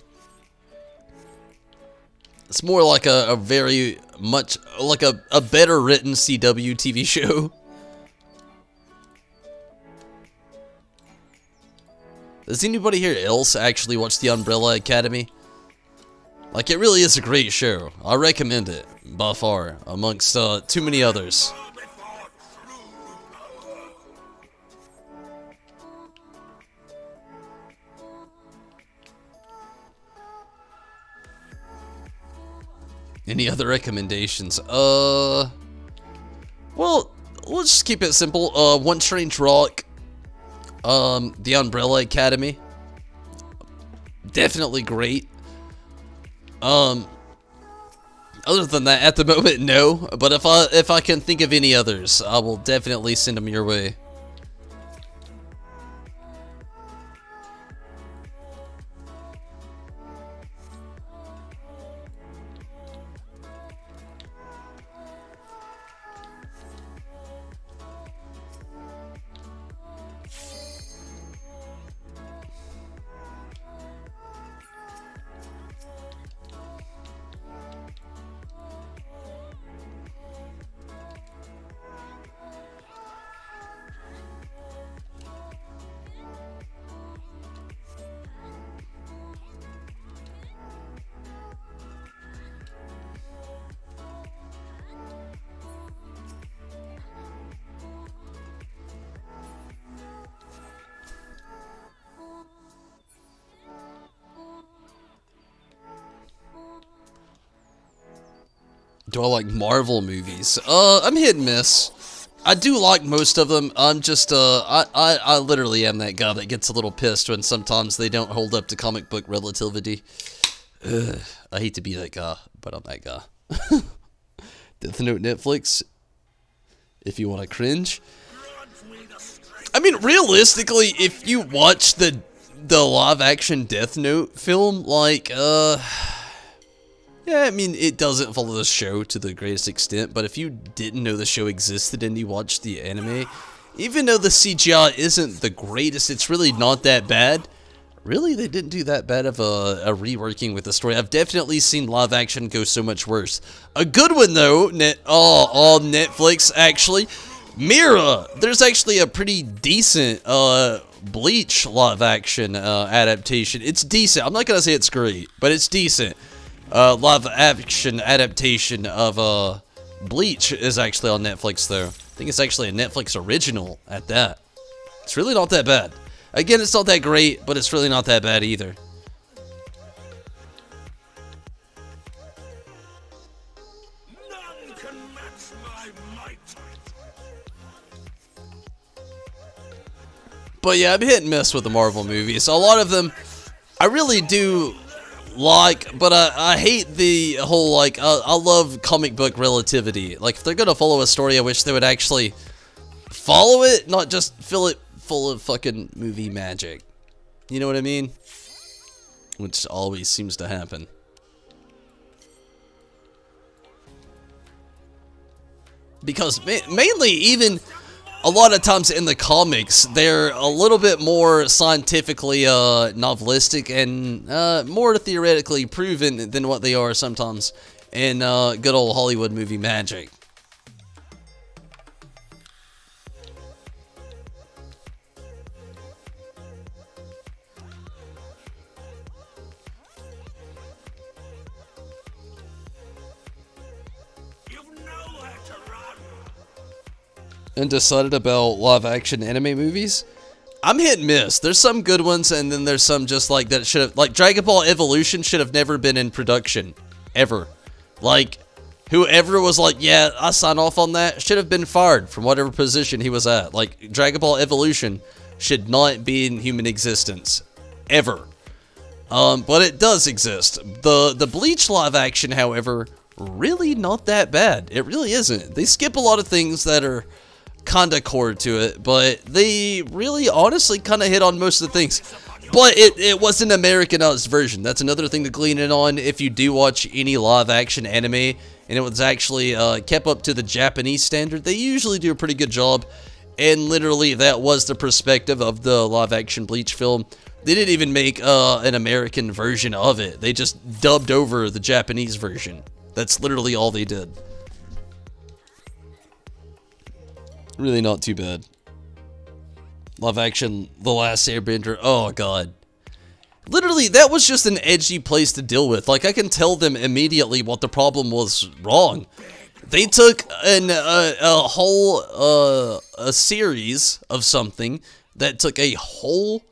It's more like a very much like a better written CW TV show. Does anybody here else actually watch the Umbrella Academy? Like, it really is a great show. I recommend it by far amongst too many others. Any other recommendations? Well, let's just keep it simple. One Strange Rock, the Umbrella Academy, definitely great. Other than that, at the moment, no. But if I can think of any others, I will definitely send them your way. Do I like Marvel movies? I'm hit and miss. I do like most of them. I'm just, I literally am that guy that gets a little pissed when sometimes they don't hold up to comic book relativity. Ugh, I hate to be that guy, but I'm that guy. Death Note Netflix, if you want to cringe. I mean, realistically, if you watch the live-action Death Note film, like, yeah, I mean, it doesn't follow the show to the greatest extent, but if you didn't know the show existed and you watched the anime, even though the CGI isn't the greatest, it's really not that bad. Really, they didn't do that bad of a reworking with the story. I've definitely seen live action go so much worse. A good one, though, on Netflix, actually. Mira! There's actually a pretty decent Bleach live action adaptation. It's decent. I'm not gonna say it's great, but it's decent. Live action adaptation of Bleach is actually on Netflix though. I think it's actually a Netflix original at that. It's really not that bad. Again, it's not that great, but it's really not that bad either. None can match my might. But yeah, I'm hit and miss with the Marvel movies. A lot of them, I really do like, but I hate the whole, like, I love comic book relativity. Like, if they're gonna follow a story, I wish they would actually follow it, not just fill it full of fucking movie magic. You know what I mean? Which always seems to happen. Because mainly, even a lot of times in the comics, they're a little bit more scientifically novelistic and more theoretically proven than what they are sometimes in good old Hollywood movie magic. And decided about live action anime movies? I'm hit and miss. There's some good ones, and then there's some just like that should have, like Dragon Ball Evolution should have never been in production. Ever. Like, whoever was like, yeah, I sign off on that, should have been fired from whatever position he was at. Like, Dragon Ball Evolution should not be in human existence. Ever. But it does exist. The Bleach live action, however, really not that bad. It really isn't. They skip a lot of things that are kinda core to it, but they really honestly kinda hit on most of the things. But it was an Americanized version. That's another thing to glean in on if you do watch any live action anime, and it was actually kept up to the Japanese standard. They usually do a pretty good job, and literally that was the perspective of the live action Bleach film. They didn't even make an American version of it. They just dubbed over the Japanese version. That's literally all they did. Really not too bad. Live action, The Last Airbender, oh god. Literally, that was just an edgy place to deal with. Like, I can tell them immediately what the problem was wrong. They took a whole, a series of something that took a whole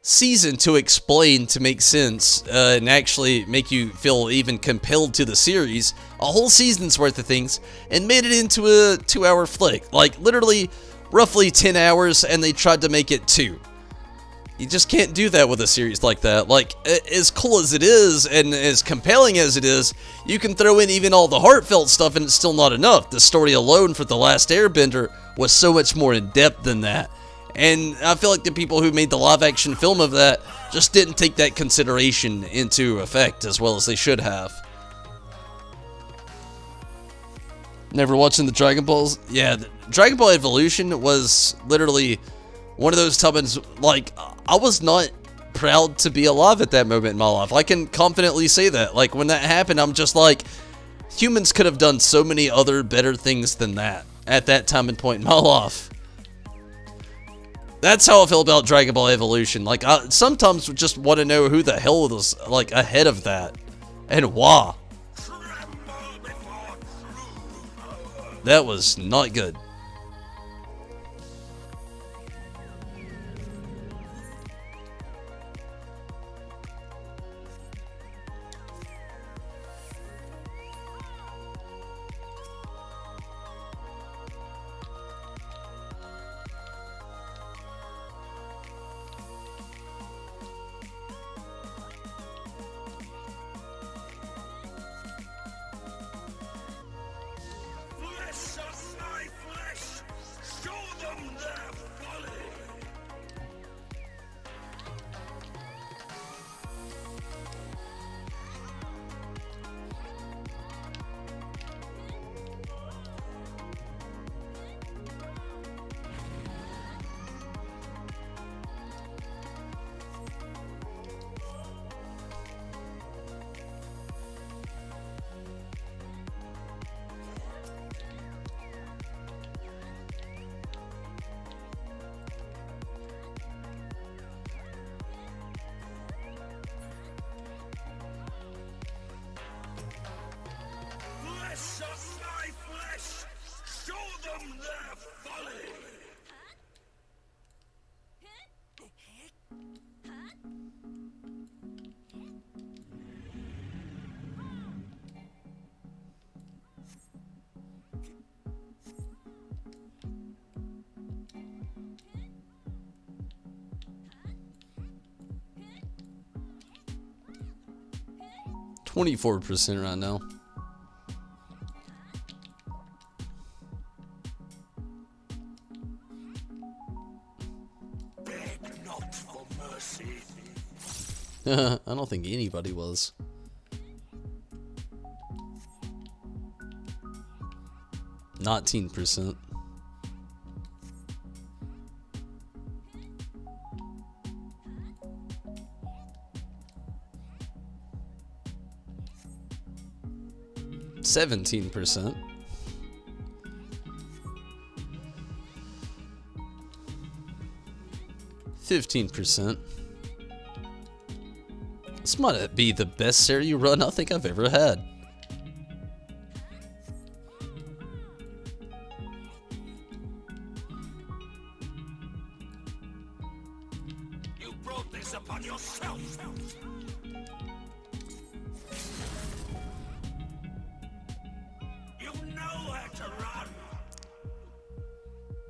season to explain to make sense and actually make you feel even compelled to the series, a whole season's worth of things, and made it into a 2-hour flick. Like, literally, roughly 10 hours, and they tried to make it 2. You just can't do that with a series like that. Like, as cool as it is, and as compelling as it is, you can throw in even all the heartfelt stuff, and it's still not enough. The story alone for The Last Airbender was so much more in-depth than that. And I feel like the people who made the live-action film of that just didn't take that consideration into effect as well as they should have. Never watching the Dragon Balls? Yeah, Dragon Ball Evolution was literally one of those times, like, I was not proud to be alive at that moment in my life. I can confidently say that. Like, when that happened, I'm just like, humans could have done so many other better things than that at that time and point in my life. That's how I feel about Dragon Ball Evolution. Like, I sometimes just want to know who the hell was, like, ahead of that. And why. That was not good. 24% right now. Beg not for mercy. I don't think anybody was. Not 10%. %. 15%. This might be the best Seiryu run I think I've ever had. You brought this upon yourself. You know where to run.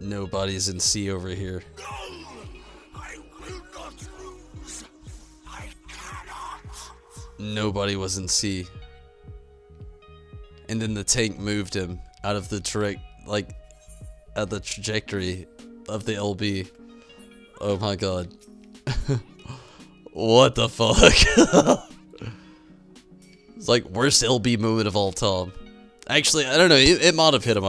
Nobody's in C over here. No, I will not lose. I cannot. Nobody was in C. And then the tank moved him out of the trajectory of the LB. Oh my god. What the fuck? It's like worst LB moment of all time. Actually, I don't know. It might have hit him.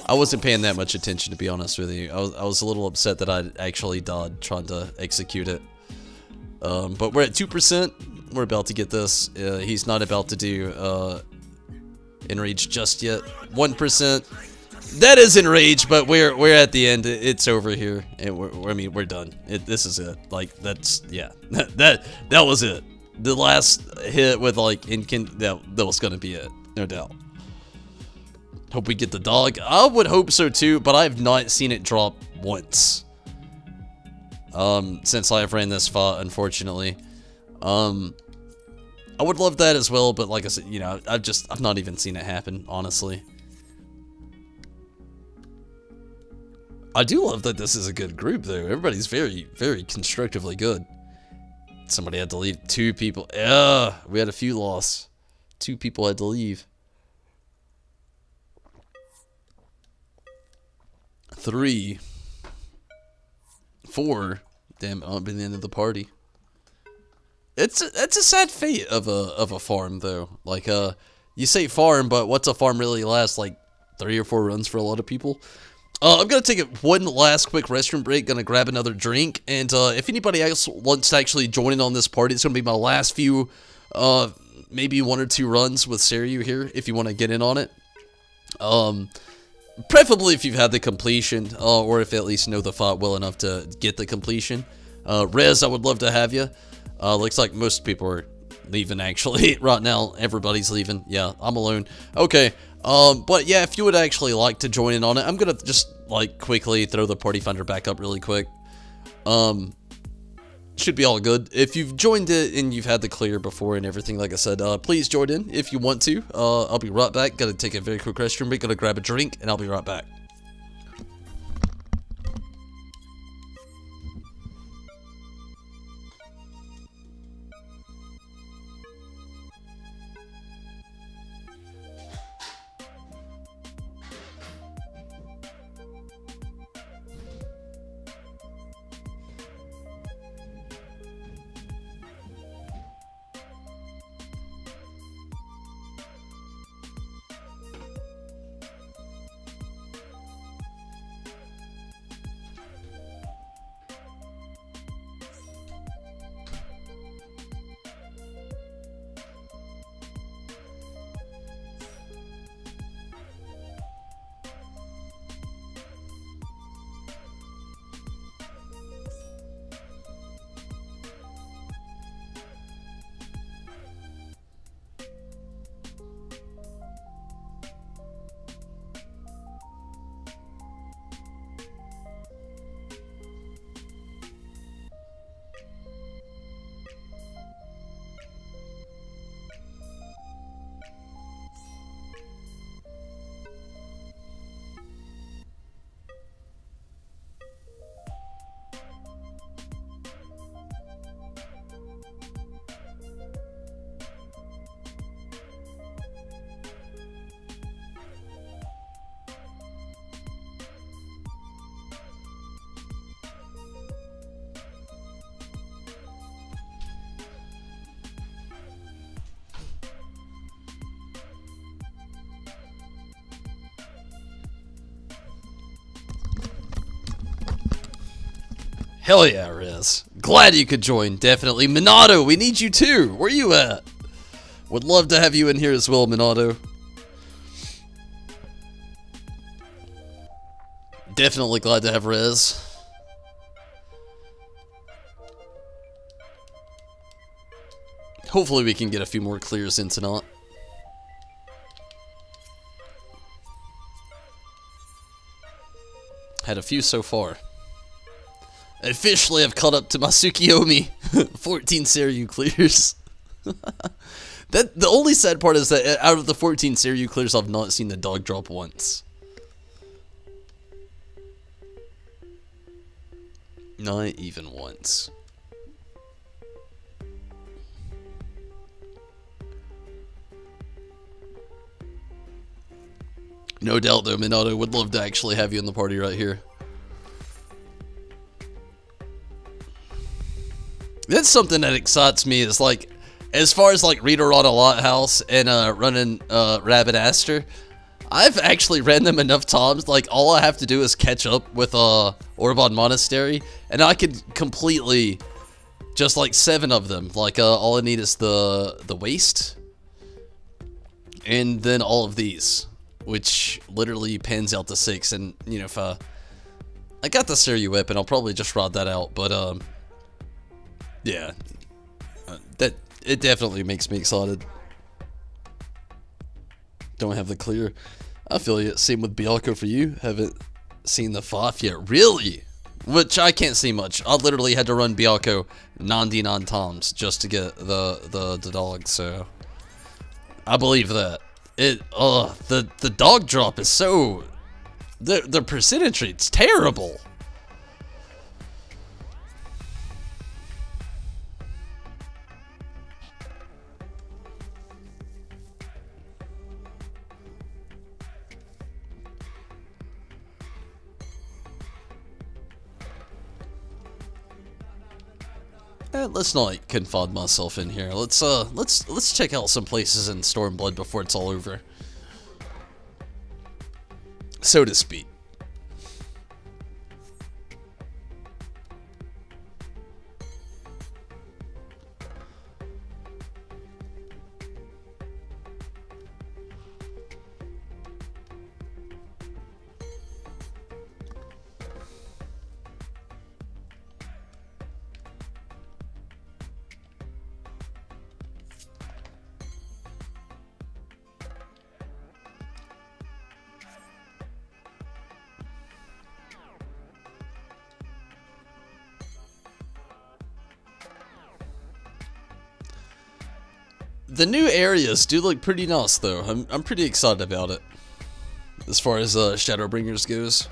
I wasn't paying that much attention, to be honest with you. I was a little upset that I actually died trying to execute it. But we're at 2%. We're about to get this. He's not about to do Enrage just yet. 1%. That is Enrage, but we're at the end. It's over here, and we're done. This is it. Like yeah. that was it. The last hit with like that was gonna be it, no doubt. Hope we get the dog. I would hope so too, but I've not seen it drop once. Since I've ran this far, unfortunately. I would love that as well, but like I said, you know, I've not even seen it happen, honestly. I do love that this is a good group though. Everybody's very, very constructively good. Somebody had to leave. 2 people. We had a few loss. 2 people had to leave. 3. 4. Damn, I've been the end of the party. It's a sad fate of a farm though. Like you say farm, but what's a farm really last? Like 3 or 4 runs for a lot of people. I'm gonna take one last quick restroom break. Gonna grab another drink, and if anybody else wants to actually join in on this party, it's gonna be my last few, maybe 1 or 2 runs with Seiryu here. If you want to get in on it, preferably if you've had the completion, or if you at least know the fight well enough to get the completion. Rez, I would love to have you. Looks like most people are leaving actually right now. Everybody's leaving. Yeah, I'm alone. Okay. But yeah, if you would actually like to join in on it, I'm gonna just like quickly throw the party finder back up really quick. Should be all good. If you've joined it and you've had the clear before and everything, like I said, please join in if you want to. I'll be right back. Gotta take a very quick restroom break. Gotta grab a drink, and I'll be right back. Hell yeah, Riz. Glad you could join, definitely. Minato, we need you too. Where you at? Would love to have you in here as well, Minato. Definitely glad to have Riz. Hopefully we can get a few more clears in tonight. Had a few so far. Officially, I've caught up to my Tsukiyomi. 14 Seiryu clears. The only sad part is that out of the 14 Seiryu clears, I've not seen the dog drop once. Not even once. No doubt though, Minato, would love to actually have you in the party right here. That's something that excites me, is like, as far as like Reader on a Lighthouse and running Rabbit Aster, I've actually ran them enough times, like all I have to do is catch up with Orbon Monastery, and I could completely, just like 7 of them, like all I need is the waste, and then all of these, which literally pans out to 6, and you know, if I got the Seiryu weapon, I'll probably just ride that out, but yeah, it definitely makes me excited. Don't have the clear. I feel you. Same with Byakko for you. Haven't seen the FOF yet. Really? Which I can't see much. I literally had to run Byakko 99 times just to get the dog, so I believe that. The dog drop is so, the percentage rate's terrible. Let's not confide myself in here. Let's check out some places in Stormblood before it's all over, so to speak. The new areas do look pretty nice, though. I'm pretty excited about it, as far as Shadowbringers goes.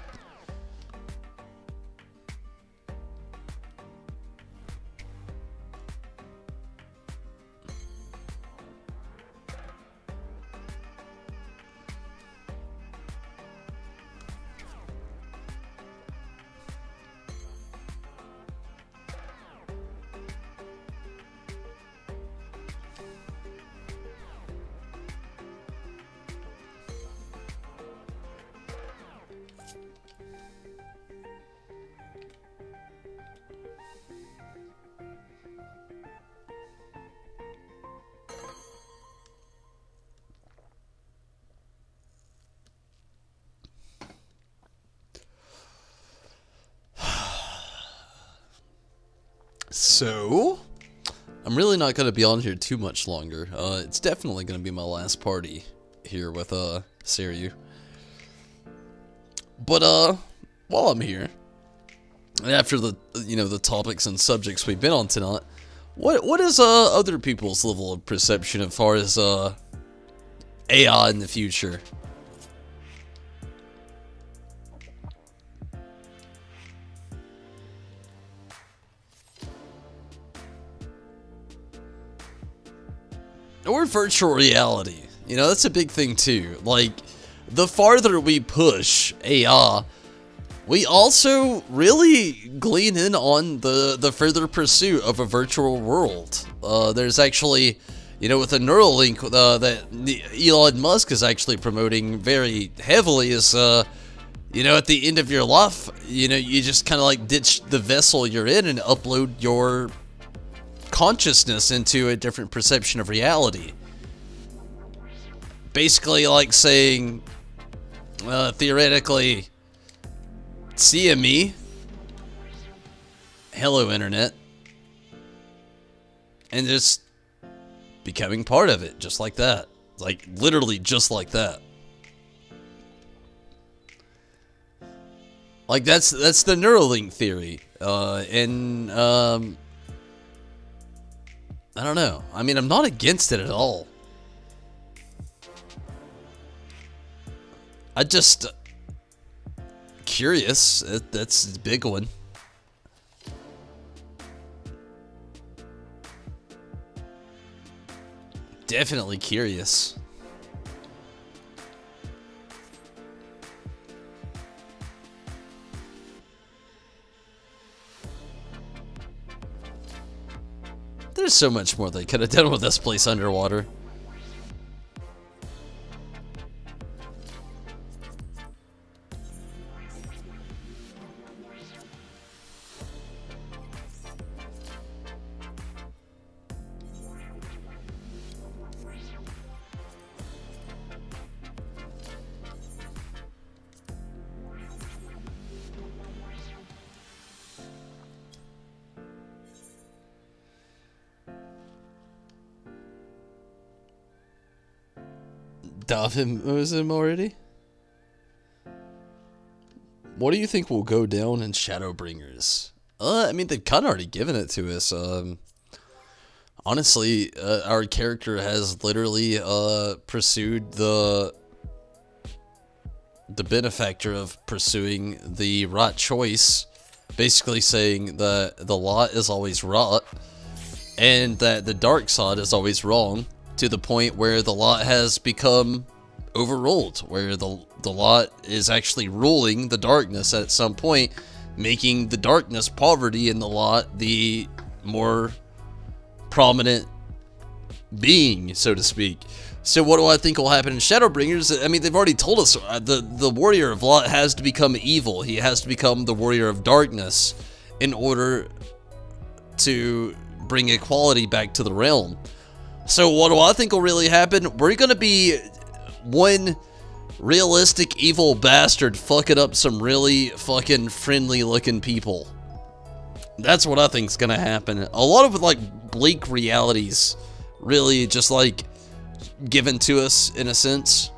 So, I'm really not going to be on here too much longer. It's definitely going to be my last party here with Seiryu. But while I'm here, and after the the topics and subjects we've been on tonight, what is other people's level of perception as far as AI in the future? Or virtual reality. You know, that's a big thing too. Like, the farther we push AI, we also really glean in on the further pursuit of a virtual world. There's actually, with the Neuralink that Elon Musk is actually promoting very heavily is, at the end of your life, you know, you just kind of like ditch the vessel you're in and upload your consciousness into a different perception of reality. Basically like saying, theoretically, CME, hello internet, and just becoming part of it, just like that. Like, literally just like that. Like, that's the Neuralink theory. I don't know. I mean, I'm not against it at all. I just... curious. That's a big one. Definitely curious. There's so much more they could have done with this place underwater. Davim owes him already? What do you think will go down in Shadowbringers? I mean, they've kind of already given it to us. Honestly, our character has literally pursued the benefactor of pursuing the right choice, basically saying that the light is always right and that the dark side is always wrong, to the point where the light has become overruled, where the light is actually ruling the darkness at some point, making the darkness poverty and the light the more prominent being, so to speak. So what do I think will happen in Shadowbringers? I mean, they've already told us the warrior of light has to become evil. He has to become the warrior of darkness in order to bring equality back to the realm. So what do I think will really happen? We're gonna be one realistic evil bastard fucking up some really fucking friendly looking people. That's what I think's gonna happen. A lot of like bleak realities really just like given to us in a sense.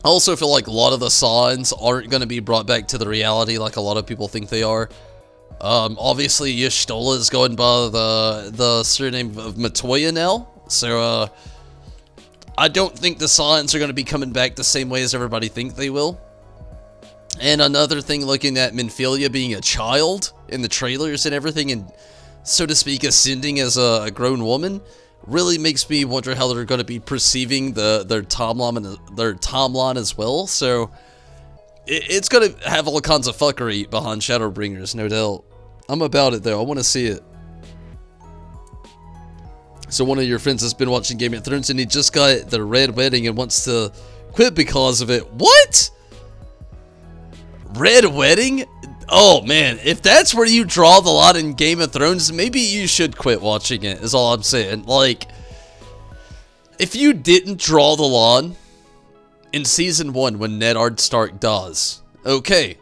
I also feel like a lot of the signs aren't going to be brought back to the reality like a lot of people think they are. Obviously, Y'shtola is going by the surname of Matoya now, so I don't think the signs are going to be coming back the same way as everybody think they will. And another thing, looking at Minfilia being a child in the trailers and everything, and so to speak ascending as a grown woman, really makes me wonder how they're going to be perceiving their timeline as well. So it's going to have all kinds of fuckery behind Shadowbringers, no doubt. I'm about it though. I want to see it. So one of your friends has been watching Game of Thrones and he just got the Red Wedding and wants to quit because of it. What? Red Wedding? Oh man, if that's where you draw the line in Game of Thrones, maybe you should quit watching it, is all I'm saying. Like, if you didn't draw the line in Season 1 when Ned Stark dies, okay,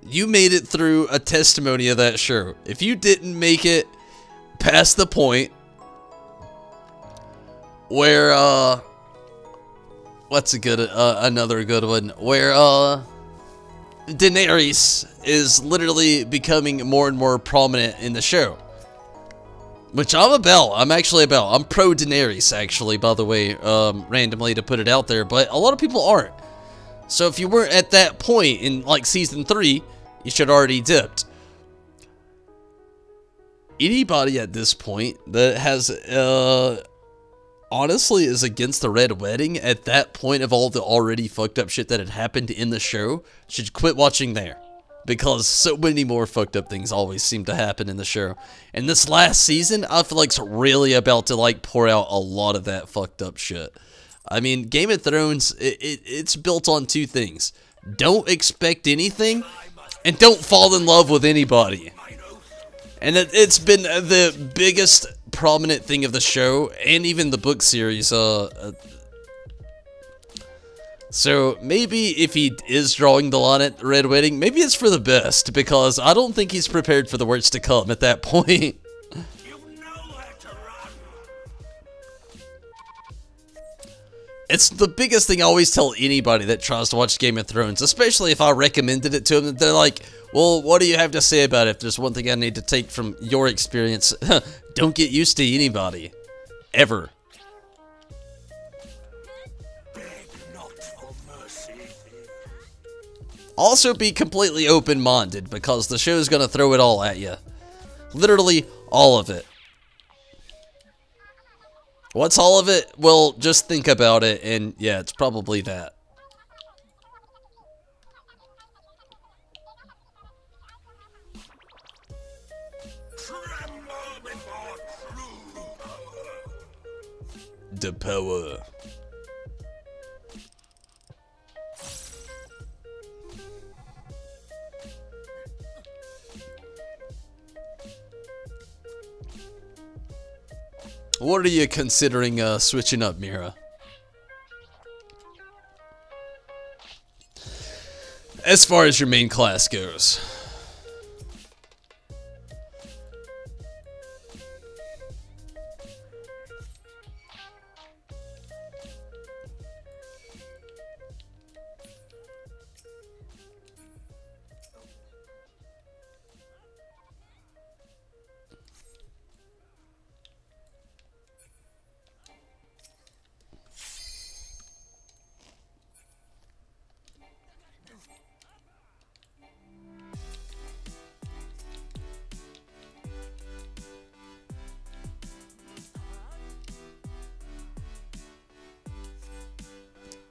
you made it through a testimony of that show. If you didn't make it past the point where, what's a good, another good one, where, Daenerys is literally becoming more and more prominent in the show. Which I'm about. I'm actually about. I'm pro Daenerys, actually, by the way, randomly to put it out there. But a lot of people aren't. So if you weren't at that point in, like, Season 3, you should already dipped. Anybody at this point that has, honestly is against the Red Wedding at that point of all the already fucked up shit that had happened in the show should quit watching there. because so many more fucked up things always seem to happen in the show. And this last season, I feel like it's really about to like pour out a lot of that fucked up shit. I mean, Game of Thrones, it's built on two things. Don't expect anything, and don't fall in love with anybody. And it's been the biggest prominent thing of the show, and even the book series. So maybe if he is drawing the line at Red Wedding, maybe it's for the best, because I don't think he's prepared for the worst to come at that point. It's the biggest thing I always tell anybody that tries to watch Game of Thrones, especially if I recommended it to them. They're like, well, what do you have to say about it? If there's one thing I need to take from your experience, don't get used to anybody. Ever. Also be completely open-minded, because the show's gonna throw it all at you. Literally all of it. What's all of it? Well, just think about it, and yeah, it's probably that. The power. What are you considering switching up, Mira? As far as your main class goes.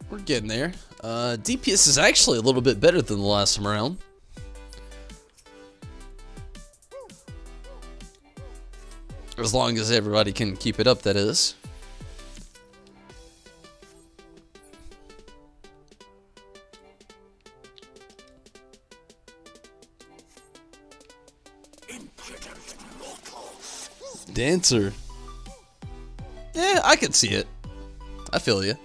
We're getting there. DPS is actually a little bit better than the last time around. As long as everybody can keep it up, that is. Dancer. Yeah, I can see it. I feel you.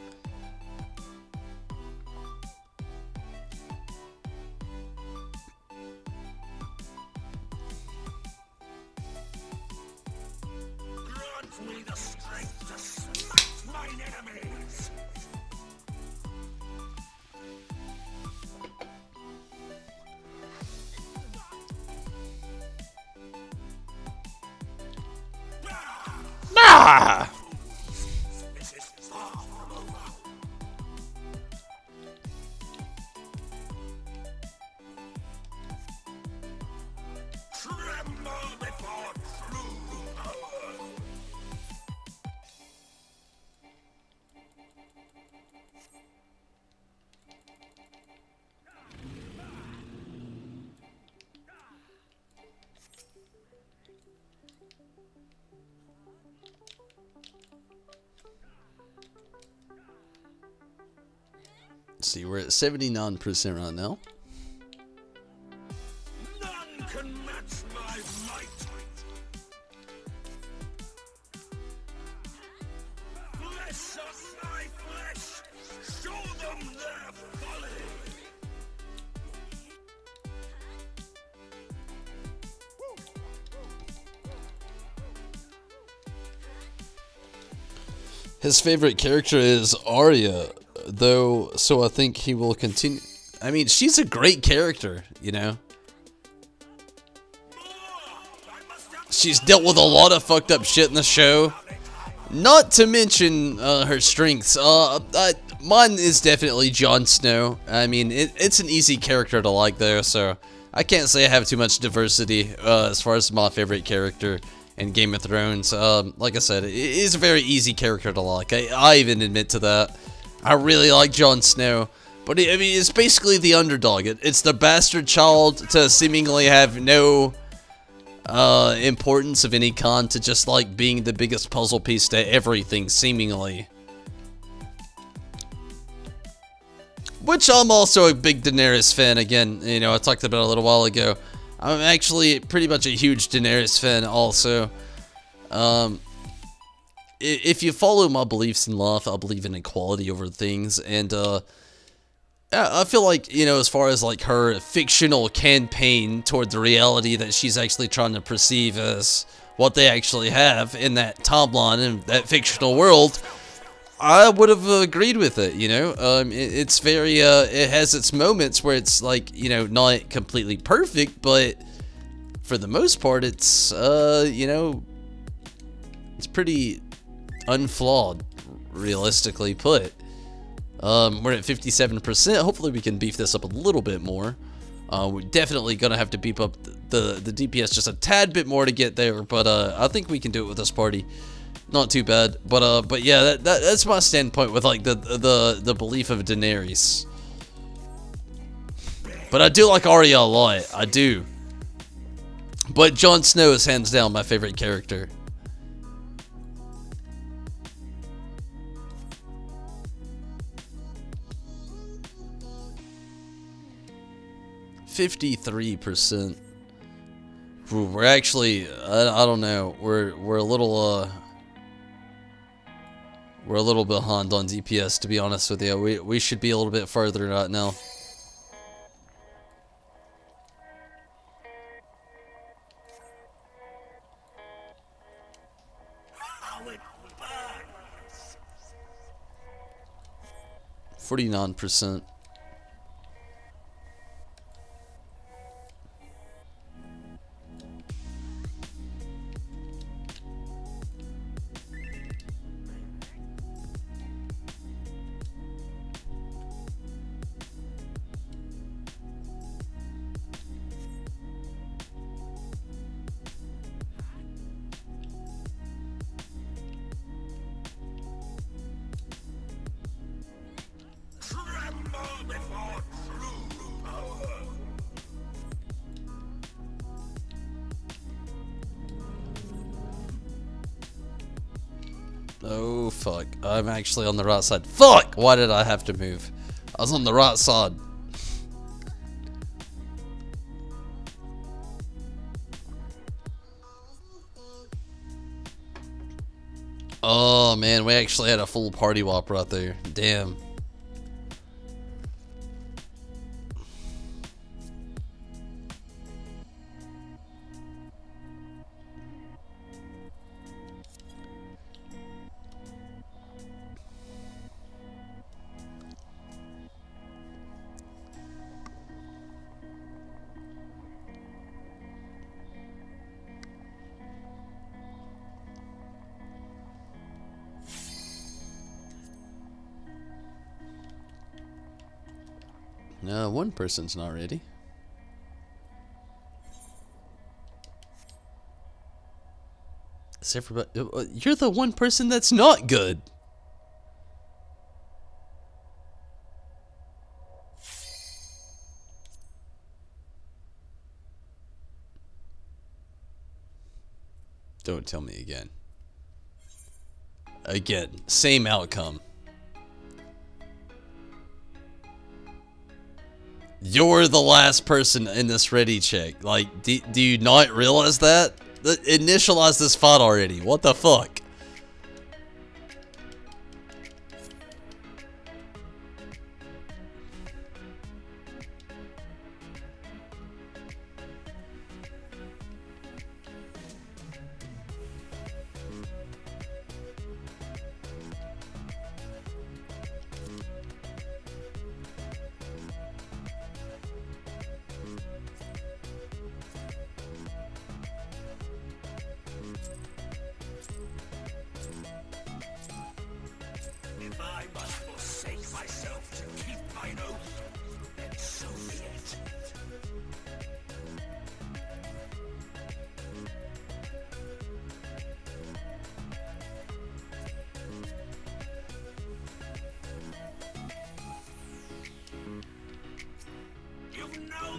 Ah! Let's see, we're at 79% right now. None can match my might. Flesh of my flesh, show them their folly. His favorite character is Arya, though, so I think he will continue. I mean, she's a great character, you know. She's dealt with a lot of fucked up shit in the show. Not to mention her strengths. Mine is definitely Jon Snow. I mean, it's an easy character to like there, so I can't say I have too much diversity as far as my favorite character in Game of Thrones. Like I said, it is a very easy character to like. I even admit to that. I really like Jon Snow, But I mean, it's basically the underdog. It's the bastard child to seemingly have no importance of any kind, to just like being the biggest puzzle piece to everything, seemingly. Which I'm also a big Daenerys fan. Again, you know, I talked about it a little while ago. I'm actually pretty much a huge Daenerys fan also. If you follow my beliefs in life, I believe in equality over things, and I feel like, you know, as far as like her fictional campaign toward the reality that she's actually trying to perceive as what they actually have in that timeline and that fictional world, I would have agreed with it, you know. It's very, it has its moments where it's like, you know, not completely perfect, but for the most part, it's, you know, it's pretty unflawed, realistically put. We're at 57%. Hopefully we can beef this up a little bit more. We're definitely gonna have to beef up the DPS just a tad bit more to get there, but I think we can do it with this party. Not too bad, but yeah, that's my standpoint with like the belief of Daenerys. But I do like Arya a lot, I do. But Jon Snow is hands down my favorite character. %. We're actually, I don't know. We're a little behind on DPS, to be honest with you. We should be a little bit further right now. How it burns. 49%. Tremble before true power. Oh, fuck. I'm actually on the right side. Fuck! Why did I have to move? I was on the right side. Oh, man. We actually had a full party whop right there. Damn. No, one person's not ready. Is everybody? You're the one person that's not good. Don't tell me again. Again, same outcome. You're the last person in this ready check. Like, do you not realize that? Initialize this fight already. What the fuck?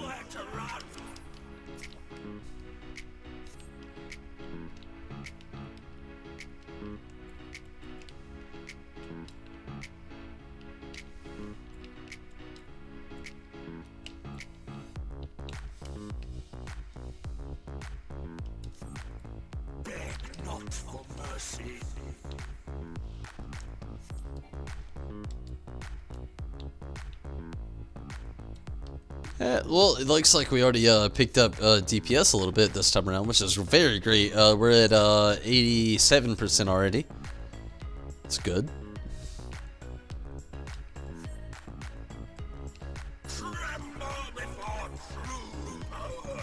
Nowhere to run. Beg not for mercy. Well, it looks like we already picked up DPS a little bit this time around, which is very great. We're at 87% already. That's good. Tremble before true power.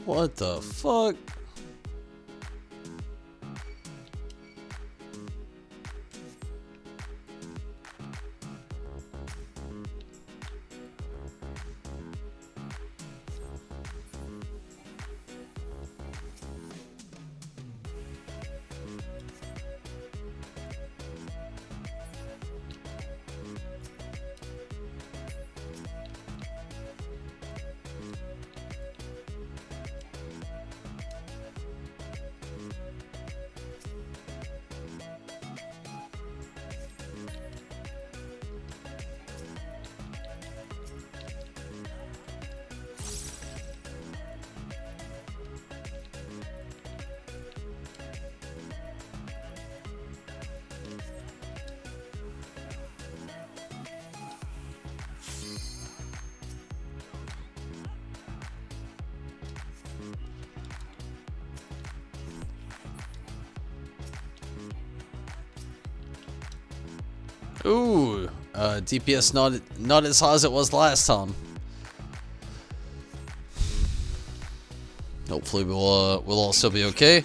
What the fuck? Ooh, DPS not as high as it was last time. Hopefully we'll all still be okay.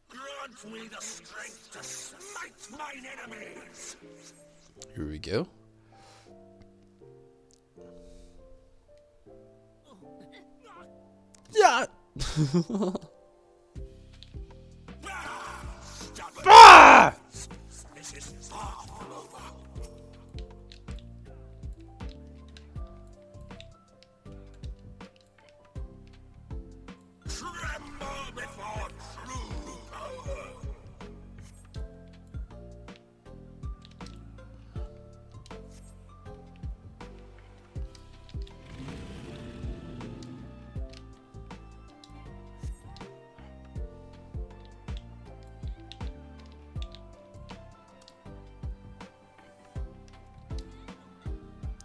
Grant me the strength to smite mine enemies. Here we go. Yeah. Ah! This is far from over. Tremble before true power.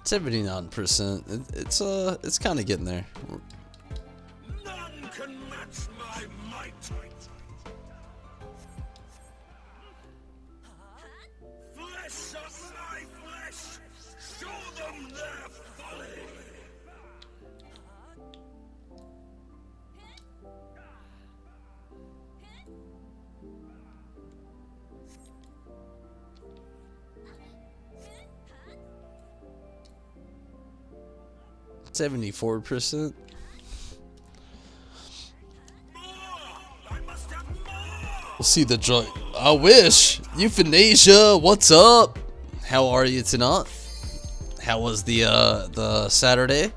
79%. It's kind of getting there. None can match my might. Flesh of my flesh, show them their folly. $74%. I must have more. We'll see the joy. I wish. Euthanasia, what's up? How are you tonight? How was the Saturday?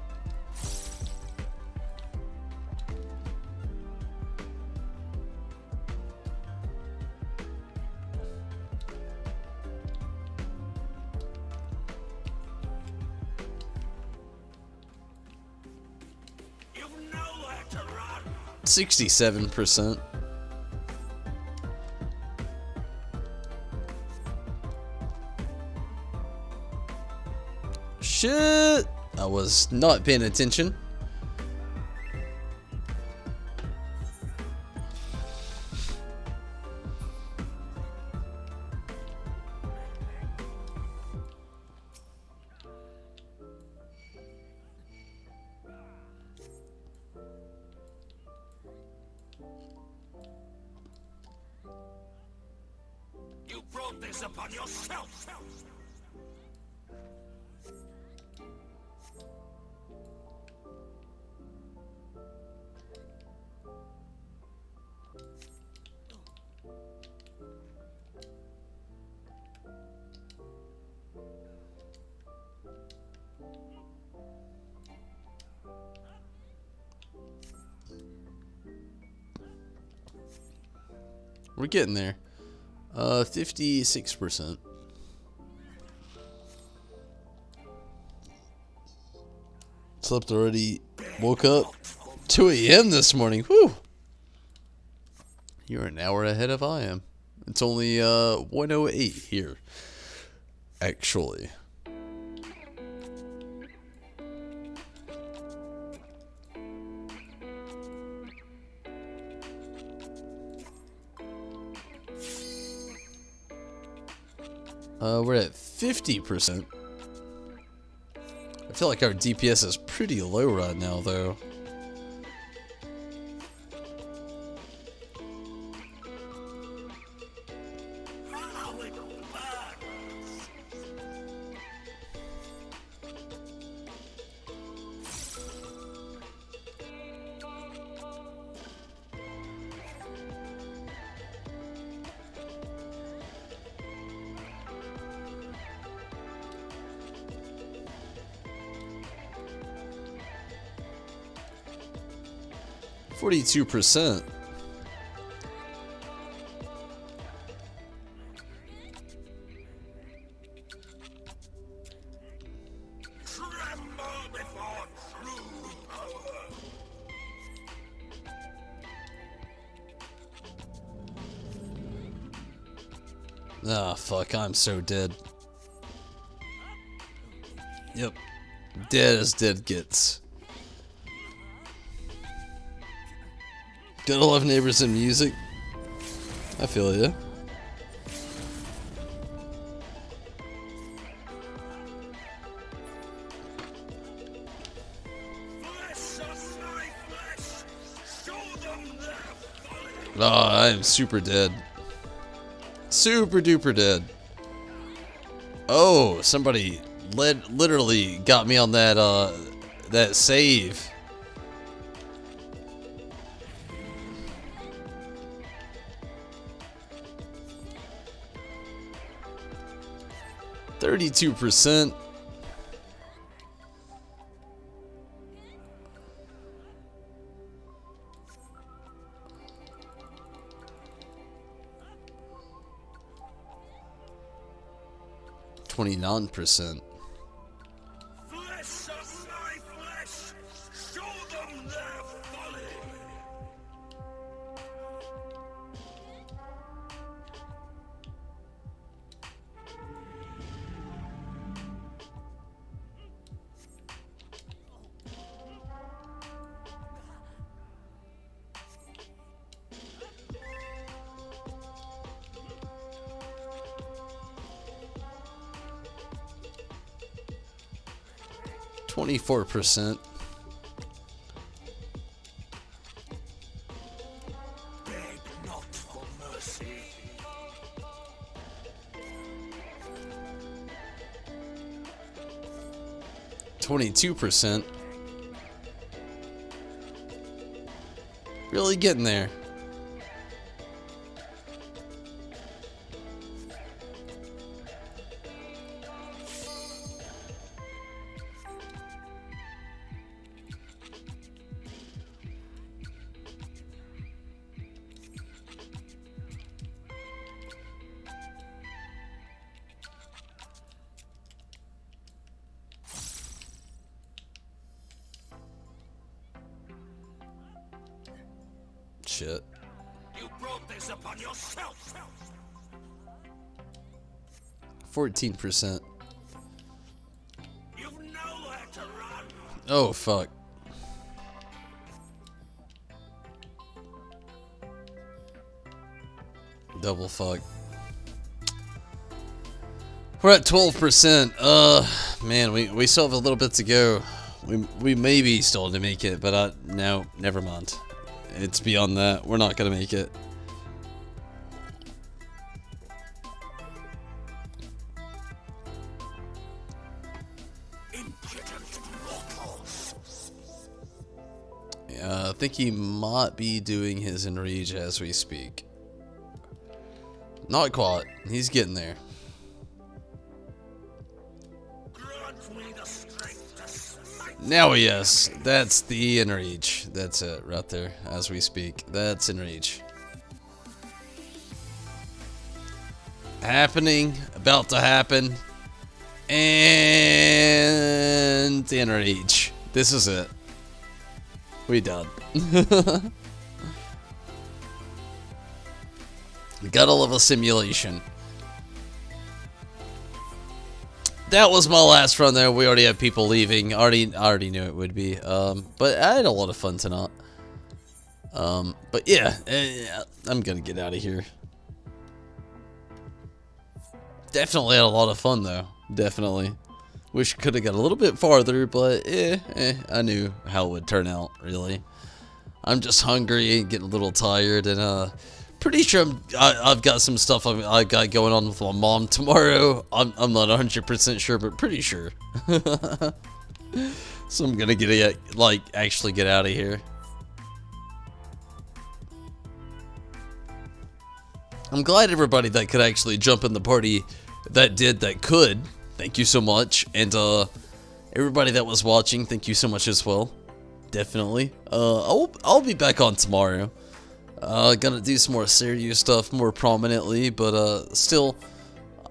You've nowhere to run. 67%. Shit! I was not paying attention. upon yourself. We're getting there. 56%. Slept already. Woke up 2 a.m. this morning. Whew. You're an hour ahead of I am. It's only 1:08 here. Actually. We're at 50%. I feel like our DPS is pretty low right now, though. %. Tremble before true power. Ah, fuck, I'm so dead. Yep. Dead as dead gets. Gotta love neighbors and music. I feel ya. Flesh of my flesh. Show them their folly. Oh, I am super dead. Super duper dead. Oh, somebody literally got me on that that save. %. 29%. Flesh of my flesh. Show them their folly. 24%. Beg not for mercy. 22%. Really getting there. Shit. You brought this upon yourself. 14%. You've nowhere to run. Oh, fuck. Double fuck. We're at 12%. Man, we still have a little bit to go. We maybe still to make it, but no, never mind. It's beyond that. We're not gonna make it. I think he might be doing his enrage as we speak. Not quite. He's getting there. Now, yes, that's the enrage. That's it right there as we speak. That's enrage. Happening, about to happen, and enrage. This is it. We done. Gotta love a simulation. That was my last run there. We already have people leaving. I already knew it would be. But I had a lot of fun tonight. But yeah, I'm gonna get out of here. Definitely had a lot of fun though. Definitely. Wish I could have got a little bit farther, but I knew how it would turn out, really. I'm just hungry and getting a little tired, and pretty sure I've got some stuff I got going on with my mom tomorrow. I'm not 100% sure, but pretty sure. So I'm gonna actually get out of here. I'm glad everybody that could actually jump in the party that could. Thank you so much. And everybody that was watching, thank you so much as well. Definitely. I'll be back on tomorrow. Gonna do some more Seiryu stuff more prominently, but still,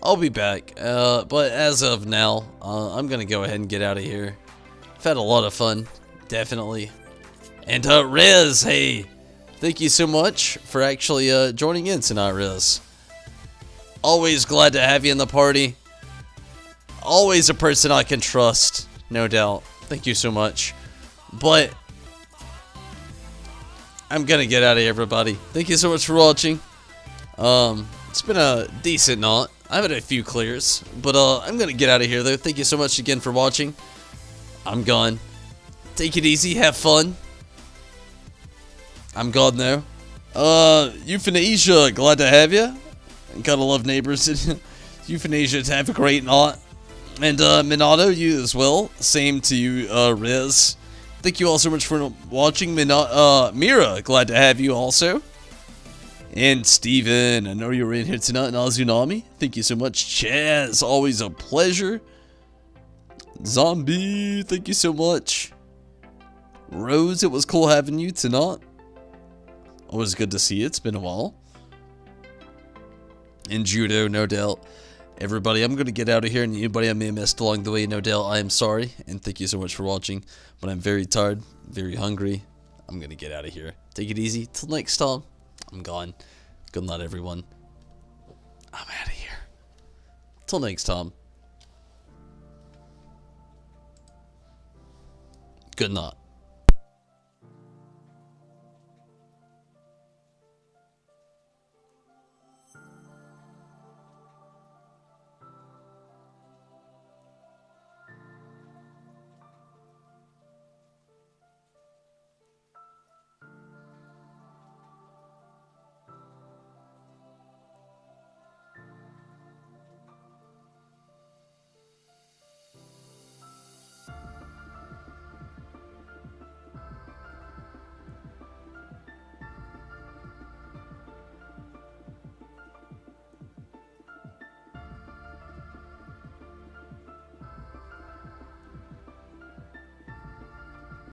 I'll be back. But as of now, I'm gonna go ahead and get out of here. I've had a lot of fun, definitely. And Rez, hey, thank you so much for actually joining in tonight, Rez. Always glad to have you in the party. Always a person I can trust, no doubt. Thank you so much. But I'm gonna get out of here, everybody. Thank you so much for watching. It's been a decent night. I've had a few clears, but I'm gonna get out of here though. Thank you so much again for watching. I'm gone. Take it easy, have fun. I'm gone now. Euthanasia, glad to have you. Gotta love neighbors. Euthanasia, have a great night. And Minato, you as well. Same to you, Riz. Thank you all so much for watching. Mira, glad to have you also. And Steven, I know you were in here tonight. And Azunami, thank you so much. Chaz, always a pleasure. Zombie, thank you so much. Rose, it was cool having you tonight. Always good to see you. It's been a while. And Judo, no doubt. Everybody, I'm going to get out of here, and anybody I may have missed along the way, no doubt, I am sorry. And thank you so much for watching. But I'm very tired, very hungry. I'm going to get out of here. Take it easy. Till next time, I'm gone. Good night, everyone. I'm out of here. Till next time. Good night.